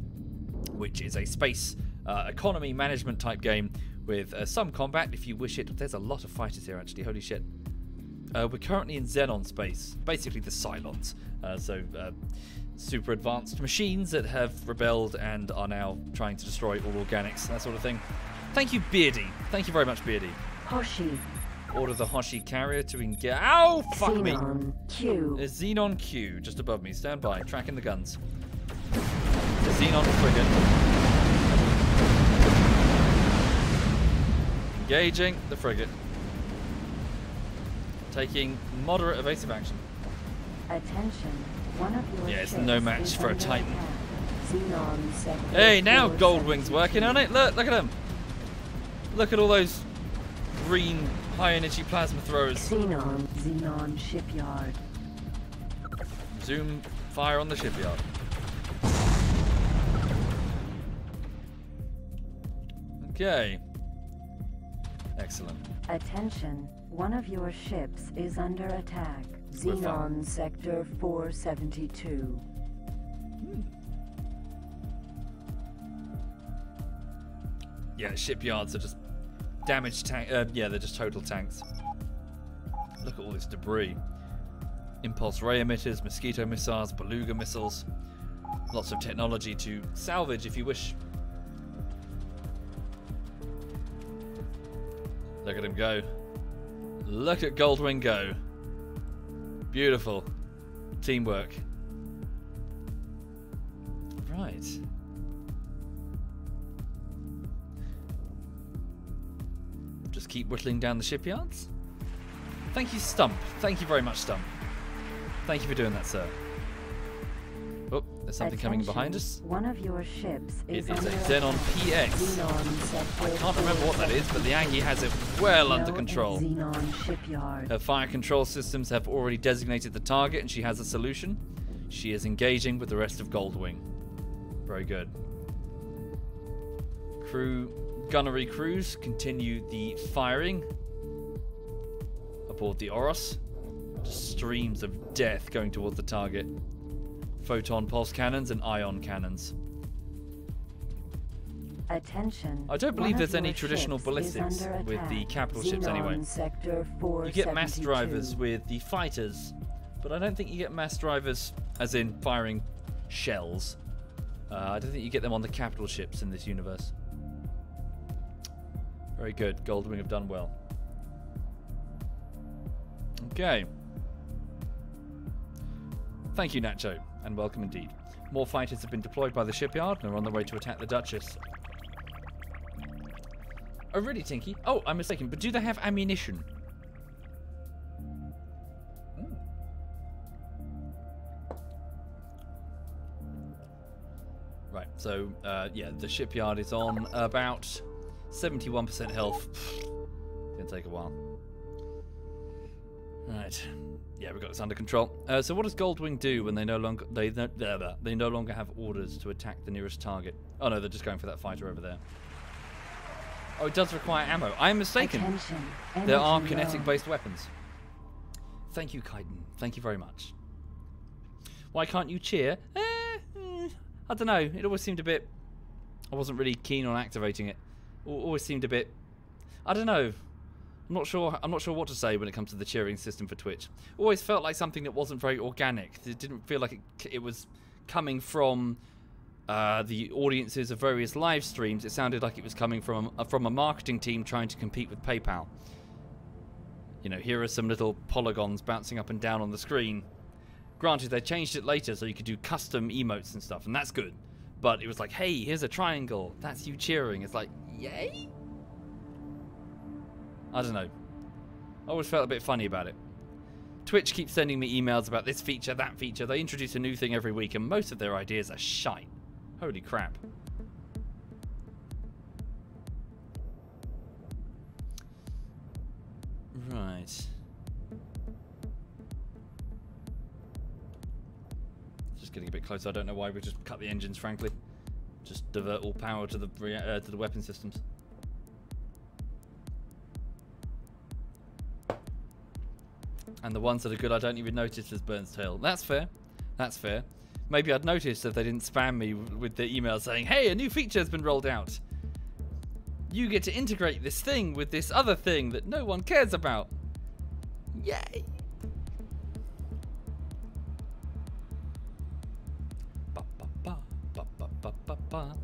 which is a space economy management type game with some combat if you wish it. There's a lot of fighters here, actually. Holy shit. We're currently in Xenon space, basically the Cylons. Super advanced machines that have rebelled and are now trying to destroy all organics, that sort of thing. Thank you, Beardy. Thank you very much, Beardy. Hoshi. Order the Hoshi carrier to engage. Ow! Fuck Xenon me. Q. There's Xenon Q just above me. Stand by. Tracking the guns. The Xenon frigate. Engaging the frigate. Taking moderate evasive action. Attention. One of your Yeah, it's ships no match is for a under Titan. attack. Xenon sector Hey, now 472. Goldwing's working on it. Look at him. Look at all those green high-energy plasma throwers. Xenon shipyard. Zoom fire on the shipyard. Okay. Excellent. Attention. One of your ships is under attack. We're fine. Xenon sector 472. Yeah, shipyards are just damaged tank. Yeah, they're just total tanks. Look at all this debris. Impulse ray emitters, mosquito missiles, beluga missiles. Lots of technology to salvage if you wish. Look at him go. Look at Goldwing go. Beautiful. Teamwork. Right. Just keep whittling down the shipyards. Thank you, Stump. Thank you very much, Stump. Thank you for doing that, sir. Oh, there's something coming behind us. One of your ships It is is under a Xenon attack. PX. Xenon sector I can't remember what that is, but the Aggie has it well under control. Xenon shipyard. Her fire control systems have already designated the target, and she has a solution. She is engaging with the rest of Goldwing. Very good. Gunnery crews continue the firing aboard the Oros. Just streams of death going towards the target. Photon pulse cannons and ion cannons. Attention. I don't believe One there's of any your traditional ships ballistics is under with the attack. capital ships anyway. Xenon sector You get mass 472. drivers with the fighters, but I don't think you get mass drivers as in firing shells. I don't think you get them on the capital ships in this universe. Very good. Goldwing have done well. Okay. Thank you, Nacho, and welcome indeed. More fighters have been deployed by the shipyard and are on their way to attack the Duchess. Oh, really, Tinky? Oh, I'm mistaken, but do they have ammunition? Right, so, yeah, the shipyard is on about 71% health. Gonna take a while. Right. Yeah, we've got this under control. So what does Goldwing do when they no longer have orders to attack the nearest target? Oh no, they're just going for that fighter over there. Oh, it does require ammo. I am mistaken. Attention. There are Energy kinetic-based weapons. Thank you, Kaiden. Thank you very much. Why can't you cheer? I don't know. It always seemed a bit... I wasn't really keen on activating it. Always seemed a bit... I don't know. I'm not sure what to say when it comes to the cheering system for Twitch. Always felt like something that wasn't very organic. It didn't feel like it was coming from the audiences of various live streams. It sounded like it was coming from a marketing team trying to compete with PayPal. You know, here are some little polygons bouncing up and down on the screen. Granted, they changed it later so you could do custom emotes and stuff, and that's good. But it was like, hey, here's a triangle. That's you cheering. It's like, yay? I don't know. I always felt a bit funny about it. Twitch keeps sending me emails about this feature, that feature. They introduce a new thing every week, and most of their ideas are shite. Holy crap. Right. Right. Just getting a bit closer. I don't know why we just cut the engines, frankly. Just divert all power to the weapon systems. And the ones that are good, I don't even notice as Burns Tail. That's fair. That's fair. Maybe I'd notice if they didn't spam me with the email saying, hey, a new feature has been rolled out. You get to integrate this thing with this other thing that no one cares about. Yay! Ba, ba, ba, ba, ba, ba, ba, ba.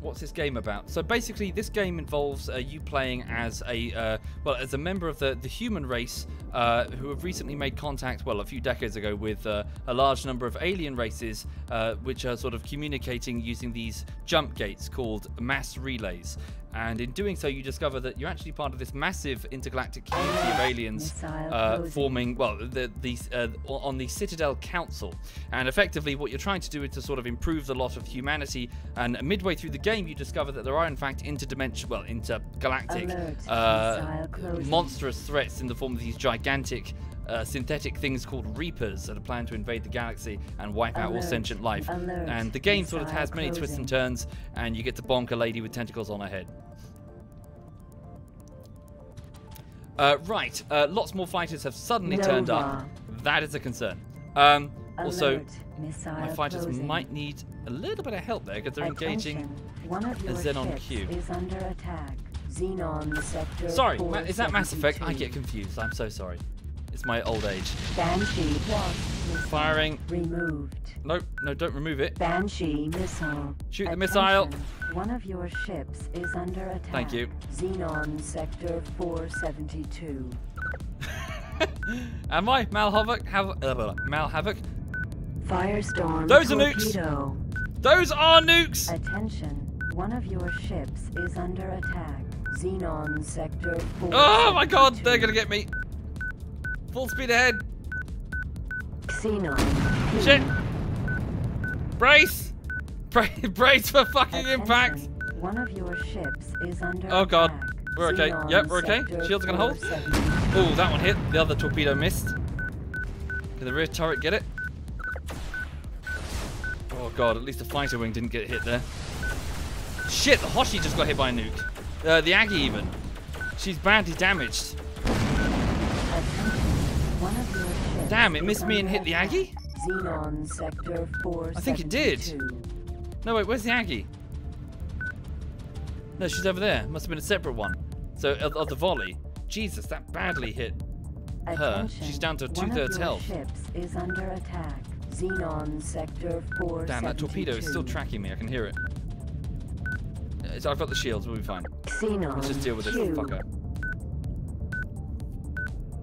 What's this game about? So basically, this game involves you playing as a as a member of the human race who have recently made contact, well, a few decades ago, with a large number of alien races, which are sort of communicating using these jump gates called mass relays. And in doing so, you discover that you're actually part of this massive intergalactic community of aliens forming, well, on the Citadel Council. And effectively, what you're trying to do is to sort of improve the lot of humanity. And midway through the game, you discover that there are, in fact, intergalactic monstrous threats in the form of these gigantic synthetic things called Reapers that are planned to invade the galaxy and wipe out all sentient life. And the game sort of has many twists and turns, and you get to bonk a lady with tentacles on her head. Lots more fighters have suddenly turned up. That is a concern. Also, my fighters might need a little bit of help there because they're engaging a Xenon Q. Sorry, is that Mass Effect? I get confused. I'm so sorry. It's my old age. Banshee firing. Removed. Nope, no, don't remove it. Banshee missile. Shoot the missile. One of your ships is under attack. Thank you. Xenon Sector 472. Am I? Mal Havoc? Mal Havoc? Firestorm. Those are torpedo. nukes! Those are nukes! Attention. One of your ships is under attack. Xenon Sector 472. Oh my god, they're gonna get me. Full speed ahead. Xenon. Shit. Brace. Brace for fucking impact. One of your ships is under Oh god. attack. We're okay. Xenon Yep, we're okay. Sector Shields are gonna hold. 472. Oh, that one hit. The other torpedo missed. Can the rear turret get it? Oh god, at least the fighter wing didn't get hit there. Shit, the Hoshi just got hit by a nuke. The Aggie even. She's badly damaged. Damn, it missed me and hit the Aggie? Xenon Sector 472. I think it did. No, wait, where's the Aggie? No, she's over there. Must have been a separate one. So, of the volley. Jesus, that badly hit her. She's down to 2/3 health. Ships is under attack. Xenon Sector 472. Damn, that torpedo is still tracking me. I can hear it. I've got the shields. We'll be fine. Xenon Let's just deal with this fucker.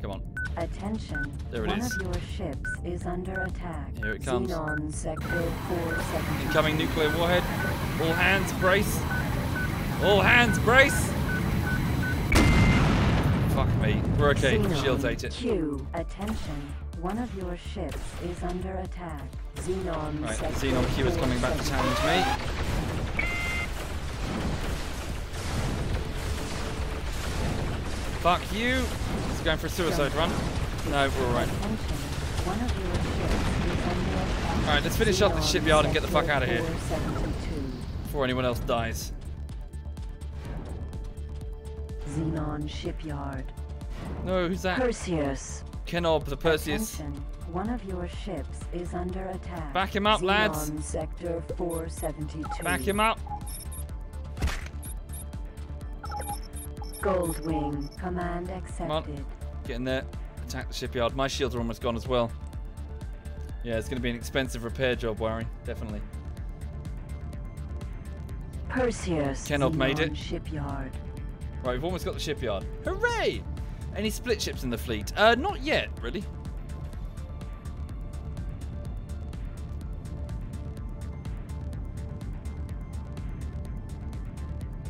Come on. Attention. There it is. One of your ships is under attack. Here it comes. Xenon Sector 472. Incoming nuclear warhead. All hands, brace. All hands, brace. Fuck me. We're okay. Xenon Shields ate it. Q. Attention. One of your ships is under attack. Xenon Right, Sector Xenon Q is coming back to challenge me. Fuck you. It's going for a suicide run. No, we're alright. Alright, let's finish up this shipyard and get the fuck out of here before anyone else dies. Xenon shipyard. No, who's that? Perseus. Kenob, the Perseus. Attention. One of your ships is under attack. Back him up, lads. Xenon Sector 472. Back him up. Goldwing. Command accepted. Come on. Get in there. Attack the shipyard. My shields are almost gone as well. Yeah, it's going to be an expensive repair job, Warren. Definitely. Perseus. Kenob made it. Shipyard. Right, we've almost got the shipyard. Hooray! Any split ships in the fleet? Not yet, really.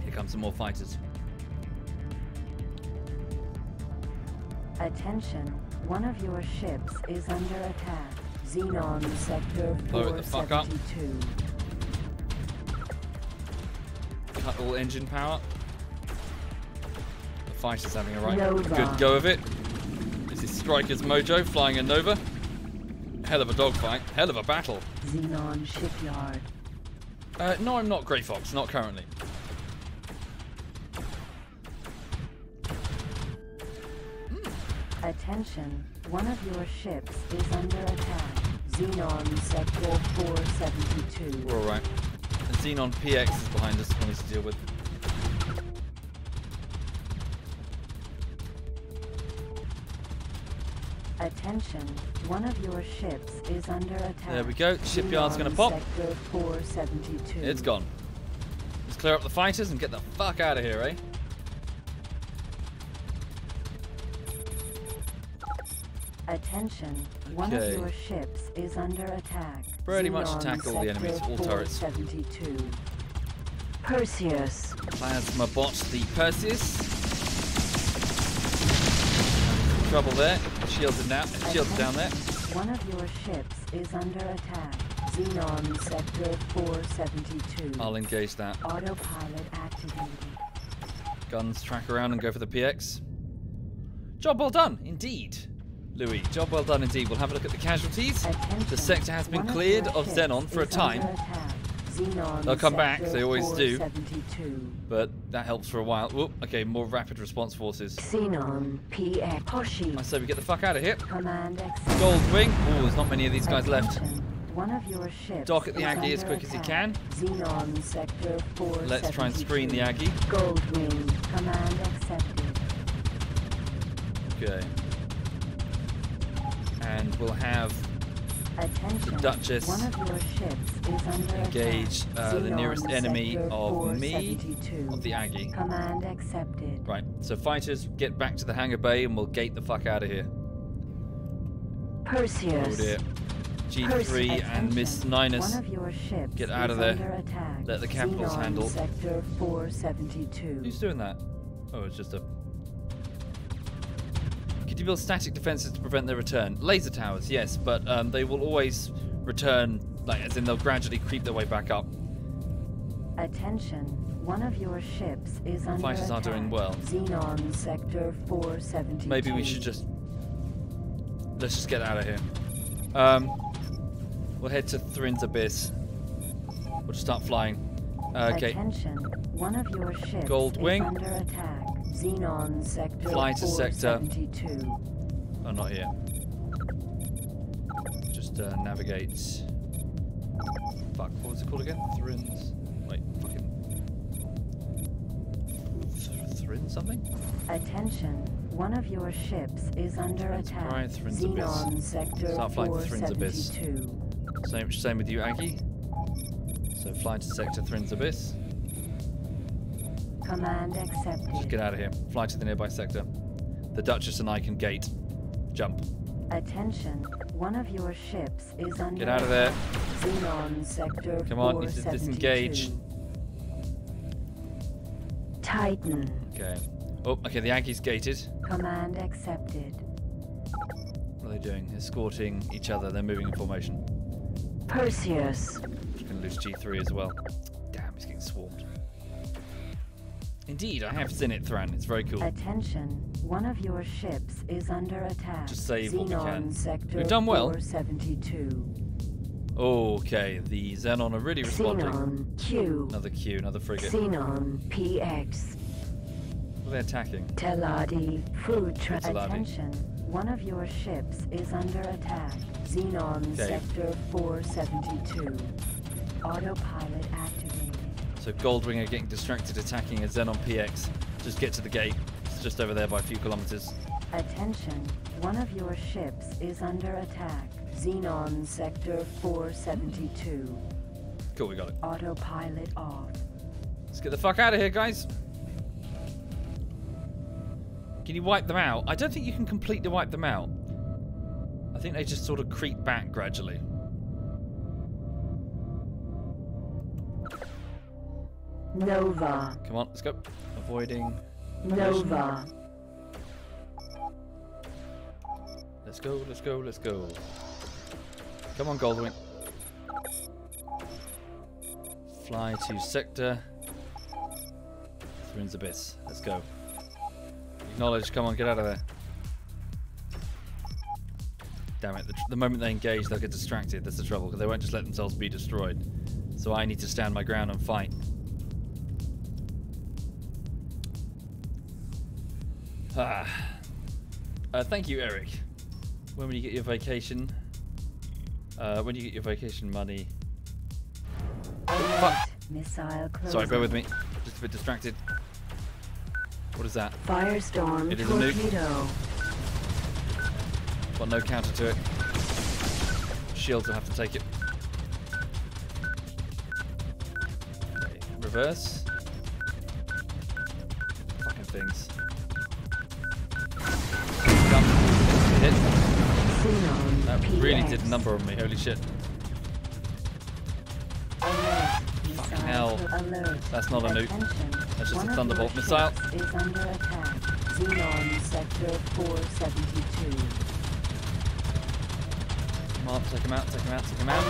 Here come some more fighters. Attention. One of your ships is under attack. Xenon Sector 472. Blow it the fuck up. Cut all engine power. The Fighter's having a good go of it. This is Striker's Mojo flying a Nova. Hell of a dogfight. Hell of a battle. Xenon shipyard. No, I'm not Grey Fox. Not currently. Attention. One of your ships is under attack. Xenon Sector 472. We're alright. The Xenon PX is behind us. One to deal with. Attention. One of your ships is under attack. There we go. Shipyard's going to pop. Sector 472. It's gone. Let's clear up the fighters and get the fuck out of here, eh? Attention. One of your ships is under attack. Pretty much attack all the enemies, all turrets. 472. Perseus. Plasma bot the Perseus. Trouble there. Shields are down. Shields down there. One of your ships is under attack. Xenon Sector 472. I'll engage that. Autopilot activated. Guns track around and go for the PX. Job well done, indeed. Louis, job well done indeed. We'll have a look at the casualties. Attention. The sector has been cleared of Xenon for a time. They'll come back, they always do. But that helps for a while. Whoop, okay, more rapid response forces. Xenon PX. Hoshi. I say we get the fuck out of here. Command accepted. Goldwing. Oh, there's not many of these guys left. One of your ships Dock at the Aggie as quick as you can. Xenon Sector 472. Let's try and screen the Aggie. Goldwing. Command accepted. Okay. And we'll have Attention. the Duchess One of your ships is under engage the Xenon nearest enemy Sector of me, 472. of the Aggie. Command accepted. Right, so fighters, get back to the hangar bay and we'll gate the fuck out of here. Perseus. Oh dear. G3 and Miss Ninus, One of your ships get out of is there. under attack. Let the capitals Xenon handle. Sector 472. Who's doing that? Oh, it's just a... Could you build static defenses to prevent their return? Laser towers, yes, but they will always return, like, as in they'll gradually creep their way back up. Attention. One of your ships is under Fighters attack. are doing well. Xenon Sector 472. Maybe we should just... Let's just get out of here. We'll head to Thrin's Abyss. We'll just start flying. Okay. Attention. One of your ships Goldwing. is under attack. Xenon Sector Fly to sector. 472. Oh, not here. Just navigate. Fuck, what was it called again? Thrin's. Wait, fucking. Thrin something? Attention. One of your ships is under attack. Right, Thrin's Xenon Abyss. Sector Start flying to Thrin's Abyss. 472. Same with you, Aggie. So fly to sector Thrin's Abyss. Command accepted. Just get out of here. Fly to the nearby sector. The Duchess and I can gate. Jump. Attention. One of your ships is under Get out of there. Xenon Sector Come on, need to 472. disengage. Titan. Okay. Oh, okay, the Aggie's gated. Command accepted. What are they doing? Escorting each other. They're moving in formation. Perseus. Just going to lose G3 as well. Damn, he's getting swarmed. Indeed, I have seen it, Thran. It's very cool. Attention. One of your ships is under attack. Just save what we can. Xenon Sector We've done well. 472. Okay, the Xenon are really responding. Xenon Q. Another Q, another frigate. Xenon PX. What are they attacking? Teladi food truck. Teladi. Attention. One of your ships is under attack. Xenon Sector 472. Autopilot activated. So Goldwing are getting distracted attacking a Xenon PX. Just get to the gate. It's just over there by a few kilometers. Attention. One of your ships is under attack. Xenon Sector 472. Cool, we got it. Autopilot off. Let's get the fuck out of here, guys. Can you wipe them out? I don't think you can completely wipe them out. I think they just sort of creep back gradually. Nova. Come on, let's go. Avoiding. Nova. Let's go, let's go, let's go. Come on, Goldwing. Fly to sector. Thrin's Abyss. Let's go. Knowledge, come on, get out of there. Damn it, the moment they engage, they'll get distracted. That's the trouble, because they won't just let themselves be destroyed. So I need to stand my ground and fight. Thank you, Eric. When will you get your vacation? When you get your vacation money? Oh, fuck. Missile closing. Sorry, bear with me. Just a bit distracted. What is that? Firestorm It is a nuke. torpedo. Got no counter to it. Shields will have to take it. Okay, reverse. Fucking things. Come. Hit. Xenon That really PX. did a number on me. Holy shit. Alert. Fucking Missile hell. alert. That's not a nuke. Attention. That's just One a of thunderbolt your missile. ships is under attack. Xenon sector 472. Come on, take him out, take him out, take him out.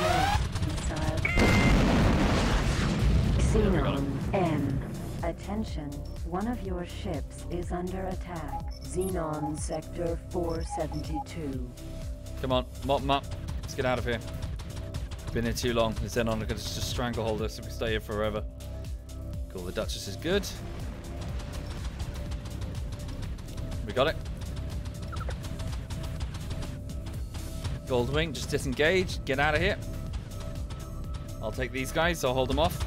Xenon M. Attention. One of your ships is under attack. Xenon sector 472. Come on, mop them up. Let's get out of here. Been here too long. The Xenon are going to just stranglehold us if we stay here forever. Cool, the Duchess is good. We got it. Goldwing, just disengage. Get out of here. I'll take these guys, so I'll hold them off.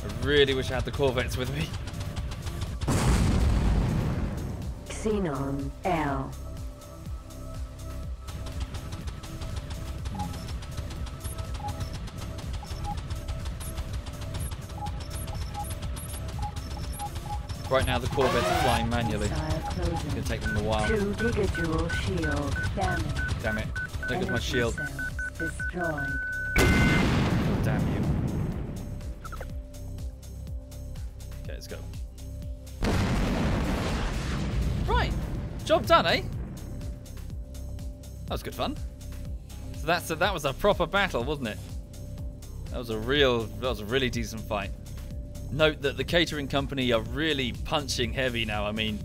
I really wish I had the Corvettes with me. Xenon L. Right now the Corvettes are flying manually. Missile It's closing. going to take them a while. 2 gigajoule shield damage. Damn it. There goes my Energy shield. cells destroyed. God damn you. Okay, let's go. Right. Job done, eh? That was good fun. So that was a proper battle, wasn't it? That was a really decent fight. Note that the catering company are really punching heavy now. I mean,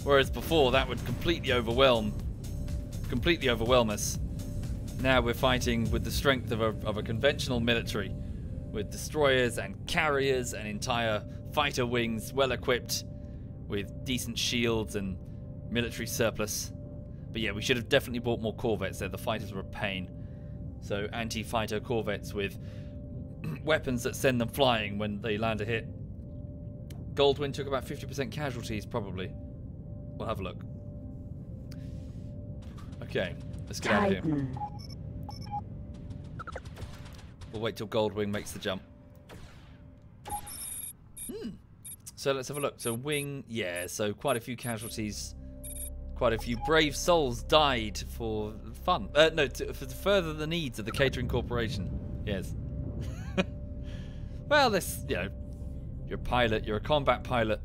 whereas before that would completely overwhelm us. Now we're fighting with the strength of a conventional military, with destroyers and carriers and entire fighter wings, well equipped with decent shields and military surplus. But yeah, we should have definitely bought more Corvettes there. The fighters were a pain. So anti-fighter Corvettes with weapons that send them flying when they land a hit. Goldwyn took about 50% casualties, probably. We'll have a look. Okay, let's get out of here. We'll wait till Goldwing makes the jump. So let's have a look. So wing, yeah, so quite a few casualties. Quite a few brave souls died for fun. No, to further the needs of the catering corporation. Yes. Well, this, you know, you're a pilot, you're a combat pilot.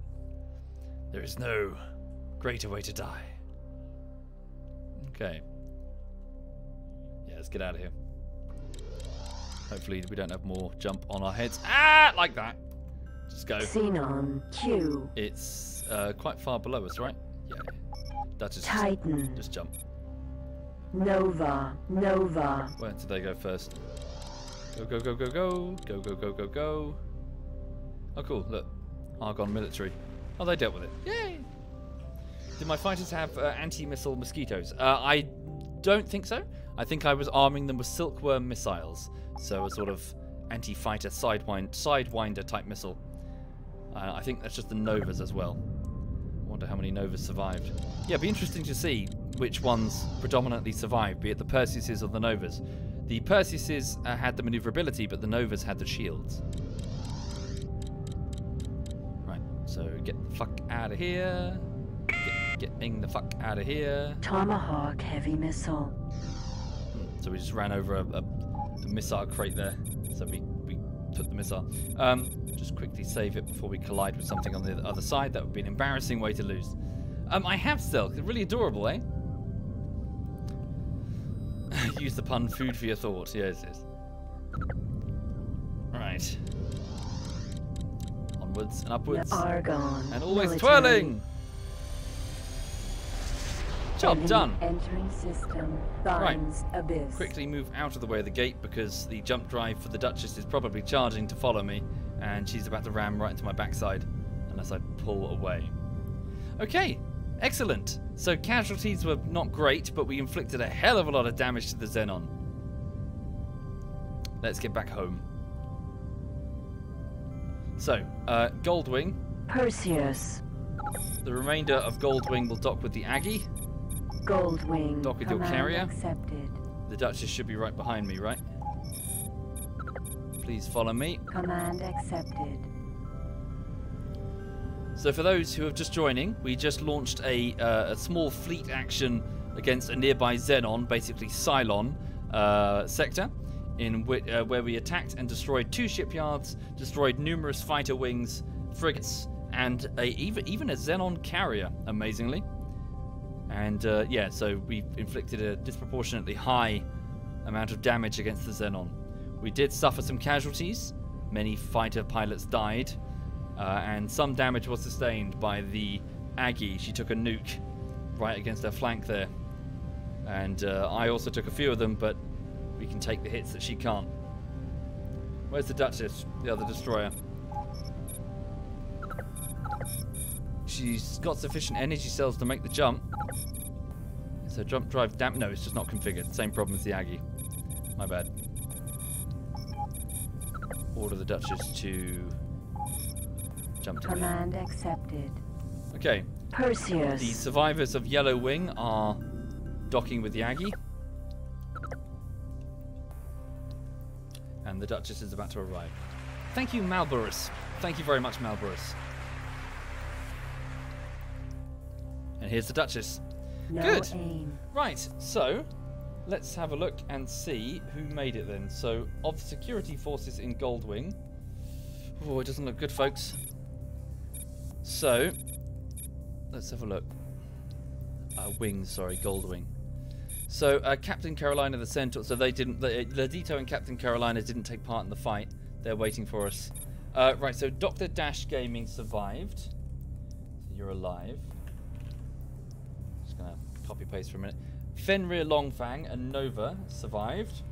There is no greater way to die. Okay. Yeah, let's get out of here. Hopefully we don't have more jump on our heads. Ah, like that. Just go. Xenon Q. It's quite far below us, right? Yeah. That's just Titan. just jump. Nova. Nova. Where did they go first? Go, go, go, go, go. Go, go, go, go, go. Oh, cool. Look. Argon military. Oh, they dealt with it. Yay! Did my fighters have anti-missile mosquitoes? I don't think so. I think I was arming them with silkworm missiles. So a sort of anti-fighter sidewinder type missile. I think that's just the Novas as well. I wonder how many Novas survived. Yeah, it'd be interesting to see which ones predominantly survived, be it the Perseuses or the Novas. The Perseuses had the maneuverability, but the Novas had the shields. Right, so get the fuck out of here. Getting the fuck out of here. Tomahawk heavy missile. So we just ran over a missile crate there. So we took the missile. Just quickly save it before we collide with something on the other side. That would be an embarrassing way to lose. I have silk. Really adorable, eh? Use the pun food for your thought. Yes, yes. Right. Onwards and upwards. Argon. And always military. twirling! Job done. Entering system. Binds abyss. Quickly move out of the way of the gate because the jump drive for the Duchess is probably charging to follow me, and she's about to ram right into my backside unless I pull away. Okay, excellent. So casualties were not great, but we inflicted a hell of a lot of damage to the Xenon. Let's get back home. So, Goldwing. Perseus. The remainder of Goldwing will dock with the Aggie. Goldwing. Dock with your carrier. Accepted. The Duchess should be right behind me, right? Please follow me. Command accepted. So for those who are just joining, we just launched a small fleet action against a nearby Xenon, basically Cylon sector, in where we attacked and destroyed 2 shipyards, destroyed numerous fighter wings, frigates, and even a Xenon carrier, amazingly. And yeah, so we inflicted a disproportionately high amount of damage against the Xenon. We did suffer some casualties. Many fighter pilots died, and some damage was sustained by the Aggie. She took a nuke right against her flank there. And I also took a few of them, but we can take the hits that she can't. Where's the Duchess, the other destroyer? She's got sufficient energy cells to make the jump. So jump drive no, it's just not configured. Same problem as the Aggie. My bad. Order the Duchess to jump to Command accepted. Okay. Perseus. The survivors of Yellow Wing are docking with the Aggie. And the Duchess is about to arrive. Thank you, Malborus. Thank you very much, Malborus. And here's the Duchess. No Good. Aim. Right, so let's have a look and see who made it then. So, of the security forces in Goldwing. Oh, it doesn't look good, folks. So, let's have a look. Wings, sorry, Goldwing. So, Captain Carolina the Centaur. So they didn't. Ledito and Captain Carolina didn't take part in the fight. They're waiting for us. Right. So Dr. Dash Gaming survived. So you're alive. Just gonna copy paste for a minute. Fenrir Longfang and Nova survived.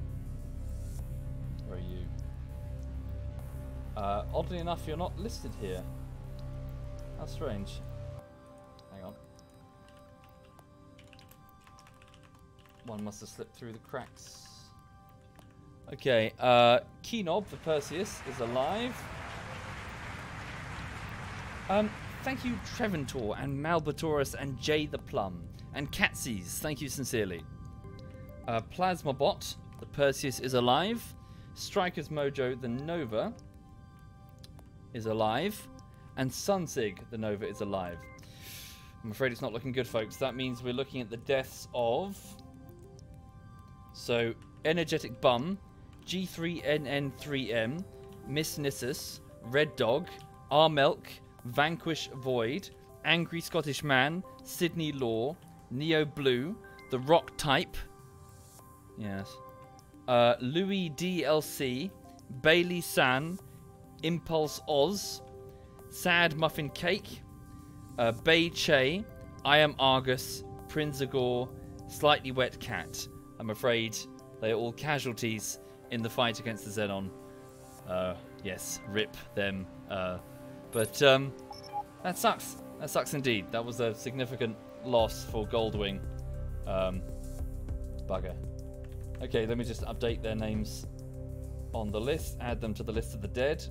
Where are you? Oddly enough, you're not listed here. How strange. Hang on. One must have slipped through the cracks. Okay, Kenob for Perseus is alive. Thank you, Treventor and Malbatorus and Jay the Plum. And Catsies, thank you sincerely. Plasmabot, the Perseus is alive. Striker's Mojo, the Nova, is alive. And Sunsig, the Nova, is alive. I'm afraid it's not looking good, folks. That means we're looking at the deaths of... So, Energetic Bum, G3NN3M, Miss Nissus, Red Dog, Armelk, Vanquish Void, Angry Scottish Man, Sydney Law, Neo Blue, The Rock Type, yes, Louis DLC, Bailey San, Impulse Oz, Sad Muffin Cake, Bay Che, I Am Argus, Prinzagor, Slightly Wet Cat. I'm afraid they are all casualties in the fight against the Xenon. Yes, rip them. But that sucks. That sucks indeed. That was a significant loss for Goldwing. Bugger. Okay, let me just update their names on the list. Add them to the list of the dead.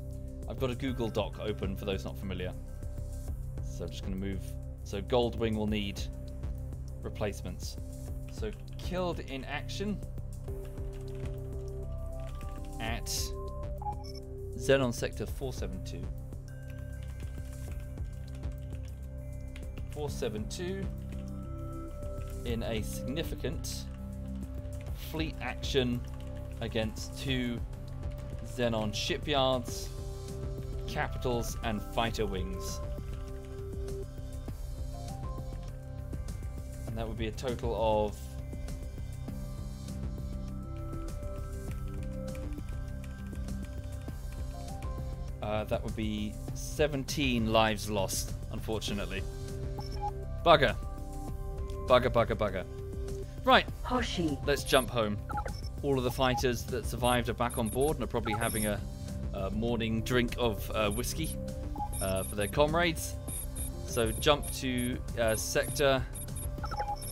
I've got a Google Doc open for those not familiar. So I'm just going to move. So Goldwing will need replacements. So killed in action at Xenon Sector 472. 472 in a significant fleet action against 2 Xenon shipyards, capitals, and fighter wings. And that would be a total of that would be 17 lives lost, unfortunately. Bugger. Bugger. Right. Hoshi. Let's jump home. All of the fighters that survived are back on board and are probably having a morning drink of whiskey for their comrades. So jump to Sector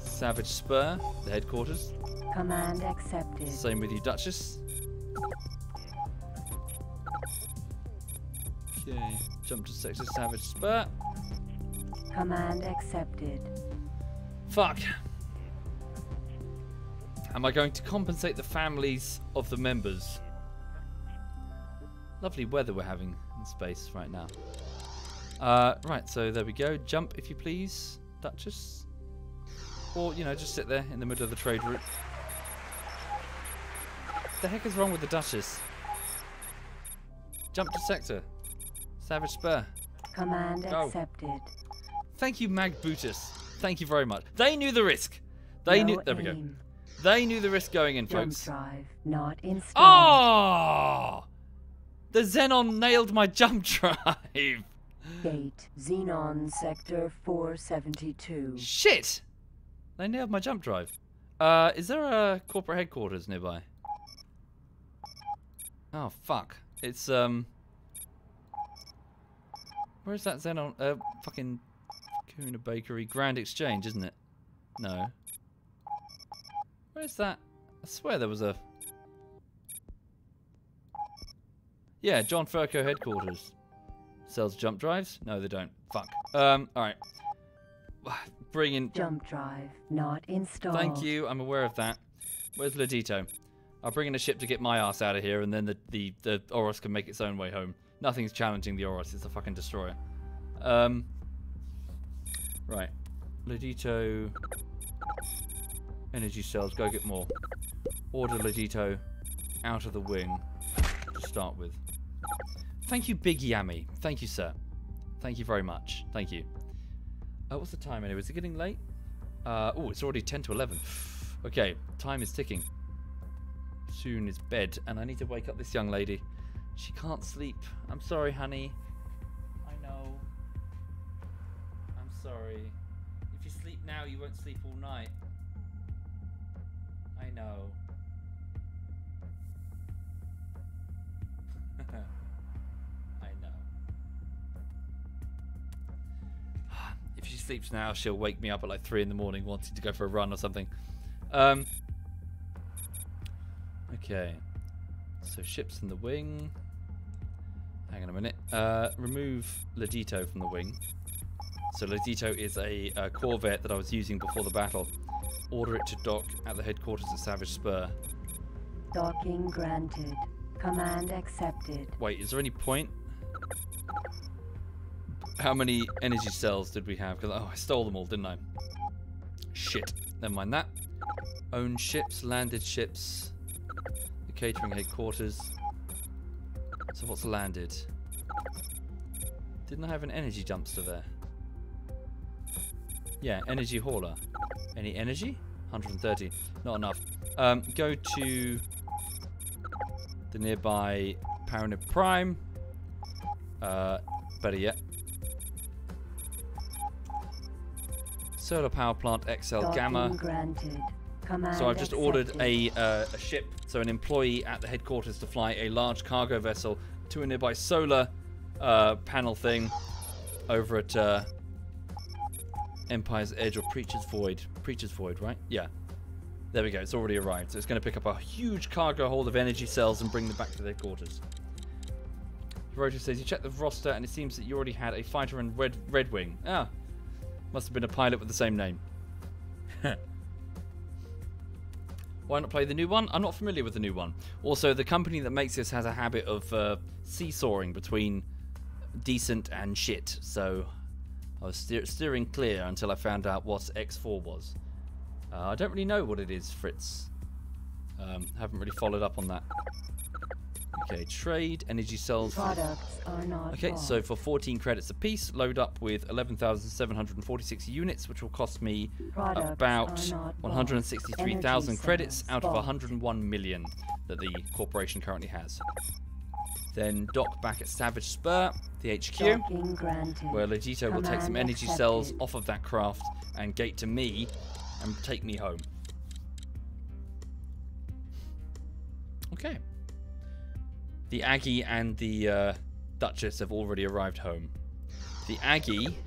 Savage Spur, the headquarters. Command accepted. Same with you, Duchess. Okay, jump to Sector Savage Spur. Command accepted. Fuck. Am I going to compensate the families of the members? Lovely weather we're having in space right now. Right, so there we go. Jump, if you please, Duchess. Or, you know, just sit there in the middle of the trade route. What the heck is wrong with the Duchess? Jump to Sector Savage Spur. Command Go. accepted. Thank you, Mag Bootus. Thank you very much. They knew the risk. They knew. There we go. They knew the risk going in, Jump folks. drive not installed. Oh! The Xenon nailed my jump drive. Gate Xenon Sector 472. Shit! They nailed my jump drive. Is there a corporate headquarters nearby? Oh, fuck. It's, where's that Xenon? Fucking Kuna Bakery. Grand Exchange, isn't it? No. Where's that? I swear there was a... Yeah, John Furco headquarters. Sells jump drives? No, they don't. Fuck. Alright. Bring in... Jump drive not installed. Thank you, I'm aware of that. Where's Ladito? I'll bring in a ship to get my ass out of here, and then the Oros can make its own way home. Nothing's challenging the Oros, it's a fucking destroyer. Right. Ladito... Energy cells, go get more. Order Ladito out of the wing to start with. Thank you, Big Yammy. Thank you, sir. Thank you very much. Thank you. What's the time anyway? Is it getting late? Oh, it's already 10 to 11. Okay, time is ticking. Soon is bed, and I need to wake up this young lady. She can't sleep. I'm sorry, honey. I know. I'm sorry. If you sleep now, you won't sleep all night. I know. I know. If she sleeps now, she'll wake me up at like 3 in the morning wanting to go for a run or something. Okay. So ships in the wing. Hang on a minute. Remove Ladito from the wing. So Ladito is a corvette that I was using before the battle. Order it to dock at the headquarters at Savage Spur. Docking granted. Command accepted. Wait, is there any point? How many energy cells did we have? Because I stole them all, didn't I? Shit. Never mind that. Own ships, landed ships. The catering headquarters. So what's landed? Didn't I have an energy dumpster there? Yeah, energy hauler. Any energy? 130. Not enough. Go to the nearby Paranib Prime. Better yet. Solar power plant XL Gamma. Granted. Command So I've just ordered accepted. a ship, so an employee at the headquarters to fly a large cargo vessel to a nearby solar panel thing over at Empire's Edge or Preacher's Void. Preacher's Void, right? Yeah. There we go. It's already arrived. So it's going to pick up a huge cargo hold of energy cells and bring them back to their quarters. Hiroto says, you checked the roster and it seems that you already had a fighter in Red Wing. Ah. Must have been a pilot with the same name. Why not play the new one? I'm not familiar with the new one. Also, the company that makes this has a habit of seesawing between decent and shit. So I was steering clear until I found out what X4 was. I don't really know what it is, Fritz. Haven't really followed up on that. Okay, trade, energy cells. Products are not Okay, bought. so for 14 credits apiece, load up with 11,746 units, which will cost me Products about are not bought. 163,000 Energy credits cells out of bought. 101 million that the corporation currently has. Then dock back at Savage Spur, the HQ, Docking granted. where Legito will take some Command energy cells accepted. off of that craft and gate to me and take me home. Okay. The Aggie and the Duchess have already arrived home. The Aggie,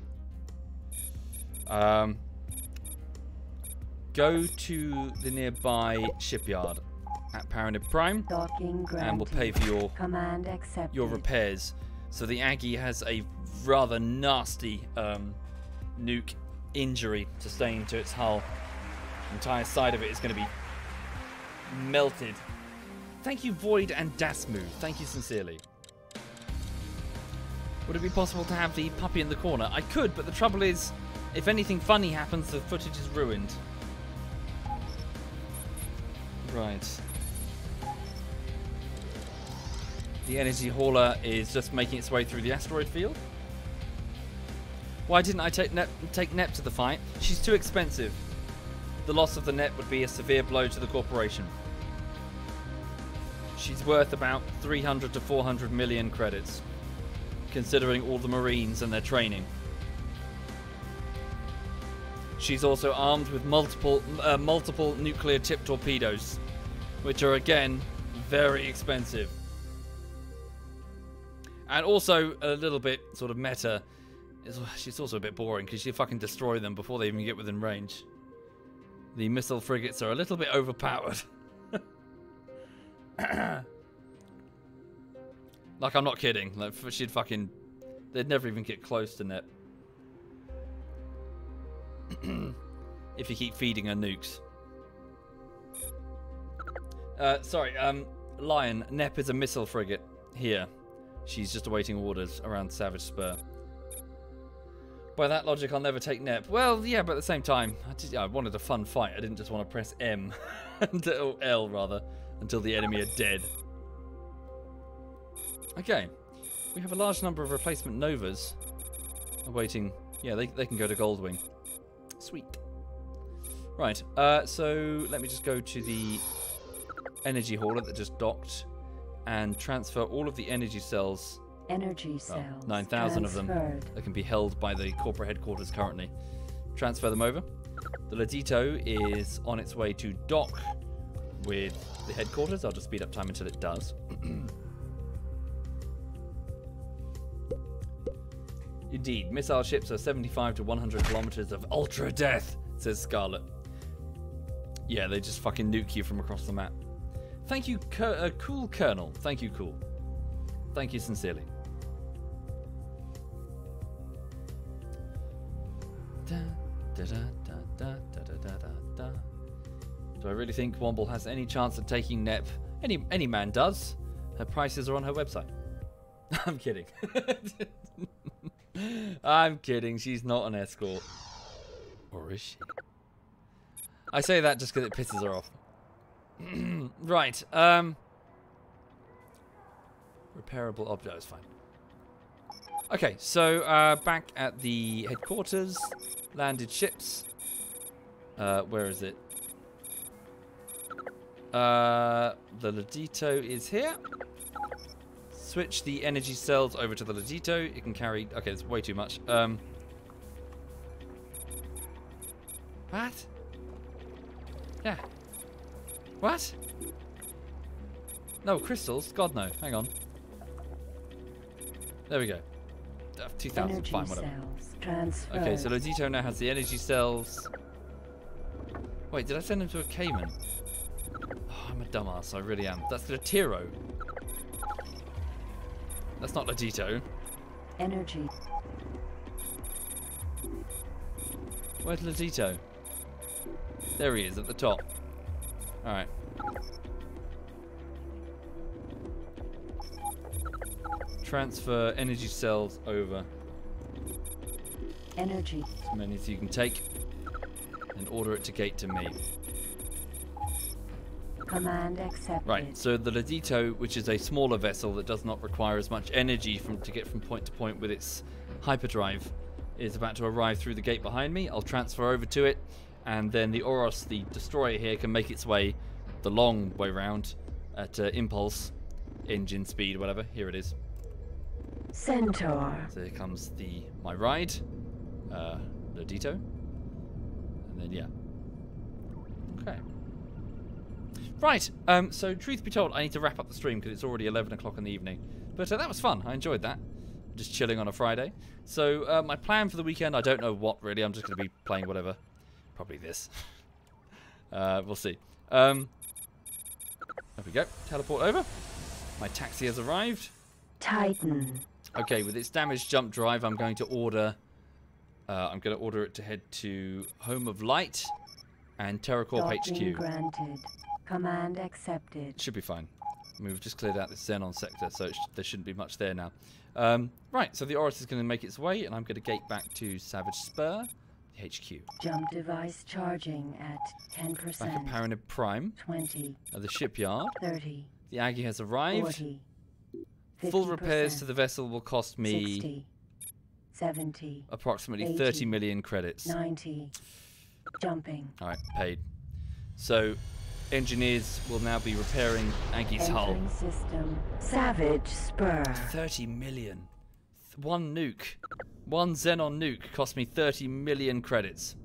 go to the nearby shipyard at Paranib Prime, Docking granted. and we'll pay for Command accepted. your repairs. So the Aggie has a rather nasty nuke injury sustained to its hull. The entire side of it is going to be melted. Thank you, Void and Dasmu. Thank you sincerely. Would it be possible to have the puppy in the corner? I could, but the trouble is, if anything funny happens, the footage is ruined. Right. The energy hauler is just making its way through the asteroid field. Why didn't I take Nep to the fight? She's too expensive. The loss of the Nep would be a severe blow to the corporation. She's worth about 300 to 400 million credits, considering all the Marines and their training. She's also armed with multiple nuclear-tipped torpedoes, which are again very expensive. And also a little bit sort of meta. She's also a bit boring because you fucking destroy them before they even get within range. The missile frigates are a little bit overpowered. Like, I'm not kidding. Like, they'd never even get close to Nep. If you keep feeding her nukes. Sorry, Lion, Nep is a missile frigate here. She's just awaiting orders around Savage Spur. By that logic, I'll never take Nep. Well, yeah, but at the same time, I wanted a fun fight. I didn't just want to press M, or L rather, until the enemy are dead. Okay, we have a large number of replacement Novas awaiting. Yeah, they can go to Goldwing. Sweet. Right, so let me just go to the energy hauler that just docked and transfer all of the energy cells. Energy cells. 9,000 of them that can be held by the corporate headquarters currently. Transfer them over. The Ladito is on its way to dock with the headquarters. I'll just speed up time until it does. Indeed, missile ships are 75 to 100 kilometers of ultra death, says Scarlet. Yeah, they just fucking nuke you from across the map. Thank you, Cool Colonel. Thank you, Cool. Thank you sincerely. Do I really think Womble has any chance of taking Nep? Any man does. Her prices are on her website. I'm kidding. I'm kidding. She's not an escort. Or is she? I say that just because it pisses her off. Right. Repairable object is fine. Okay, so back at the headquarters, landed ships. Where is it? The Ladito is here. Switch the energy cells over to the Ladito. It can carry. Okay, it's way too much. What? Yeah. What? No, crystals? God, no. Hang on. There we go. 2,000. Fine, whatever. Okay, so Ladito now has the energy cells. Wait, did I send him to a Cayman? Oh, I'm a dumbass. I really am. That's the Tiro. That's not Ladito. Energy. Where's Ladito? There he is at the top. Alright. Transfer energy cells over. Energy. As many as you can take. And order it to gate to me. Command accepted. Right, so the Ladito, which is a smaller vessel that does not require as much energy to get from point to point with its hyperdrive, is about to arrive through the gate behind me. I'll transfer over to it, and then the Oros, the destroyer here, can make its way the long way round at Impulse engine speed, whatever. Here it is. Centaur. So here comes my ride, Lodito, and then yeah. Okay. Right. So truth be told, I need to wrap up the stream because it's already 11 o'clock in the evening. But that was fun. I enjoyed that. Just chilling on a Friday. So my plan for the weekend, I don't know what really. I'm just going to be playing whatever. Probably this. We'll see. There we go. Teleport over. My taxi has arrived. Titan. Okay, with its damaged jump drive, I'm going to order it to head to Home of Light and TerraCorp Docking HQ. granted. Command accepted. Should be fine. I mean, we've just cleared out the Xenon sector, so there shouldn't be much there now. Right, so the Oris is going to make its way, and I'm going to gate back to Savage Spur, the HQ. Jump device charging at 10%. Back at Paranib Prime. 20. At the shipyard. 30. The Aggie has arrived. 40. Full repairs to the vessel will cost me 60. 70. approximately 80, 30 million credits. 90. Jumping. Alright, paid. So, engineers will now be repairing Aggie's hull. Entering system. Savage Spur. 30 million. One nuke. One Xenon nuke cost me 30 million credits.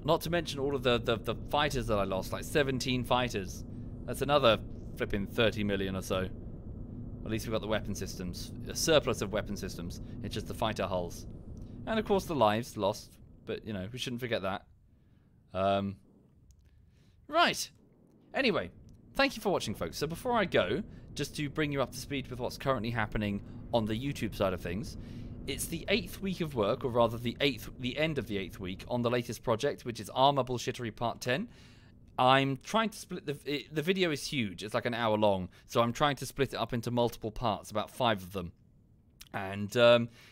Not to mention all of the fighters that I lost, like 17 fighters. That's another flipping 30 million or so. At least we've got the weapon systems. A surplus of weapon systems. It's just the fighter hulls. And of course the lives lost. But, you know, we shouldn't forget that. Right. Anyway, thank you for watching, folks. So before I go, just to bring you up to speed with what's currently happening on the YouTube side of things, it's the 8th week of work, or rather the end of the 8th week on the latest project, which is Armor Bullshittery Part 10. I'm trying to split the video is huge. It's like an hour long, so I'm trying to split it up into multiple parts, about 5 of them. And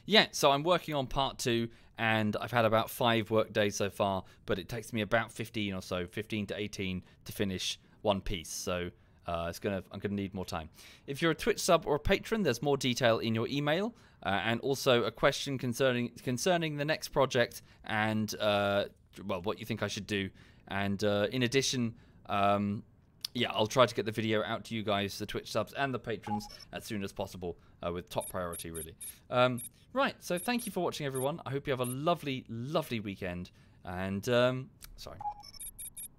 yeah, so I'm working on Part 2, and I've had about 5 work days so far, but it takes me about 15 or so, 15 to 18 to finish one piece. So I'm gonna need more time. If you're a Twitch sub or a patron, there's more detail in your email, and also a question concerning the next project and well, what you think I should do. And in addition, yeah, I'll try to get the video out to you guys, the Twitch subs and the patrons, as soon as possible, with top priority, really. Right, so thank you for watching, everyone. I hope you have a lovely, lovely weekend. And, sorry.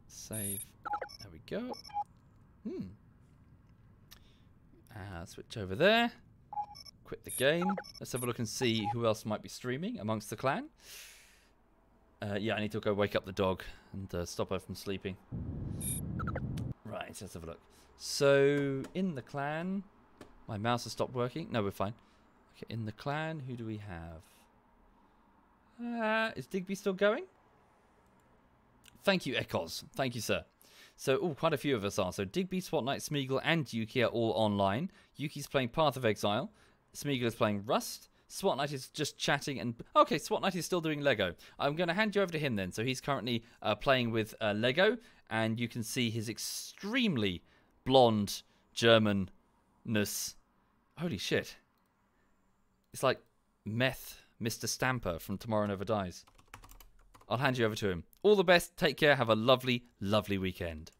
Save. There we go. Switch over there. Quit the game. Let's have a look and see who else might be streaming amongst the clan. Yeah, I need to go wake up the dog and stop her from sleeping. Right, let's have a look. So, in the clan... My mouse has stopped working. No, we're fine. Okay, in the clan, who do we have? Is Digby still going? Thank you, Ekos. Thank you, sir. So, quite a few of us are. So, Digby, SWAT Knight, Smeagol, and Yuki are all online. Yuki's playing Path of Exile. Smeagol is playing Rust. SWAT Knight is just chatting and... Okay, SWAT Knight is still doing Lego. I'm going to hand you over to him then. So he's currently playing with Lego, and you can see his extremely blonde Germanness. Holy shit. It's like meth Mr. Stamper from Tomorrow Never Dies. I'll hand you over to him. All the best. Take care. Have a lovely, lovely weekend.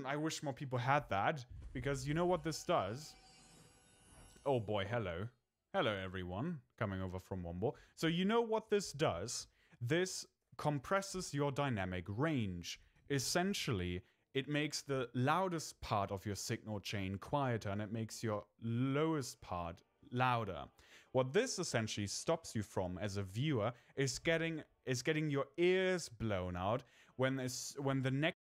I wish more people had that, because you know what this does? Oh boy, hello. Hello everyone, coming over from Womble. So you know what this does? This compresses your dynamic range. Essentially, it makes the loudest part of your signal chain quieter, and it makes your lowest part louder. What this essentially stops you from as a viewer is getting your ears blown out when the next